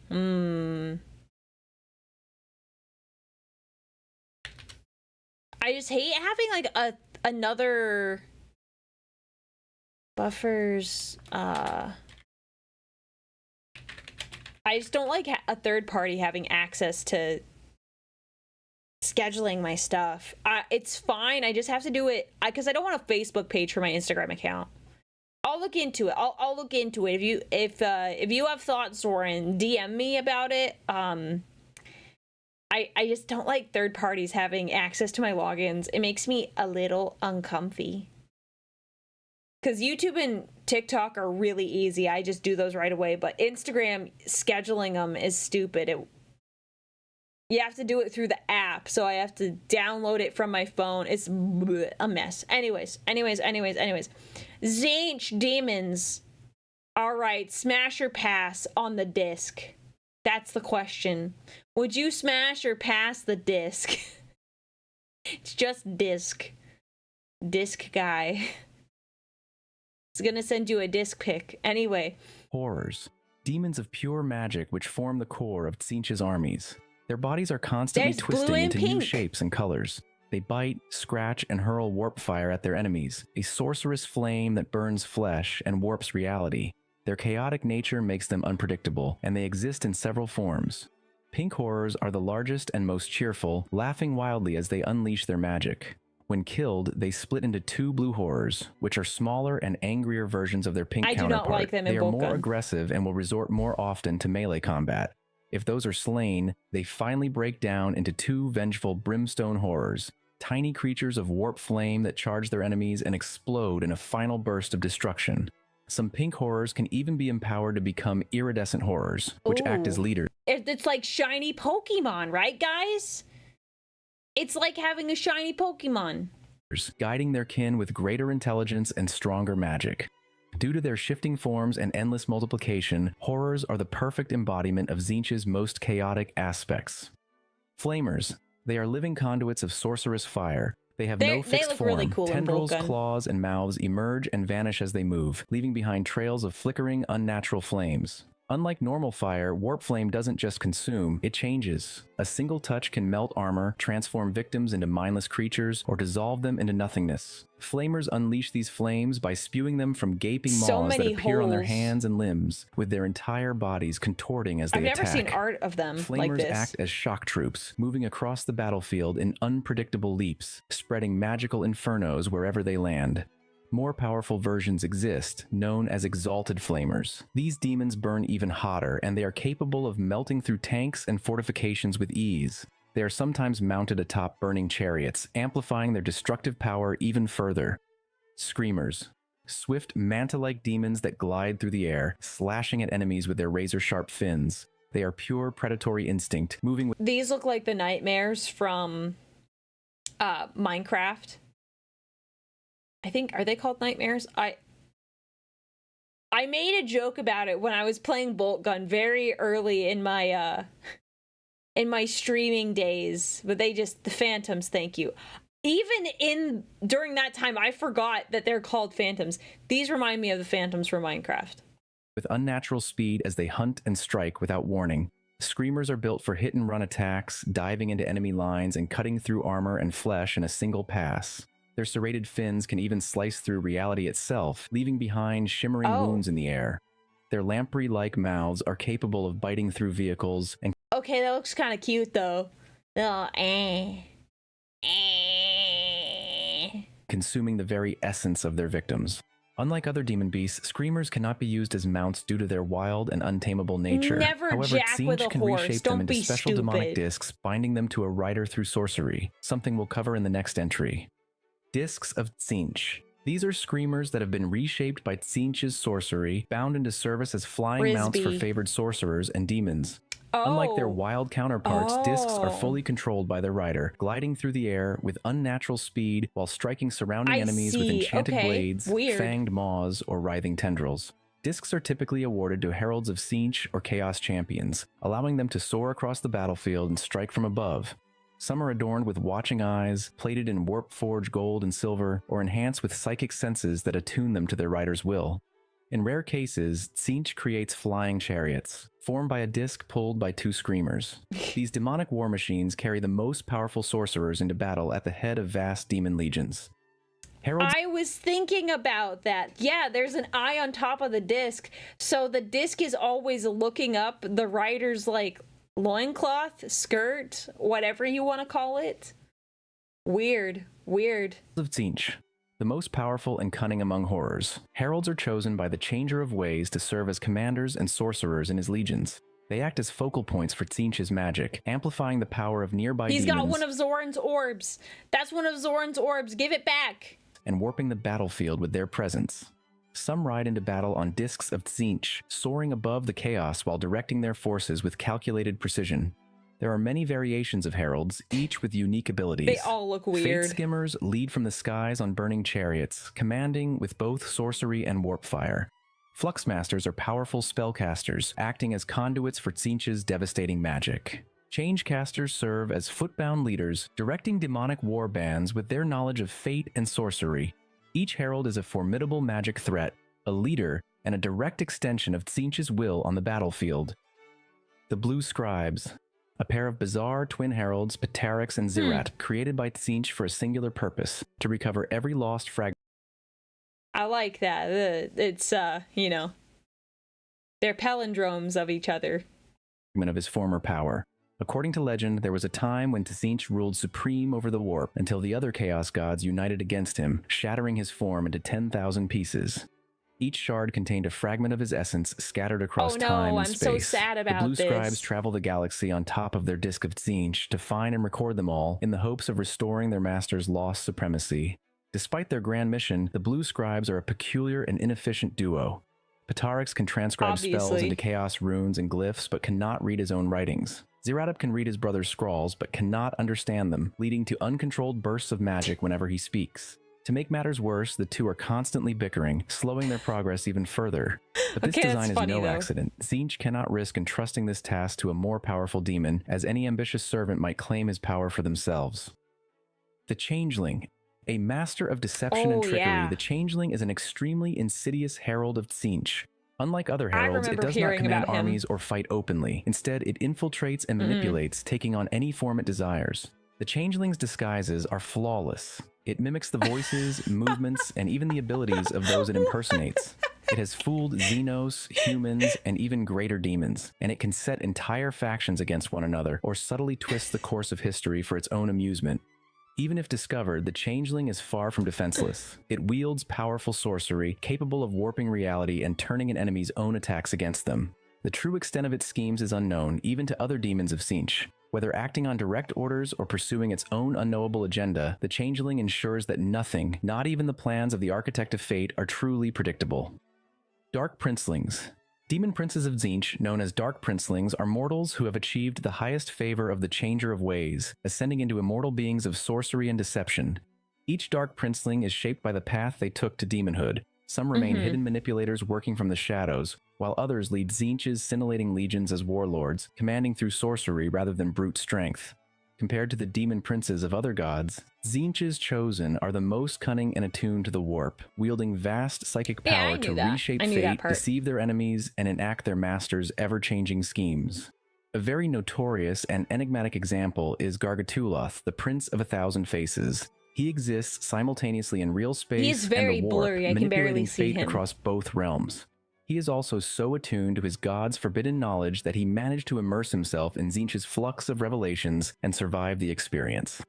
I just hate having like another buffers. I just don't like a third party having access to scheduling my stuff. It's fine. I just have to do it because I don't want a Facebook page for my Instagram account. I'll look into it. I'll look into it. If you have thoughts, Zoran, DM me about it. I just don't like third parties having access to my logins. It makes me a little uncomfy. Because YouTube and TikTok are really easy. I just do those right away. But Instagram, scheduling them is stupid. You have to do it through the app. So I have to download it from my phone. It's a mess. Anyways. Tzeentch Demons. Alright, smash or pass on the disc? That's the question. Would you smash or pass the disc? It's just disc. Disc guy. It's gonna send you a disc pic. Anyway. Horrors. Demons of pure magic which form the core of Tzeentch's armies. Their bodies are constantly There's twisting into new pink. shapes and colors. They bite, scratch, and hurl warp fire at their enemies, a sorcerous flame that burns flesh and warps reality. Their chaotic nature makes them unpredictable, and they exist in several forms. Pink horrors are the largest and most cheerful, laughing wildly as they unleash their magic. When killed, they split into two blue horrors, which are smaller and angrier versions of their pink I do counterpart. not like them in They are more Volcan. aggressive and will resort more often to melee combat. If those are slain, they finally break down into two vengeful brimstone horrors, tiny creatures of warp flame that charge their enemies and explode in a final burst of destruction. Some pink horrors can even be empowered to become iridescent horrors, which act as Ooh. leaders. It's like shiny Pokemon, right, guys? It's like having a shiny Pokemon. Guiding their kin with greater intelligence and stronger magic. Due to their shifting forms and endless multiplication, horrors are the perfect embodiment of Tzeentch's most chaotic aspects. Flamers. They are living conduits of sorcerous fire. They have no fixed look form. really cool in Tendrils, Volcan. claws, and mouths emerge and vanish as they move, leaving behind trails of flickering, unnatural flames. Unlike normal fire, warp flame doesn't just consume, it changes. A single touch can melt armor, transform victims into mindless creatures, or dissolve them into nothingness. Flamers unleash these flames by spewing them from gaping So maws that many appear on their holes. hands and limbs, with their entire bodies contorting as they I've attack. never seen art of them Flamers like this. act as shock troops, moving across the battlefield in unpredictable leaps, spreading magical infernos wherever they land. More powerful versions exist, known as exalted flamers. These demons burn even hotter, and they are capable of melting through tanks and fortifications with ease. They are sometimes mounted atop burning chariots, amplifying their destructive power even further. Screamers. Swift, manta-like demons that glide through the air, slashing at enemies with their razor-sharp fins. They are pure predatory instinct, moving with These look like the nightmares from Minecraft. I think, are they called nightmares? I made a joke about it when I was playing Bolt Gun very early in my streaming days, but the Phantoms, thank you. Even during that time, I forgot that they're called Phantoms. These remind me of the Phantoms from Minecraft. with unnatural speed as they hunt and strike without warning. Screamers are built for hit-and-run attacks, diving into enemy lines and cutting through armor and flesh in a single pass. Their serrated fins can even slice through reality itself, leaving behind shimmering wounds in the air. Their lamprey-like mouths are capable of biting through vehicles and Okay, that looks kind of cute, though. consuming the very essence of their victims. Unlike other demon beasts, screamers cannot be used as mounts due to their wild and untamable nature. Never However, jack with Tzeentch a can horse. reshape Don't them into be special stupid. demonic discs, binding them to a rider through sorcery, something we'll cover in the next entry. Discs of Tzeentch. These are screamers that have been reshaped by Tzeentch's sorcery, bound into service as flying mounts for Frisbee. favored sorcerers and demons. Unlike their wild counterparts, discs are fully controlled by their rider, gliding through the air with unnatural speed while striking surrounding enemies with enchanted blades, fanged maws, or writhing tendrils. Discs are typically awarded to heralds of Tzeentch or Chaos champions, allowing them to soar across the battlefield and strike from above. Some are adorned with watching eyes, plated in warp-forged gold and silver, or enhanced with psychic senses that attune them to their rider's will. In rare cases, Tzeentch creates flying chariots, formed by a disc pulled by two screamers. These demonic war machines carry the most powerful sorcerers into battle at the head of vast demon legions. Heralds I was thinking about that. Yeah, there's an eye on top of the disc, so the disc is always looking up the rider's, like, loincloth, skirt, whatever you want to call it. Weird. of Tzeentch. The most powerful and cunning among horrors, heralds are chosen by the Changer of Ways to serve as commanders and sorcerers in his legions. They act as focal points for Tzeentch's magic, amplifying the power of nearby He's demons got one of Zoran's orbs. That's one of Zoran's orbs. Give it back. and warping the battlefield with their presence. Some ride into battle on discs of Tzeentch, soaring above the chaos while directing their forces with calculated precision. There are many variations of heralds, each with unique abilities. They all look weird. Fate skimmers lead from the skies on burning chariots, commanding with both sorcery and warp fire. Fluxmasters are powerful spellcasters, acting as conduits for Tzeentch's devastating magic. Changecasters serve as footbound leaders, directing demonic war bands with their knowledge of fate and sorcery. Each herald is a formidable magic threat, a leader, and a direct extension of Tzeentch's will on the battlefield. The Blue Scribes. A pair of bizarre twin heralds, Pteryx and Zirat, created by Tzeentch for a singular purpose, to recover every lost fragment I like that. It's, you know, they're palindromes of each other. of his former power. According to legend, there was a time when Tzeentch ruled supreme over the warp, until the other Chaos Gods united against him, shattering his form into 10,000 pieces. Each shard contained a fragment of his essence scattered across time and space. I'm so sad about the Blue this. Scribes travel the galaxy on top of their Disc of Tzeentch to find and record them all in the hopes of restoring their master's lost supremacy. Despite their grand mission, the Blue Scribes are a peculiar and inefficient duo. Pteryx can transcribe spells into chaos runes and glyphs, but cannot read his own writings. Zirat can read his brother's scrawls, but cannot understand them, leading to uncontrolled bursts of magic whenever he speaks. To make matters worse, the two are constantly bickering, slowing their progress even further. But this design is no accident. Tzeentch cannot risk entrusting this task to a more powerful demon, as any ambitious servant might claim his power for themselves. The Changeling. A master of deception and trickery, the Changeling is an extremely insidious herald of Tzeentch. Unlike other heralds, it does not command armies or fight openly. Instead, it infiltrates and manipulates, taking on any form it desires. The Changeling's disguises are flawless. It mimics the voices, movements, and even the abilities of those it impersonates. It has fooled Xenos, humans, and even greater demons, and it can set entire factions against one another or subtly twist the course of history for its own amusement. Even if discovered, the Changeling is far from defenseless. It wields powerful sorcery, capable of warping reality and turning an enemy's own attacks against them. The true extent of its schemes is unknown, even to other demons of Tzeentch. Whether acting on direct orders or pursuing its own unknowable agenda, the Changeling ensures that nothing, not even the plans of the Architect of Fate, are truly predictable. Dark Princelings. Demon princes of Tzeentch, known as Dark Princelings, are mortals who have achieved the highest favor of the Changer of Ways, ascending into immortal beings of sorcery and deception. Each Dark Princeling is shaped by the path they took to demonhood. Some remain hidden manipulators working from the shadows, while others lead Tzeentch's scintillating legions as warlords, commanding through sorcery rather than brute strength. Compared to the demon princes of other gods, Tzeentch's chosen are the most cunning and attuned to the warp, wielding vast psychic power to reshape fate, deceive their enemies, and enact their master's ever-changing schemes. A very notorious and enigmatic example is Gargatuloth, the Prince of 1,000 Faces. He exists simultaneously in real space and the warp, blurry. I can barely see fate him. across both realms. He is also so attuned to his god's forbidden knowledge that he managed to immerse himself in Tzeentch's flux of revelations and survive the experience.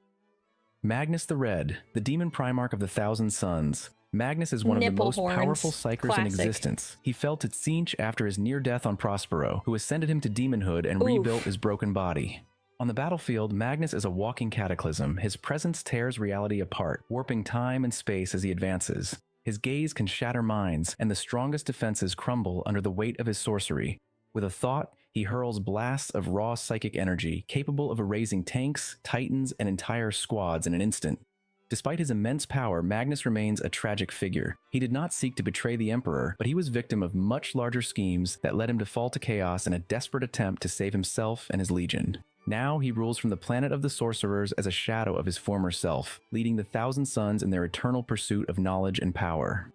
Magnus the Red, the demon primarch of the Thousand Suns. Magnus is one of the most powerful psychers in existence. He fell to Tzeentch after his near death on Prospero, who ascended him to demonhood and rebuilt his broken body. On the battlefield, Magnus is a walking cataclysm. His presence tears reality apart, warping time and space as he advances. His gaze can shatter minds, and the strongest defenses crumble under the weight of his sorcery. With a thought, he hurls blasts of raw psychic energy, capable of erasing tanks, titans, and entire squads in an instant. Despite his immense power, Magnus remains a tragic figure. He did not seek to betray the Emperor, but he was victim of much larger schemes that led him to fall to chaos in a desperate attempt to save himself and his legion. Now he rules from the planet of the sorcerers as a shadow of his former self, leading the Thousand Suns in their eternal pursuit of knowledge and power.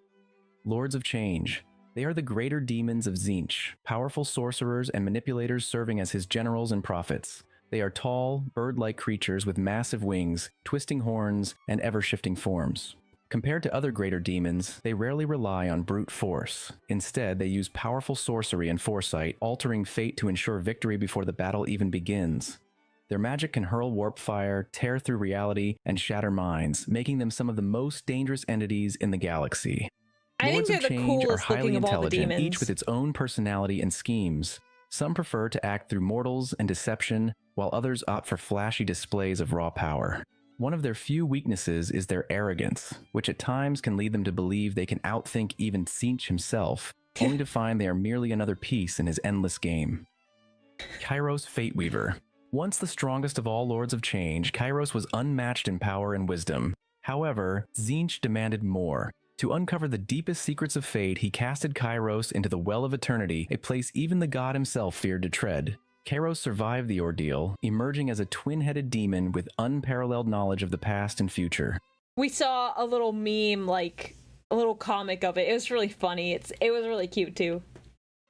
Lords of Change. They are the greater demons of Tzeentch, powerful sorcerers and manipulators serving as his generals and prophets. They are tall, bird-like creatures with massive wings, twisting horns, and ever-shifting forms. Compared to other greater demons, they rarely rely on brute force. Instead, they use powerful sorcery and foresight, altering fate to ensure victory before the battle even begins. Their magic can hurl warp fire, tear through reality, and shatter minds, making them some of the most dangerous entities in the galaxy. I think they're the coolest looking of all the demons. Each with its own personality and schemes. Some prefer to act through mortals and deception, while others opt for flashy displays of raw power. One of their few weaknesses is their arrogance, which at times can lead them to believe they can outthink even Tzeentch himself, only to find they are merely another piece in his endless game. Kairos Fateweaver. Once the strongest of all Lords of Change, Kairos was unmatched in power and wisdom. However, Tzeentch demanded more. To uncover the deepest secrets of fate, he casted Kairos into the Well of Eternity, a place even the god himself feared to tread. Kairos survived the ordeal, emerging as a twin-headed demon with unparalleled knowledge of the past and future. We saw a little meme, like a little comic of it. It was really funny. It was really cute too.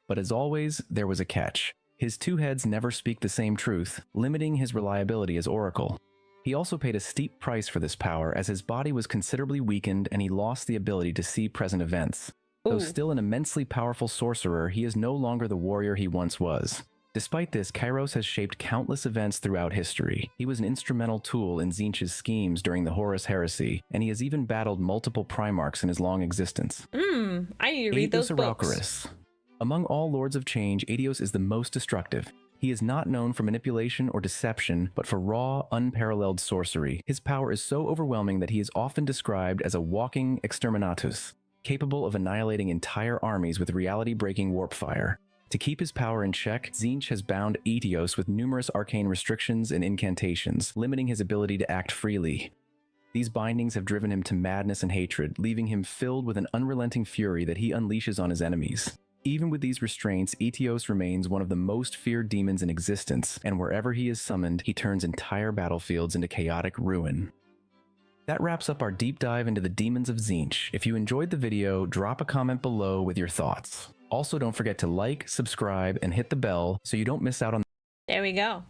But as always, there was a catch. His two heads never speak the same truth, limiting his reliability as Oracle. He also paid a steep price for this power, as his body was considerably weakened and he lost the ability to see present events. Though still an immensely powerful sorcerer, he is no longer the warrior he once was. Despite this, Kairos has shaped countless events throughout history. He was an instrumental tool in Tzeentch's schemes during the Horus Heresy, and he has even battled multiple Primarchs in his long existence. I need to read those books. Among all Lords of Change, Aidios is the most destructive. He is not known for manipulation or deception, but for raw, unparalleled sorcery. His power is so overwhelming that he is often described as a walking exterminatus, capable of annihilating entire armies with reality-breaking warp fire. To keep his power in check, Tzeentch has bound Aidios with numerous arcane restrictions and incantations, limiting his ability to act freely. These bindings have driven him to madness and hatred, leaving him filled with an unrelenting fury that he unleashes on his enemies. Even with these restraints, Aidios remains one of the most feared demons in existence, and wherever he is summoned, he turns entire battlefields into chaotic ruin. That wraps up our deep dive into the demons of Tzeentch. If you enjoyed the video, drop a comment below with your thoughts. Also, don't forget to like, subscribe, and hit the bell so you don't miss out on. There we go.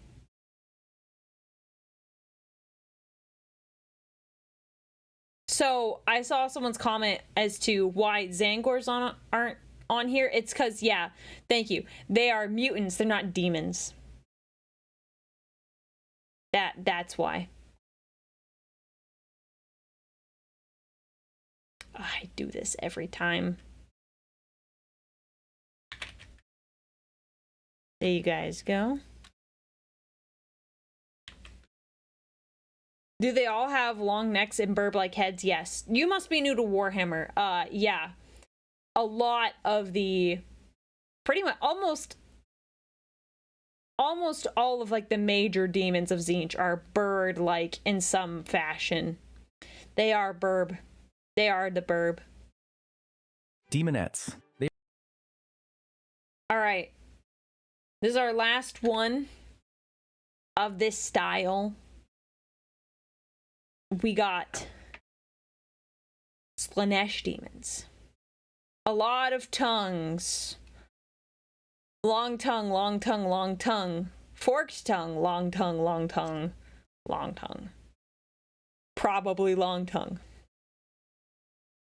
So I saw someone's comment as to why Zangors aren't on here. It's because, yeah, thank you. They are mutants. They're not demons. That's why. I do this every time. There you guys go. Do they all have long necks and burb-like heads? Yes. You must be new to Warhammer. Yeah. A lot of the pretty much almost all of like the major demons of Tzeentch are bird-like in some fashion. They are burb. They are the burb. Demonettes. All right. This is our last one of this style. We got Slaanesh demons. A lot of tongues. Long tongue, long tongue, long tongue. Forked tongue, long tongue, long tongue. Long tongue. Probably long tongue.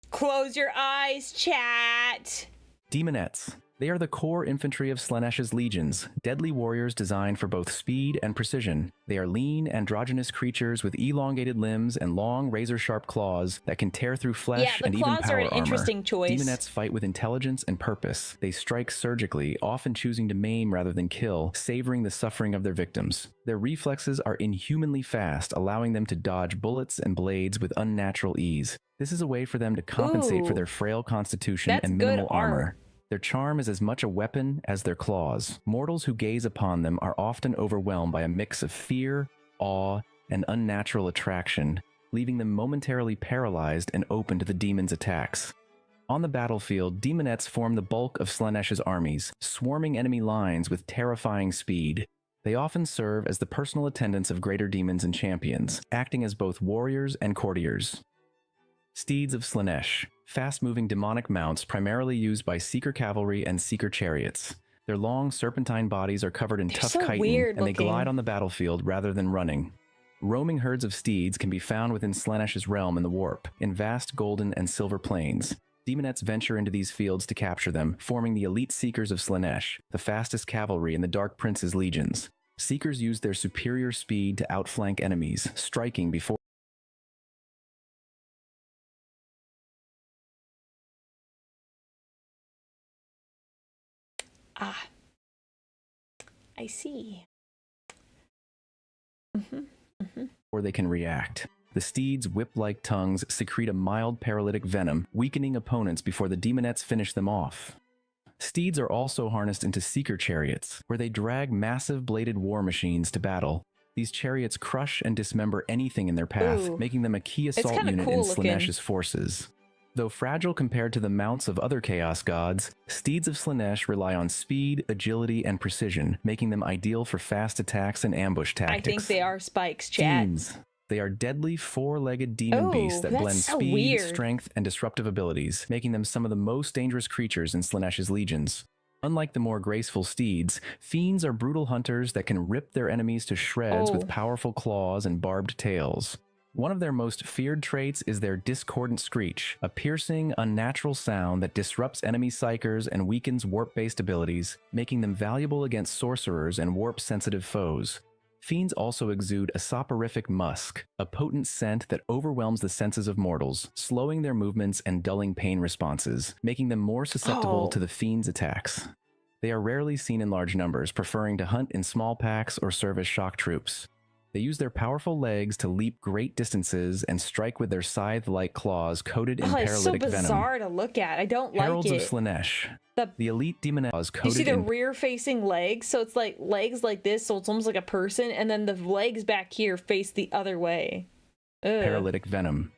Close your eyes, chat. Demonettes. They are the core infantry of Slaanesh's legions, deadly warriors designed for both speed and precision. They are lean, androgynous creatures with elongated limbs and long, razor-sharp claws that can tear through flesh and even power armor. Yeah, the claws are an interesting choice. Demonettes fight with intelligence and purpose. They strike surgically, often choosing to maim rather than kill, savoring the suffering of their victims. Their reflexes are inhumanly fast, allowing them to dodge bullets and blades with unnatural ease. This is a way for them to compensate for their frail constitution and minimal armor. Their charm is as much a weapon as their claws. Mortals who gaze upon them are often overwhelmed by a mix of fear, awe, and unnatural attraction, leaving them momentarily paralyzed and open to the demon's attacks. On the battlefield, demonettes form the bulk of Slaanesh's armies, swarming enemy lines with terrifying speed. They often serve as the personal attendants of greater demons and champions, acting as both warriors and courtiers. Steeds of Slaanesh. Fast-moving demonic mounts primarily used by Seeker cavalry and Seeker chariots. Their long, serpentine bodies are covered in tough chitin, and they glide on the battlefield rather than running. Roaming herds of steeds can be found within Slaanesh's realm in the Warp, in vast golden and silver plains. Demonettes venture into these fields to capture them, forming the elite Seekers of Slaanesh, the fastest cavalry in the Dark Prince's legions. Seekers use their superior speed to outflank enemies, striking before Ah, I see. or they can react. The steeds' whip-like tongues secrete a mild paralytic venom, weakening opponents before the demonettes finish them off. Steeds are also harnessed into Seeker chariots, where they drag massive bladed war machines to battle. These chariots crush and dismember anything in their path, making them a key assault unit in Slaanesh's forces. Though fragile compared to the mounts of other Chaos gods, steeds of Slaanesh rely on speed, agility, and precision, making them ideal for fast attacks and ambush tactics. I think they are spikes, chat. Fiends. They are deadly four-legged demon beasts that blend speed, strength, and disruptive abilities, making them some of the most dangerous creatures in Slaanesh's legions. Unlike the more graceful steeds, fiends are brutal hunters that can rip their enemies to shreds with powerful claws and barbed tails. One of their most feared traits is their discordant screech, a piercing, unnatural sound that disrupts enemy psychers and weakens warp-based abilities, making them valuable against sorcerers and warp-sensitive foes. Fiends also exude a soporific musk, a potent scent that overwhelms the senses of mortals, slowing their movements and dulling pain responses, making them more susceptible to the fiend's attacks. They are rarely seen in large numbers, preferring to hunt in small packs or serve as shock troops. They use their powerful legs to leap great distances and strike with their scythe-like claws coated in paralytic venom. It's so bizarre to look at. I don't like it. Heralds of Slaanesh. The elite demoness coated in... You see the rear-facing legs? So it's like legs like this, so it's almost like a person, and then the legs back here face the other way. Paralytic venom.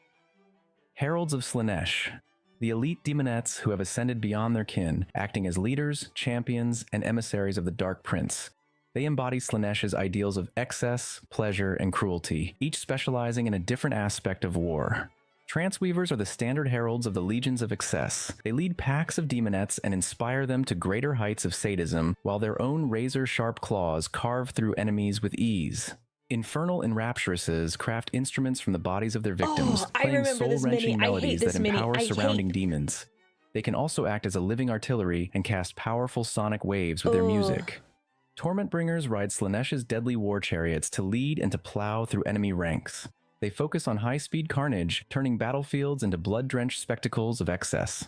Heralds of Slaanesh. The elite demonettes who have ascended beyond their kin, acting as leaders, champions, and emissaries of the Dark Prince. They embody Slaanesh's ideals of excess, pleasure, and cruelty, each specializing in a different aspect of war. Transweavers are the standard heralds of the legions of excess. They lead packs of demonettes and inspire them to greater heights of sadism, while their own razor-sharp claws carve through enemies with ease. Infernal enrapturesses craft instruments from the bodies of their victims, playing soul-wrenching melodies that empower surrounding demons. They can also act as a living artillery and cast powerful sonic waves with their music. Tormentbringers ride Slaanesh's deadly war chariots to lead and to plow through enemy ranks. They focus on high-speed carnage, turning battlefields into blood-drenched spectacles of excess.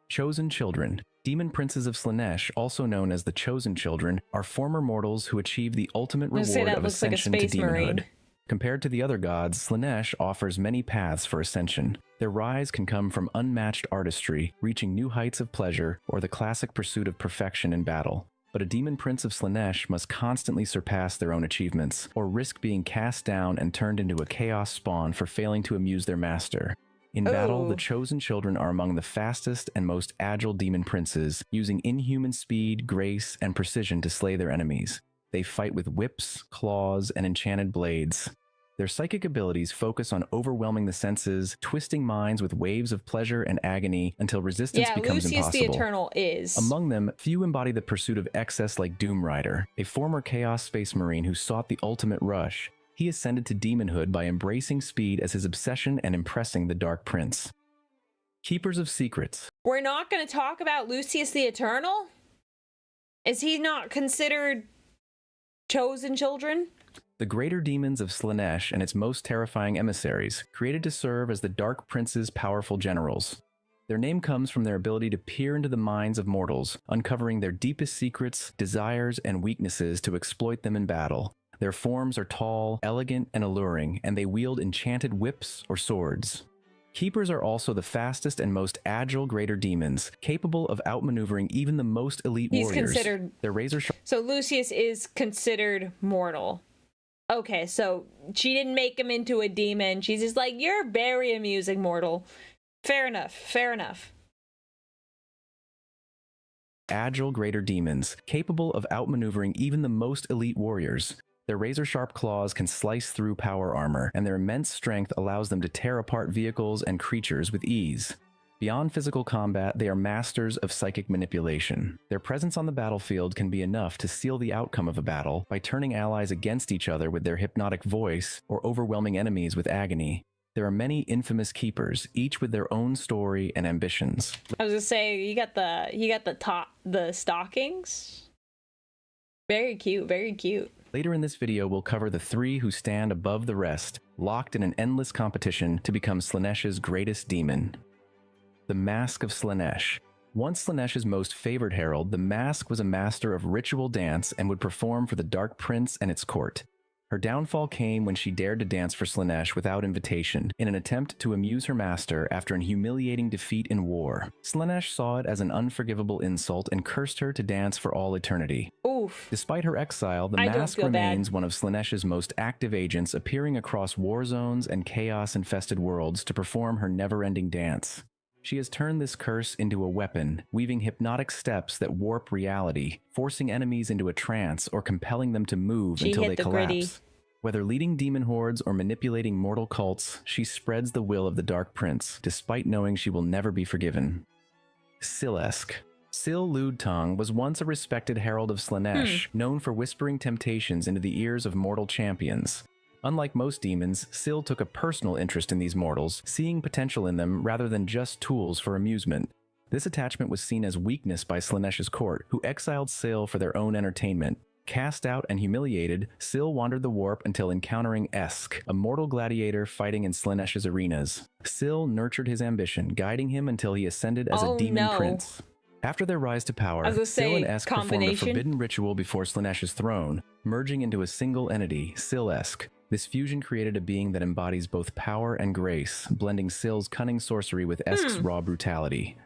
Chosen Children. Demon princes of Slaanesh, also known as the Chosen Children, are former mortals who achieve the ultimate reward of ascension to demonhood. Compared to the other gods, Slaanesh offers many paths for ascension. Their rise can come from unmatched artistry, reaching new heights of pleasure, or the classic pursuit of perfection in battle. But a demon prince of Slaanesh must constantly surpass their own achievements, or risk being cast down and turned into a chaos spawn for failing to amuse their master. In battle, the chosen children are among the fastest and most agile demon princes, using inhuman speed, grace, and precision to slay their enemies. They fight with whips, claws, and enchanted blades. Their psychic abilities focus on overwhelming the senses, twisting minds with waves of pleasure and agony until resistance becomes Lucius impossible. the Eternal is. Among them, few embody the pursuit of excess like Doom Rider, a former Chaos Space Marine who sought the ultimate rush. He ascended to demonhood by embracing speed as his obsession and impressing the Dark Prince. Keepers of Secrets. We're not going to talk about Lucius the Eternal? Is he not considered chosen children? The greater demons of Slaanesh and its most terrifying emissaries, created to serve as the Dark Prince's powerful generals. Their name comes from their ability to peer into the minds of mortals, uncovering their deepest secrets, desires, and weaknesses to exploit them in battle. Their forms are tall, elegant, and alluring, and they wield enchanted whips or swords. Keepers are also the fastest and most agile greater demons, capable of outmaneuvering even the most elite warriors. Their razor sharp. So Lucius is considered mortal. Okay, so she didn't make him into a demon. She's just like, you're very amusing, mortal. Fair enough, fair enough. Agile greater demons, capable of outmaneuvering even the most elite warriors. Their razor-sharp claws can slice through power armor, and their immense strength allows them to tear apart vehicles and creatures with ease. Beyond physical combat, they are masters of psychic manipulation. Their presence on the battlefield can be enough to seal the outcome of a battle by turning allies against each other with their hypnotic voice or overwhelming enemies with agony. There are many infamous keepers, each with their own story and ambitions. I was gonna say, you got the stockings. Very cute, very cute. Later in this video, we'll cover the three who stand above the rest, locked in an endless competition to become Slaanesh's greatest demon. The Mask of Slaanesh. Once Slaanesh's most favored herald, the Mask was a master of ritual dance and would perform for the Dark Prince and its court. Her downfall came when she dared to dance for Slaanesh without invitation, in an attempt to amuse her master after an humiliating defeat in war. Slaanesh saw it as an unforgivable insult and cursed her to dance for all eternity. Oof. Despite her exile, the Mask remains one of Slaanesh's most active agents, appearing across war zones and chaos-infested worlds to perform her never-ending dance. She has turned this curse into a weapon, weaving hypnotic steps that warp reality, forcing enemies into a trance or compelling them to move until they collapse. Whether leading demon hordes or manipulating mortal cults, she spreads the will of the Dark Prince, despite knowing she will never be forgiven. Silesk. Sil Ludetongue was once a respected herald of Slaanesh, known for whispering temptations into the ears of mortal champions. Unlike most demons, Sil took a personal interest in these mortals, seeing potential in them rather than just tools for amusement. This attachment was seen as weakness by Slaanesh's court, who exiled Sil for their own entertainment. Cast out and humiliated, Sil wandered the warp until encountering Esk, a mortal gladiator fighting in Slaanesh's arenas. Sil nurtured his ambition, guiding him until he ascended as a demon prince. After their rise to power, Sil and Esk performed a forbidden ritual before Slaanesh's throne, merging into a single entity, Sil-Esk. This fusion created a being that embodies both power and grace, blending Sil's cunning sorcery with Esk's raw brutality.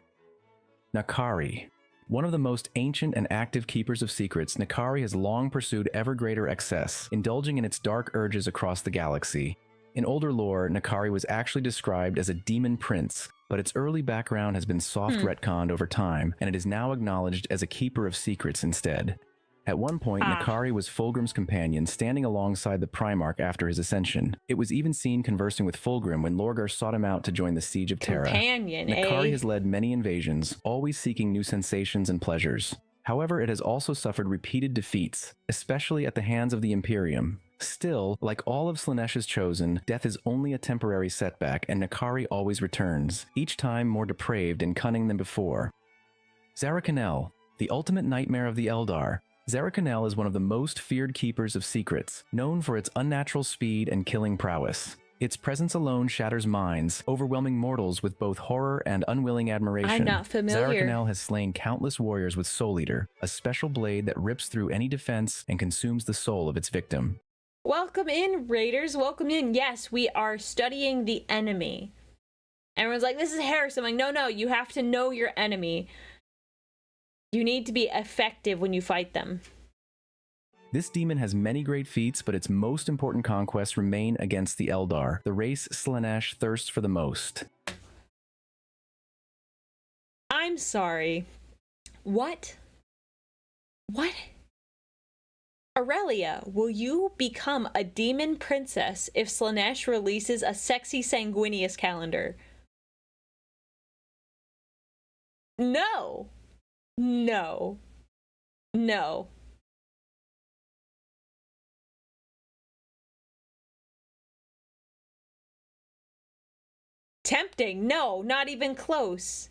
Nakari. One of the most ancient and active keepers of secrets, Nakari has long pursued ever greater excess, indulging in its dark urges across the galaxy. In older lore, Nakari was actually described as a demon prince, but its early background has been soft retconned over time, and it is now acknowledged as a keeper of secrets instead. At one point, Nakari was Fulgrim's companion, standing alongside the Primarch after his ascension. It was even seen conversing with Fulgrim when Lorgar sought him out to join the Siege of Terra. Nakari has led many invasions, always seeking new sensations and pleasures. However, it has also suffered repeated defeats, especially at the hands of the Imperium. Still, like all of Slaanesh's chosen, death is only a temporary setback, and Nakari always returns, each time more depraved and cunning than before. Zarakanel, the ultimate nightmare of the Eldar. Zarakanel is one of the most feared keepers of secrets, known for its unnatural speed and killing prowess. Its presence alone shatters minds, overwhelming mortals with both horror and unwilling admiration. I'm not familiar. Zarakanel has slain countless warriors with Soul Eater, a special blade that rips through any defense and consumes the soul of its victim. Welcome in, Raiders. Welcome in. Yes, we are studying the enemy. Everyone's like, this is heresy. I'm like, no, you have to know your enemy. You need to be effective when you fight them. This demon has many great feats, but its most important conquests remain against the Eldar, the race Slaanesh thirsts for the most. I'm sorry. What? What? Aurelia, will you become a demon princess if Slaanesh releases a sexy sanguineous calendar? No. No. No. Tempting. No, not even close.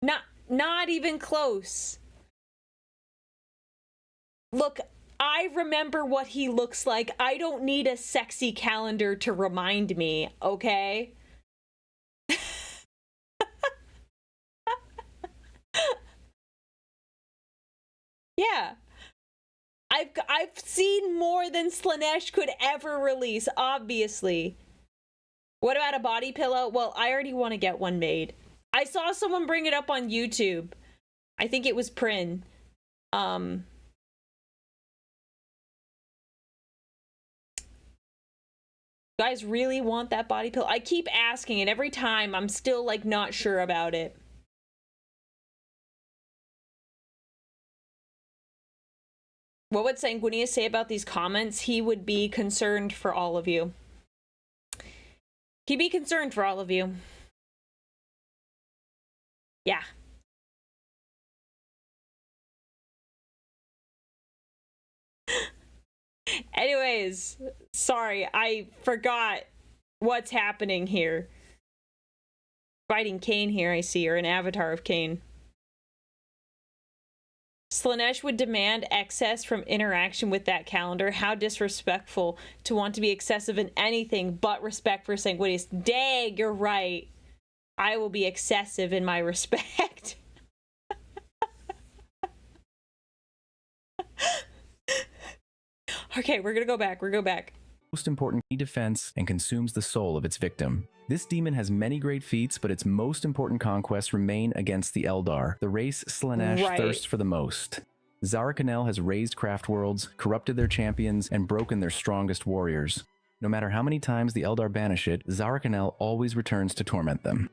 Not even close. Look, I remember what he looks like. I don't need a sexy calendar to remind me, okay? Yeah. I've seen more than Slaanesh could ever release, obviously. What about a body pillow? Well, I already want to get one made. I saw someone bring it up on YouTube. I think it was Prin. You guys really want that body pillow? I keep asking, and every time I'm still like not sure about it. What would Sanguinius say about these comments? He would be concerned for all of you. He'd be concerned for all of you. Yeah. Anyways, sorry, I forgot what's happening here. Fighting Kane here, I see, or an avatar of Kane. Slaanesh would demand excess from interaction with that calendar. How disrespectful to want to be excessive in anything but respect for Sanguinius. Dang, you're right. I will be excessive in my respect. Okay, we're gonna go back. Most important defense and consumes the soul of its victim. This demon has many great feats, but its most important conquests remain against the Eldar, the race Slaanesh thirsts for the most. Zarakanel has razed craft worlds, corrupted their champions, and broken their strongest warriors. No matter how many times the Eldar banish it, Zarakanel always returns to torment them.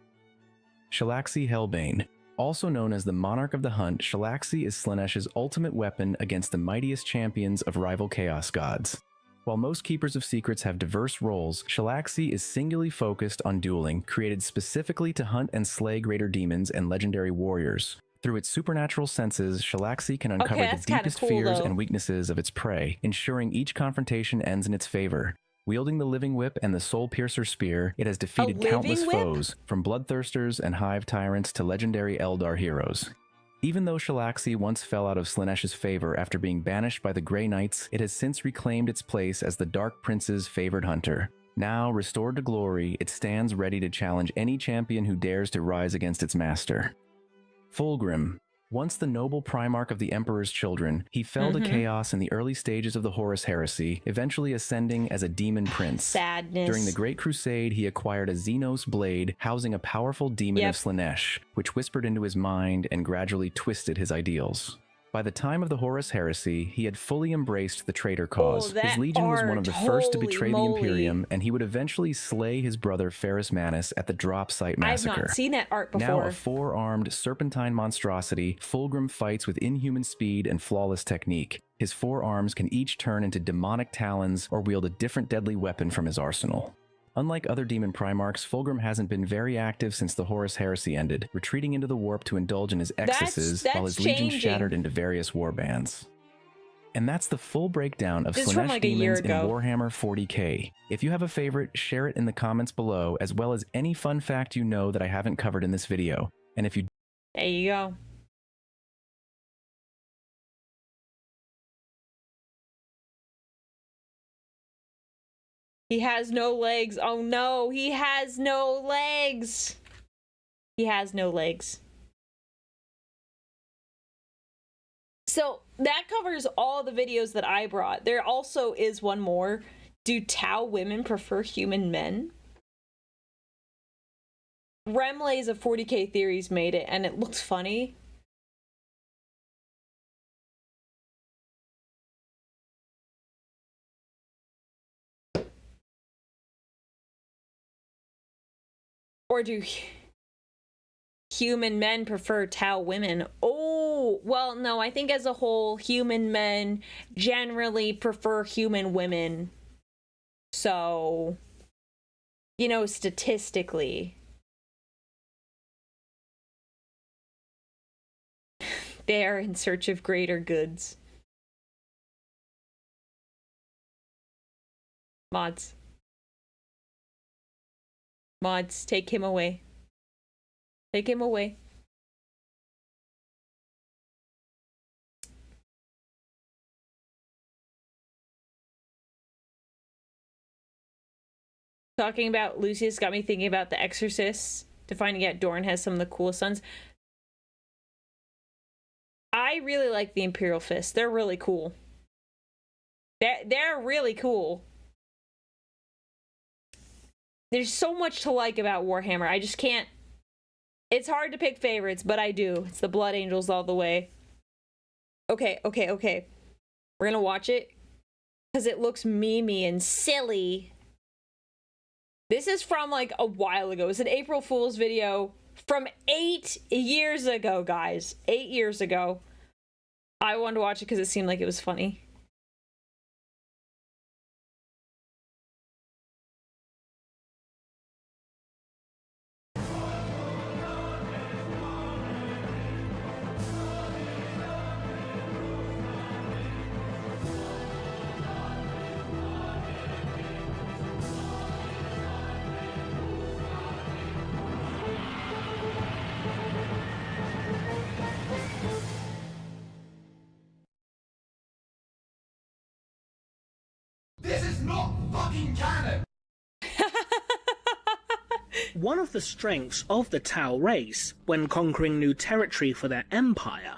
Shalaxi Hellbane. Also known as the Monarch of the Hunt, Shalaxi is Slaanesh's ultimate weapon against the mightiest champions of rival Chaos Gods. While most Keepers of Secrets have diverse roles, Shalaxi is singularly focused on dueling, created specifically to hunt and slay greater demons and legendary warriors. Through its supernatural senses, Shalaxi can uncover the deepest fears and weaknesses of its prey, ensuring each confrontation ends in its favor. Wielding the Living Whip and the Soul Piercer Spear, it has defeated countless foes, from Bloodthirsters and Hive Tyrants to legendary Eldar heroes. Even though Shalaxi once fell out of Slaanesh's favor after being banished by the Grey Knights, it has since reclaimed its place as the Dark Prince's favored hunter. Now, restored to glory, it stands ready to challenge any champion who dares to rise against its master. Fulgrim. Once the noble Primarch of the Emperor's Children, he fell to chaos in the early stages of the Horus Heresy, eventually ascending as a demon prince. Sadness. During the Great Crusade, he acquired a Xenos blade housing a powerful demon of Slaanesh, which whispered into his mind and gradually twisted his ideals. By the time of the Horus Heresy, he had fully embraced the traitor cause. His legion was one of the first to betray the Imperium, and he would eventually slay his brother Ferrus Manus at the Drop Site Massacre. I've not seen that art before. Now a four-armed serpentine monstrosity, Fulgrim fights with inhuman speed and flawless technique. His four arms can each turn into demonic talons or wield a different deadly weapon from his arsenal. Unlike other demon Primarchs, Fulgrim hasn't been very active since the Horus Heresy ended, retreating into the warp to indulge in his excesses while his legion shattered into various warbands. And that's the full breakdown of Slaanesh demons in Warhammer 40k. If you have a favorite, share it in the comments below, as well as any fun fact you know that I haven't covered in this video. And if you... There you go. He has no legs. Oh no, he has no legs. He has no legs. So that covers all the videos that I brought. There also is one more. Do Tau women prefer human men? Remlays of 40k Theories made it, and it looks funny. Or do human men prefer Tau women? Oh, well, no, I think as a whole, human men generally prefer human women. So, you know, statistically, they are in search of greater goods. Mods. Mods, take him away. Take him away. Talking about Lucius got me thinking about The Exorcist, to finding out Dorn has some of the coolest sons. I really like the Imperial Fist. They're really cool. They're really cool. There's so much to like about Warhammer. I just can't... It's hard to pick favorites, but I do. It's the Blood Angels all the way. Okay. We're gonna watch it, because it looks memey and silly. This is from, like, a while ago. It's an April Fool's video from 8 years ago, guys. 8 years ago. I wanted to watch it because it seemed like it was funny. This is not fucking canon! One of the strengths of the Tau race, when conquering new territory for their empire,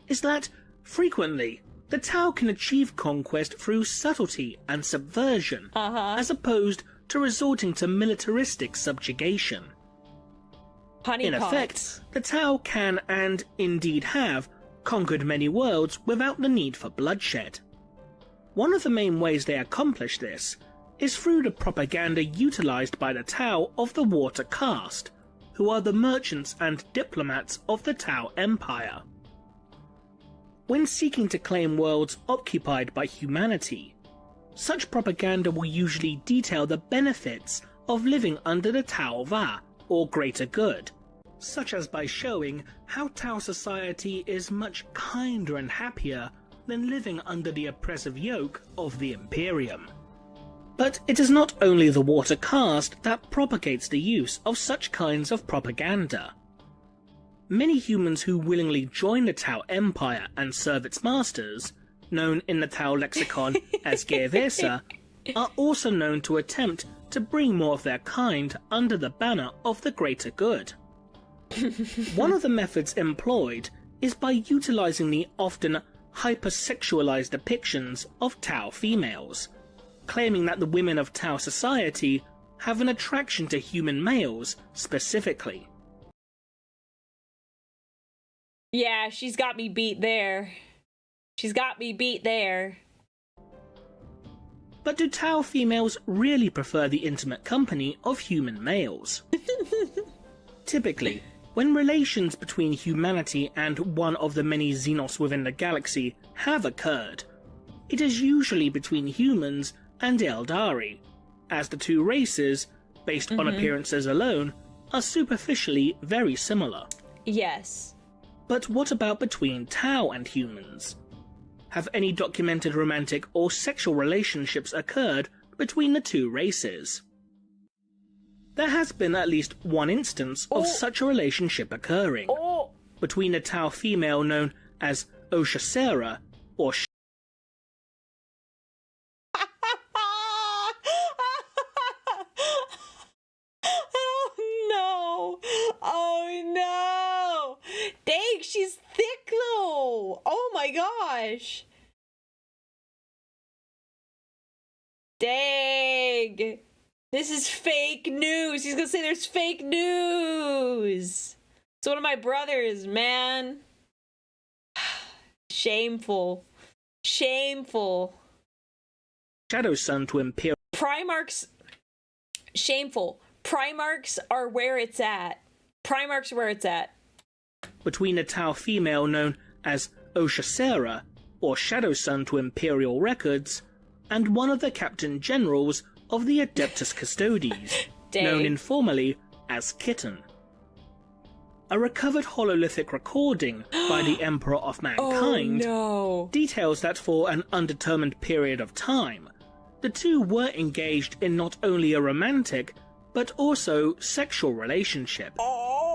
is that, frequently, the Tau can achieve conquest through subtlety and subversion, as opposed to resorting to militaristic subjugation. In effect, the Tau can, and indeed have, conquered many worlds without the need for bloodshed. One of the main ways they accomplish this is through the propaganda utilized by the Tau of the Water Caste, who are the merchants and diplomats of the Tau Empire. When seeking to claim worlds occupied by humanity, such propaganda will usually detail the benefits of living under the Tau Va, or greater good, such as by showing how Tau society is much kinder and happier than living under the oppressive yoke of the Imperium. But it is not only the Water Caste that propagates the use of such kinds of propaganda. Many humans who willingly join the Tau Empire and serve its masters, known in the Tau lexicon as Gearvesa, are also known to attempt to bring more of their kind under the banner of the greater good. One of the methods employed is by utilizing the often hypersexualized depictions of Tau females, claiming that the women of Tau society have an attraction to human males specifically. Yeah, she's got me beat there. She's got me beat there. But do Tau females really prefer the intimate company of human males? Typically, when relations between humanity and one of the many Xenos within the galaxy have occurred, it is usually between humans and Eldari, as the two races, based on appearances alone, are superficially very similar. Yes. But what about between Tau and humans? Have any documented romantic or sexual relationships occurred between the two races? There has been at least one instance of such a relationship occurring, between a Tau female known as Oshacera, or Oh no! Oh no! Dang, she's thick though! Oh my my gosh. Dang. This is fake news. He's gonna say there's fake news. It's one of my brothers, man. Shameful. Shameful. Shadow Sun to Imperial. Primarchs. Shameful. Primarchs are where it's at. Primarchs are where it's at. Between a Tau female known as Oshacera, or Shadow Sun to Imperial records, and one of the Captain Generals of the Adeptus Custodes, known informally as Kitten. A recovered hololithic recording by the Emperor of Mankind details that for an undetermined period of time, the two were engaged in not only a romantic, but also sexual relationship,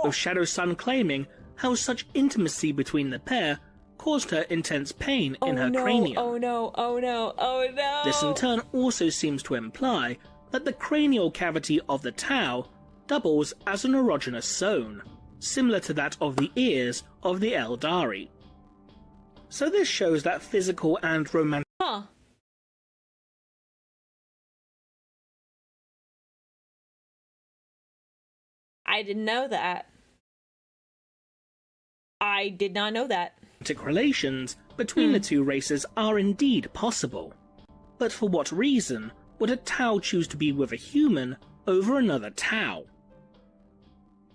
with Shadow Sun claiming how such intimacy between the pair caused her intense pain in her cranium. Oh no, oh no, oh no! This in turn also seems to imply that the cranial cavity of the Tau doubles as an erogenous zone, similar to that of the ears of the Eldari. So this shows that physical and romantic... Huh. I didn't know that. I did not know that. Relations between the two races are indeed possible. But for what reason would a Tau choose to be with a human over another Tau?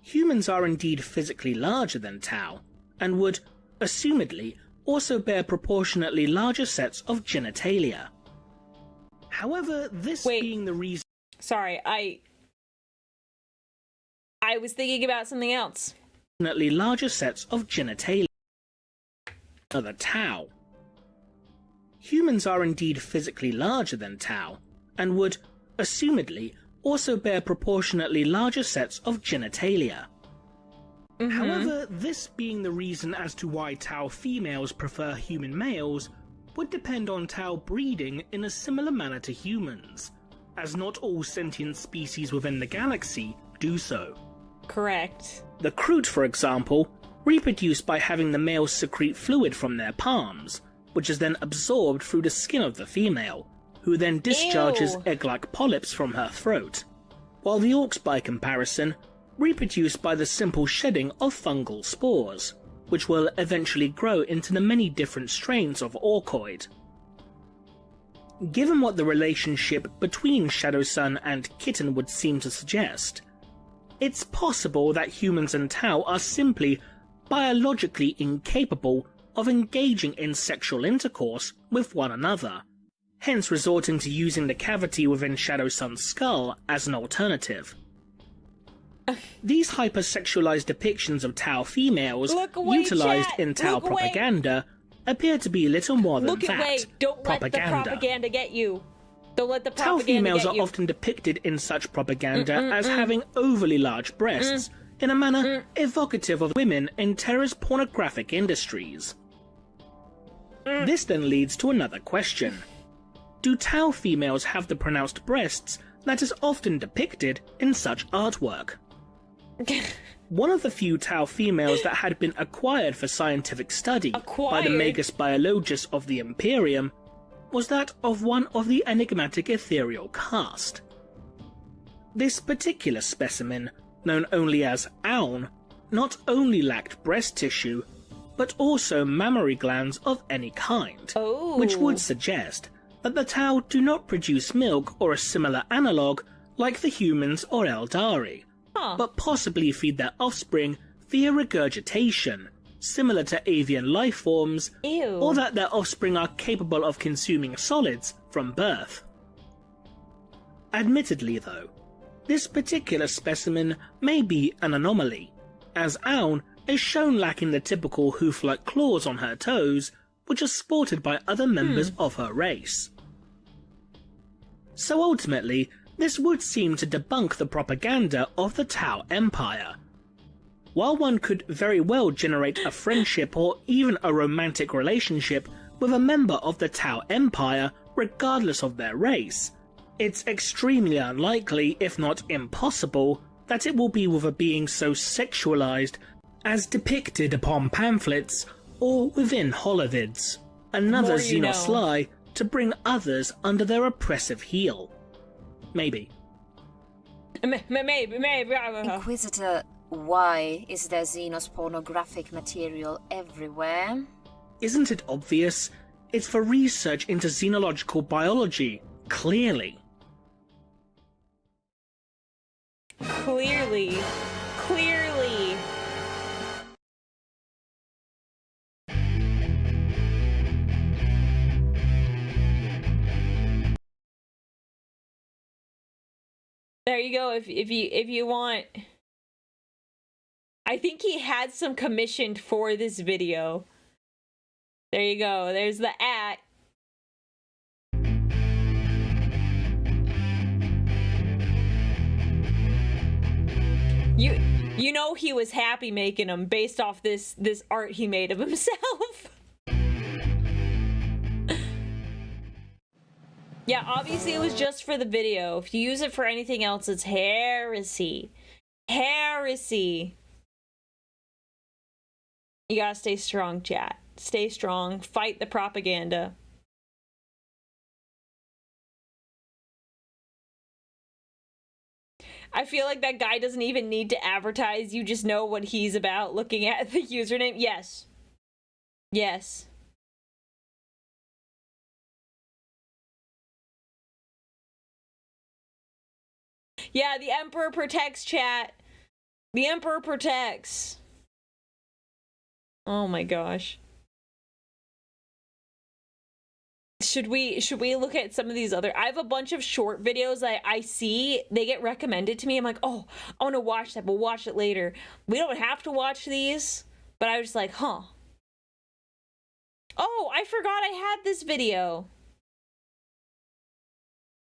Humans are indeed physically larger than Tau, and would, assumedly, also bear proportionately larger sets of genitalia. However, this being the reason... Sorry, I was thinking about something else. Larger sets of genitalia. Another Tau. Humans are indeed physically larger than Tau, and would, assumedly, also bear proportionately larger sets of genitalia. However, this being the reason as to why Tau females prefer human males would depend on Tau breeding in a similar manner to humans, as not all sentient species within the galaxy do so. Correct. The Kroot, for example, reproduce by having the males secrete fluid from their palms, which is then absorbed through the skin of the female, who then discharges egg-like polyps from her throat, while the Orcs, by comparison, reproduce by the simple shedding of fungal spores, which will eventually grow into the many different strains of Orcoid. Given what the relationship between Shadow Sun and Kitten would seem to suggest, it's possible that humans and Tau are simply biologically incapable of engaging in sexual intercourse with one another, hence resorting to using the cavity within Shadow Sun's skull as an alternative. These hypersexualized depictions of Tau females utilized in Tau propaganda appear to be little more than that, Don't propaganda. let the propaganda get you. Don't let the Tau propaganda females get are you. often depicted in such propaganda as having overly large breasts, in a manner evocative of women in Terra's pornographic industries. This then leads to another question. Do Tau females have the pronounced breasts that is often depicted in such artwork? One of the few Tau females that had been acquired for scientific study by the Magus Biologus of the Imperium was that of one of the enigmatic ethereal caste. This particular specimen, known only as Aun, not only lacked breast tissue, but also mammary glands of any kind, which would suggest that the Tau do not produce milk or a similar analogue like the humans or Eldari, but possibly feed their offspring via regurgitation, similar to avian life forms, or that their offspring are capable of consuming solids from birth. Admittedly though, this particular specimen may be an anomaly, as Aun is shown lacking the typical hoof-like claws on her toes, which are sported by other members of her race. So ultimately, this would seem to debunk the propaganda of the Tau Empire. While one could very well generate a friendship or even a romantic relationship with a member of the Tau Empire regardless of their race, it's extremely unlikely, if not impossible, that it will be with a being so sexualized as depicted upon pamphlets or within holovids. Another More you know. Xenos lie to bring others under their oppressive heel. Maybe. Maybe. Inquisitor, why is there Xenos pornographic material everywhere? Isn't it obvious? It's for research into xenological biology, clearly. Clearly. There you go. If you want, I think he had some commissioned for this video. There you go. There's the @ You know he was happy making them based off this art he made of himself. Yeah, obviously it was just for the video. If you use it for anything else, it's heresy. Heresy. You gotta stay strong, chat. Stay strong. Fight the propaganda. I feel like that guy doesn't even need to advertise. You just know what he's about looking at the username. Yes. Yes. Yeah, the Emperor protects, chat. The Emperor protects. Oh my gosh. Should we look at some of these other... I have a bunch of short videos I see. They get recommended to me. I'm like, oh, I want to watch that. We'll watch it later. We don't have to watch these. But I was just like, huh. Oh, I forgot I had this video.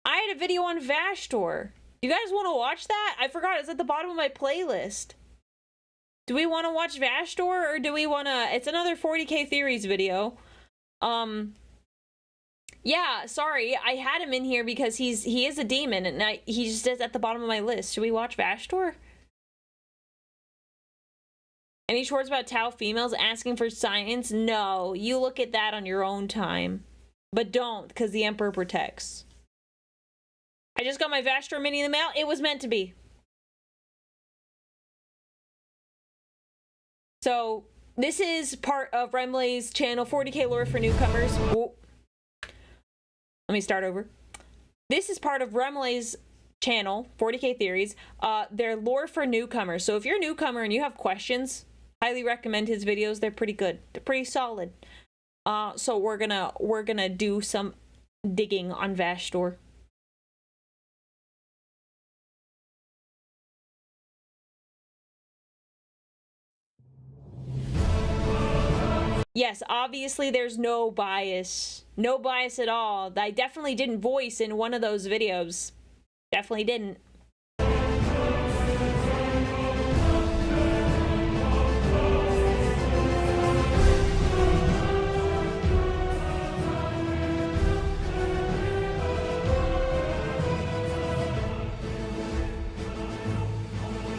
I had a video on Vashtor. You guys want to watch that? I forgot. It's at the bottom of my playlist. Do we want to watch Vashtor or do we want to... It's another 40k theories video. Yeah, sorry. I had him in here because he is a demon and he just is at the bottom of my list. Should we watch Vashtor? Any shorts about Tau females asking for science? No, you look at that on your own time. But don't, because the Emperor protects. I just got my Vashtor mini in the mail. It was meant to be. So, this is part of Remley's channel, 40k lore for newcomers. Whoa. Let me start over. This is part of Remley's channel, 40k theories. They're lore for newcomers. So if you're a newcomer and you have questions, highly recommend his videos. They're pretty good. They're pretty solid. So we're gonna do some digging on Vashtor. Yes, obviously there's no bias. No bias at all. I definitely didn't voice in one of those videos. Definitely didn't.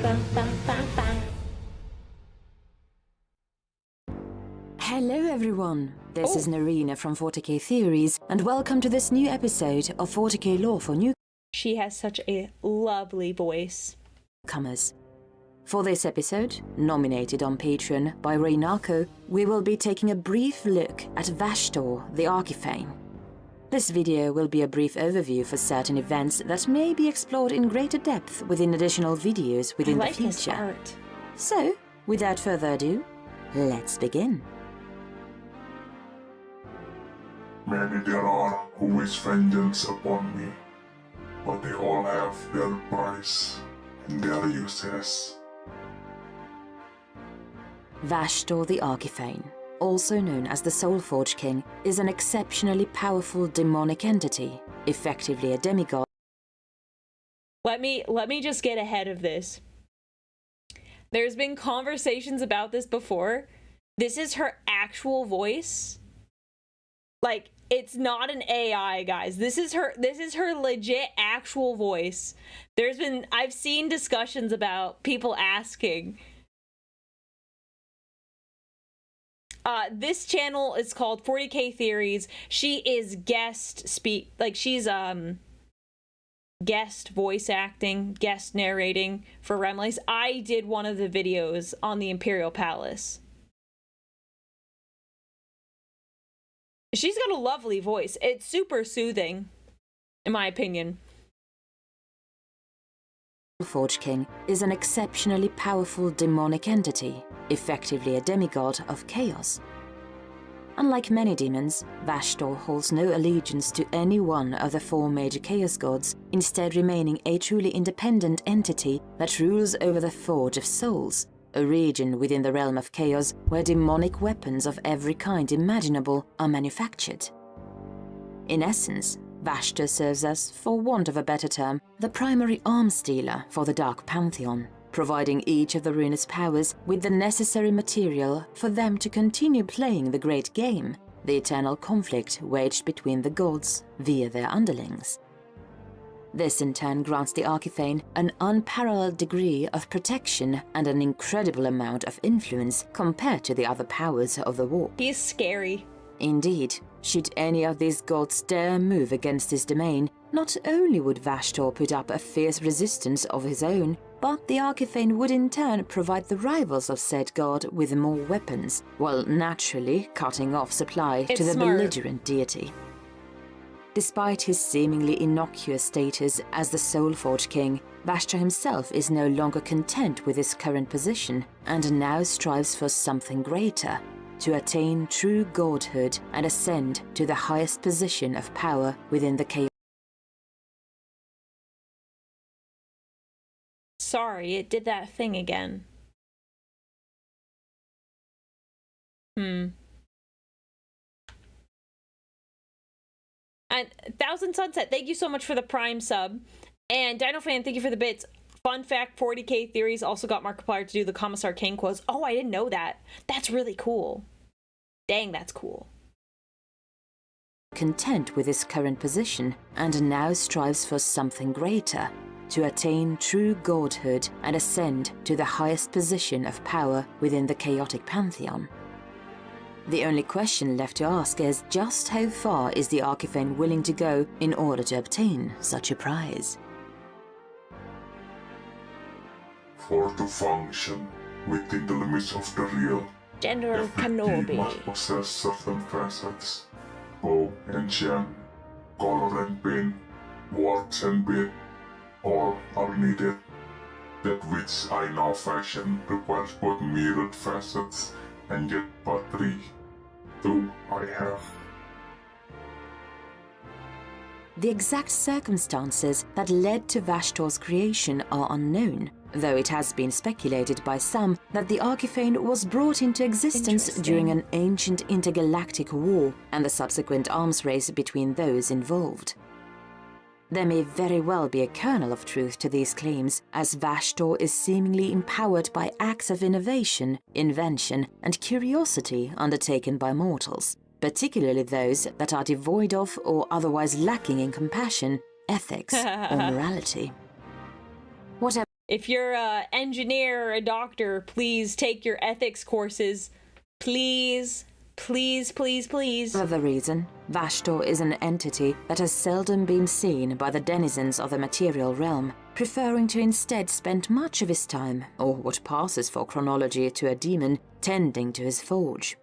Bum, bum, bum, bum. Hello everyone, this is Narina from 40k Theories, and welcome to this new episode of 40k Lore for Newcomers. She has such a lovely voice. For this episode, nominated on Patreon by Reynarco, we will be taking a brief look at Vashtor the Archiphane. This video will be a brief overview for certain events that may be explored in greater depth within additional videos within the future. So, without further ado, let's begin. Many there are who wish vengeance upon me, but they all have their price and their uses. Vashtor the Archiphane, also known as the Soulforge King, is an exceptionally powerful demonic entity, effectively a demigod. Let me just get ahead of this. There's been conversations about this before. This is her actual voice. Like, it's not an AI, guys. This is her legit actual voice. I've seen discussions about people asking. This channel is called 40K Theories. She is she's guest voice acting, guest narrating for Remley's. I did one of the videos on the Imperial Palace. She's got a lovely voice. It's super soothing, in my opinion. Forge King is an exceptionally powerful demonic entity, effectively a demigod of chaos. Unlike many demons, Vashtor holds no allegiance to any one of the 4 major chaos gods, instead remaining a truly independent entity that rules over the Forge of Souls, a region within the realm of chaos where demonic weapons of every kind imaginable are manufactured. In essence, Vashtor serves as, for want of a better term, the primary arms dealer for the Dark Pantheon, providing each of the ruinous powers with the necessary material for them to continue playing the great game, the eternal conflict waged between the gods via their underlings. This in turn grants the Archithane an unparalleled degree of protection and an incredible amount of influence compared to the other powers of the war. He's scary. Indeed, should any of these gods dare move against his domain, not only would Vashtor put up a fierce resistance of his own, but the Archithane would in turn provide the rivals of said god with more weapons, while naturally cutting off supply to the belligerent deity. Despite his seemingly innocuous status as the Soulforge King, Vashtor himself is no longer content with his current position, and now strives for something greater, to attain true godhood and ascend to the highest position of power within the chaos. Sorry, it did that thing again. And Thousand Sunset, thank you so much for the Prime sub. And DinoFan, thank you for the bits. Fun fact, 40K Theories also got Markiplier to do the Commissar King quotes. Oh, I didn't know that. That's really cool. Dang, that's cool. Content with his current position, and now strives for something greater, to attain true godhood and ascend to the highest position of power within the chaotic pantheon. The only question left to ask is just how far is the Archithane willing to go in order to obtain such a prize? For to function within the limits of the real, General every Kenobi key must possess certain facets. Bow and jam, color and paint, warts and bit, all are needed. That which I now fashion requires both mirrored facets, and yet but 3. 2 I have. The exact circumstances that led to Vashtor's creation are unknown, though it has been speculated by some that the Archithane was brought into existence during an ancient intergalactic war and the subsequent arms race between those involved. There may very well be a kernel of truth to these claims, as Vashtor is seemingly empowered by acts of innovation, invention, and curiosity undertaken by mortals, particularly those that are devoid of or otherwise lacking in compassion, ethics, or morality. Whatever. If you're an engineer or a doctor, please take your ethics courses. Please. Please, please, please. For the reason, Vashtor is an entity that has seldom been seen by the denizens of the material realm, preferring to instead spend much of his time, or what passes for chronology to a demon, tending to his forge.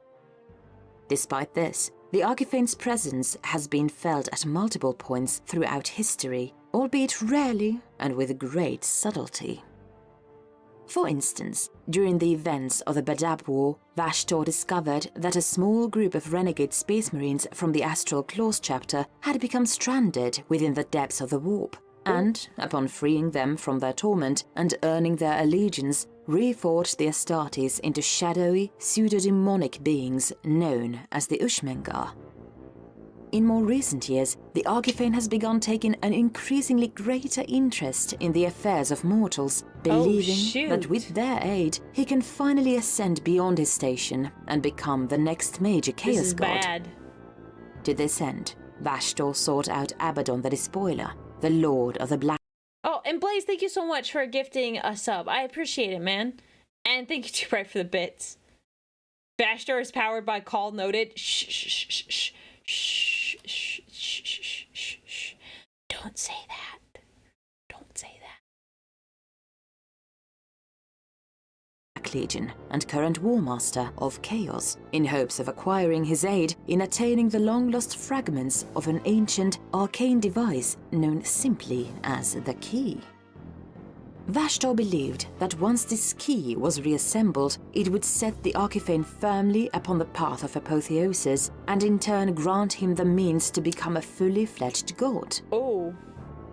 Despite this, the Archithane's presence has been felt at multiple points throughout history, albeit rarely and with great subtlety. For instance, during the events of the Badab War, Vashtor discovered that a small group of renegade space marines from the Astral Claws chapter had become stranded within the depths of the warp, and, upon freeing them from their torment and earning their allegiance, reforged the Astartes into shadowy, pseudo-demonic beings known as the Ushmengar. In more recent years, the Archithane has begun taking an increasingly greater interest in the affairs of mortals, believing that with their aid, he can finally ascend beyond his station and become the next major chaos god. Bad. To this end, Vashtor sought out Abaddon the Despoiler, the Lord of the Black. Oh, and Blaze, thank you so much for gifting a sub. I appreciate it, man. And thank you to Bright for the bits. Vashtor is powered by call noted. Shh, shh, shh, shh, shh, shh, shh, shh, shh, shh. Don't say that. Don't say that. Legion and current War Master of Chaos, in hopes of acquiring his aid in attaining the long-lost fragments of an ancient arcane device known simply as the Key. Vashtor believed that once this key was reassembled, it would set the Archifane firmly upon the path of apotheosis and in turn grant him the means to become a fully fledged god. Oh.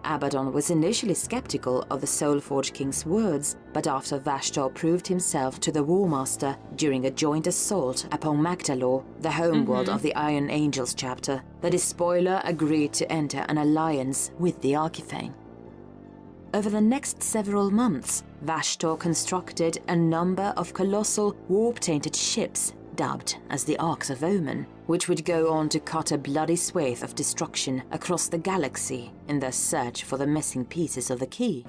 Abaddon was initially skeptical of the Soulforge King's words, but after Vashtor proved himself to the War Master during a joint assault upon Magdalor, the homeworld of the Iron Angels chapter, the Despoiler agreed to enter an alliance with the Archifane. Over the next several months, Vashtor constructed a number of colossal, warp-tainted ships dubbed as the Arks of Omen, which would go on to cut a bloody swathe of destruction across the galaxy in their search for the missing pieces of the key.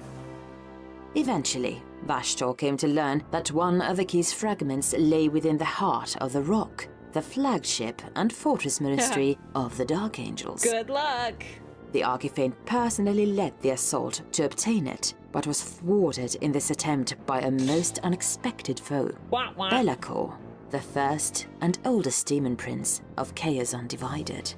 Eventually, Vashtor came to learn that one of the key's fragments lay within the heart of the rock, the flagship and fortress ministry of the Dark Angels. Good luck! The Archifane personally led the assault to obtain it, but was thwarted in this attempt by a most unexpected foe, Be'lakor, the first and oldest demon prince of Chaos Undivided.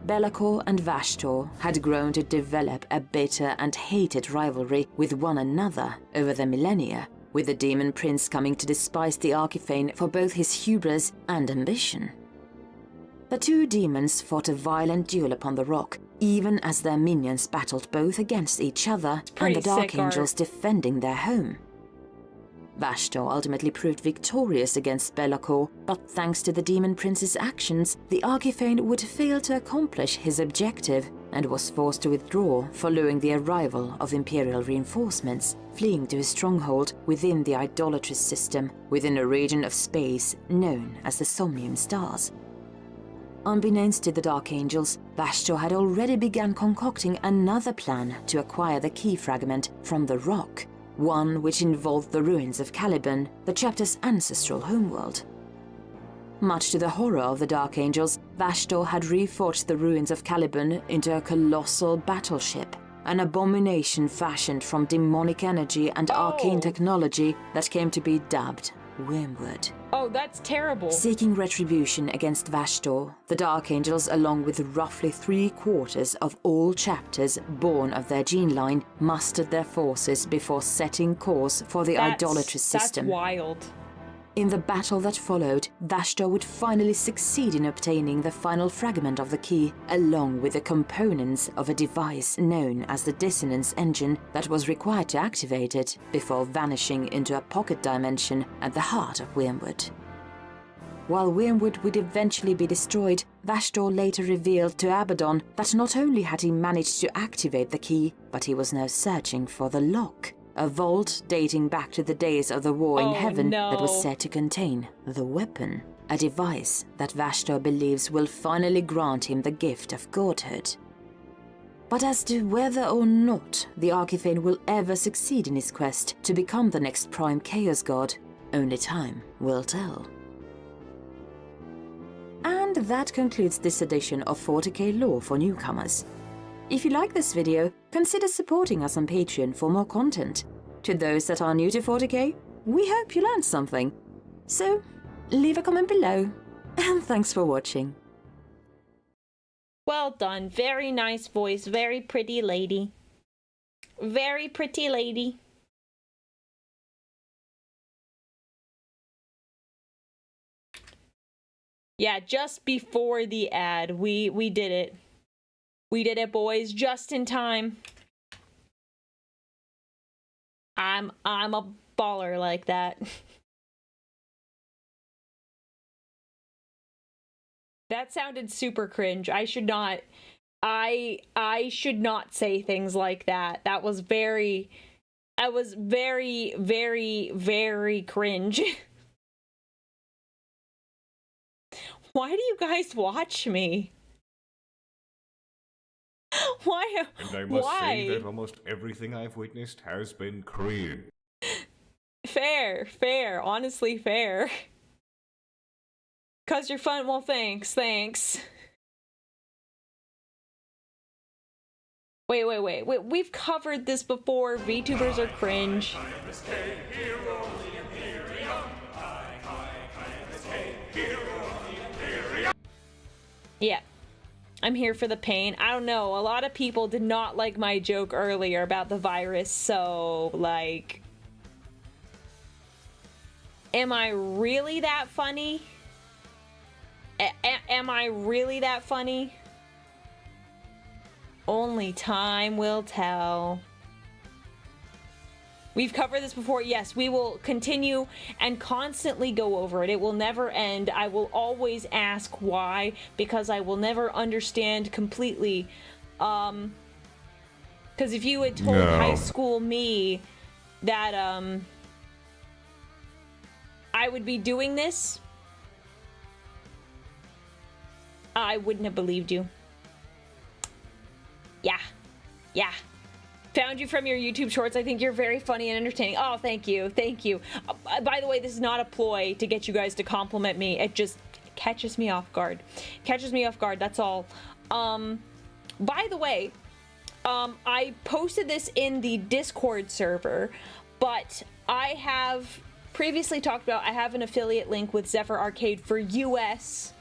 Be'lakor and Vashtor had grown to develop a bitter and hated rivalry with one another over the millennia, with the demon prince coming to despise the Archifane for both his hubris and ambition. The two demons fought a violent duel upon the rock, even as their minions battled both against each other and the Dark Angels defending their home. Vashtor ultimately proved victorious against Be'lakor, but thanks to the Demon Prince's actions, the Archifane would fail to accomplish his objective and was forced to withdraw following the arrival of Imperial reinforcements, fleeing to his stronghold within the idolatrous system within a region of space known as the Somnium Stars. Unbeknownst to the Dark Angels, Vashtor had already begun concocting another plan to acquire the key fragment from the rock, one which involved the ruins of Caliban, the chapter's ancestral homeworld. Much to the horror of the Dark Angels, Vashtor had reforged the ruins of Caliban into a colossal battleship, an abomination fashioned from demonic energy and arcane technology that came to be dubbed Wormwood. Oh, that's terrible. Seeking retribution against Vashtor, the Dark Angels, along with roughly 3/4 of all chapters born of their gene line, mustered their forces before setting course for the idolatrous system. That's wild. In the battle that followed, Vashtor would finally succeed in obtaining the final fragment of the key, along with the components of a device known as the Dissonance Engine that was required to activate it, before vanishing into a pocket dimension at the heart of Wormwood. While Wormwood would eventually be destroyed, Vashtor later revealed to Abaddon that not only had he managed to activate the key, but he was now searching for the lock. A vault dating back to the days of the war in heaven that was said to contain the weapon, a device that Vashtor believes will finally grant him the gift of godhood. But as to whether or not the Archifane will ever succeed in his quest to become the next prime chaos god, only time will tell. And that concludes this edition of 40k Lore for newcomers. If you like this video, consider supporting us on Patreon for more content. To those that are new to 40k, we hope you learned something. So, leave a comment below, and thanks for watching. Well done. Very nice voice. Very pretty lady. Very pretty lady. Yeah, just before the ad, we did it. We did it, boys, just in time. I'm a baller like that. That sounded super cringe. I should not say things like that. That was very cringe. Why do you guys watch me? Why? And I must say that almost everything I've witnessed has been cringe. Fair. Honestly, fair. 'Cause you're fun. Well, thanks. Wait. We've covered this before. VTubers are cringe. Yeah. I'm here for the pain. I don't know. A lot of people did not like my joke earlier about the virus, so, like... Am I really that funny? Am I really that funny? Only time will tell. We've covered this before. Yes, we will continue and constantly go over it. It will never end. I will always ask why, because I will never understand completely. Because if you had told high school me that I would be doing this, I wouldn't have believed you. Yeah. Found you from your YouTube shorts. I think you're very funny and entertaining. Oh, thank you. By the way, this is not a ploy to get you guys to compliment me. It just catches me off guard. That's all. By the way, I posted this in the Discord server, but I have previously talked about I have an affiliate link with Zephyr Arcade for US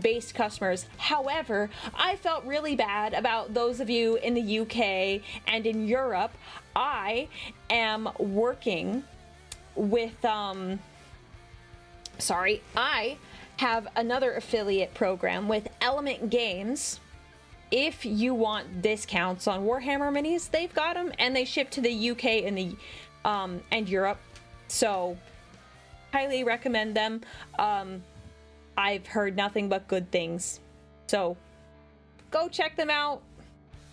based customers. However, I felt really bad about those of you in the UK and in Europe. I am working with I have another affiliate program with Element Games. If you want discounts on Warhammer minis, they've got them, and they ship to the UK and the and Europe. So highly recommend them. I've heard nothing but good things. So go check them out.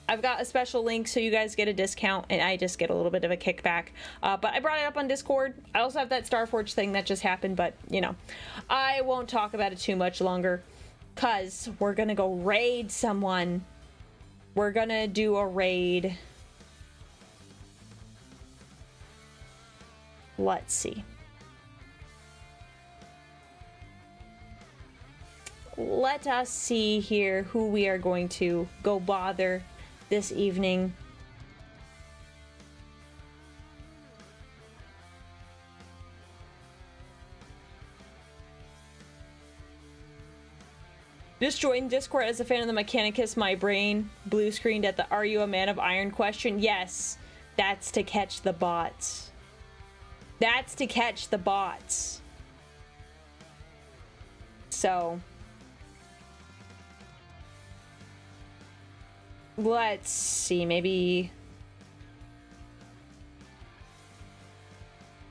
I've got a special link so you guys get a discount and I just get a little bit of a kickback. But I brought it up on Discord. I also have that Starforge thing that just happened, but you know, I won't talk about it too much longer because we're gonna go raid someone. We're gonna do a raid. Let's see. Let us see here who we are going to go bother this evening. Just joined Discord as a fan of the Mechanicus. My brain blue screened at the "Are you a man of iron?" question. Yes, that's to catch the bots. That's to catch the bots. So let's see, maybe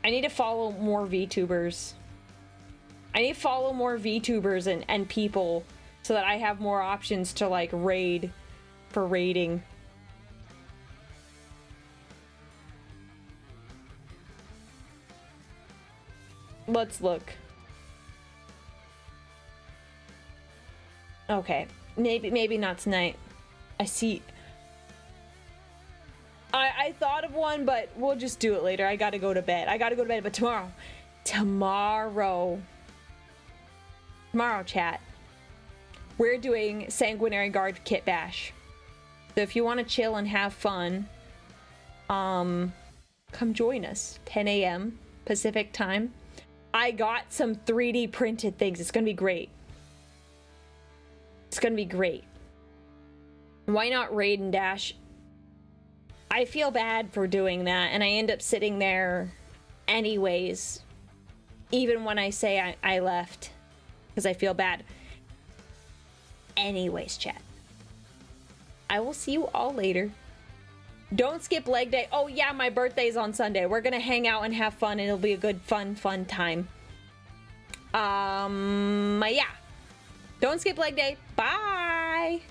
I need to follow more VTubers. I need to follow more VTubers and people so that I have more options to like raid for raiding. Let's look. Okay, maybe not tonight. I see. I thought of one, but we'll just do it later. I gotta go to bed. But tomorrow, chat, we're doing Sanguinary Guard Kit Bash. So if you want to chill and have fun, come join us. 10 a.m. Pacific time. I got some 3D printed things. It's gonna be great. Why not raid and dash? I feel bad for doing that, and I end up sitting there anyways, even when I say I left, because I feel bad. Anyways, chat. I will see you all later. Don't skip leg day. Oh yeah, my birthday's on Sunday. We're gonna hang out and have fun, and it'll be a good, fun time. Yeah. Don't skip leg day. Bye!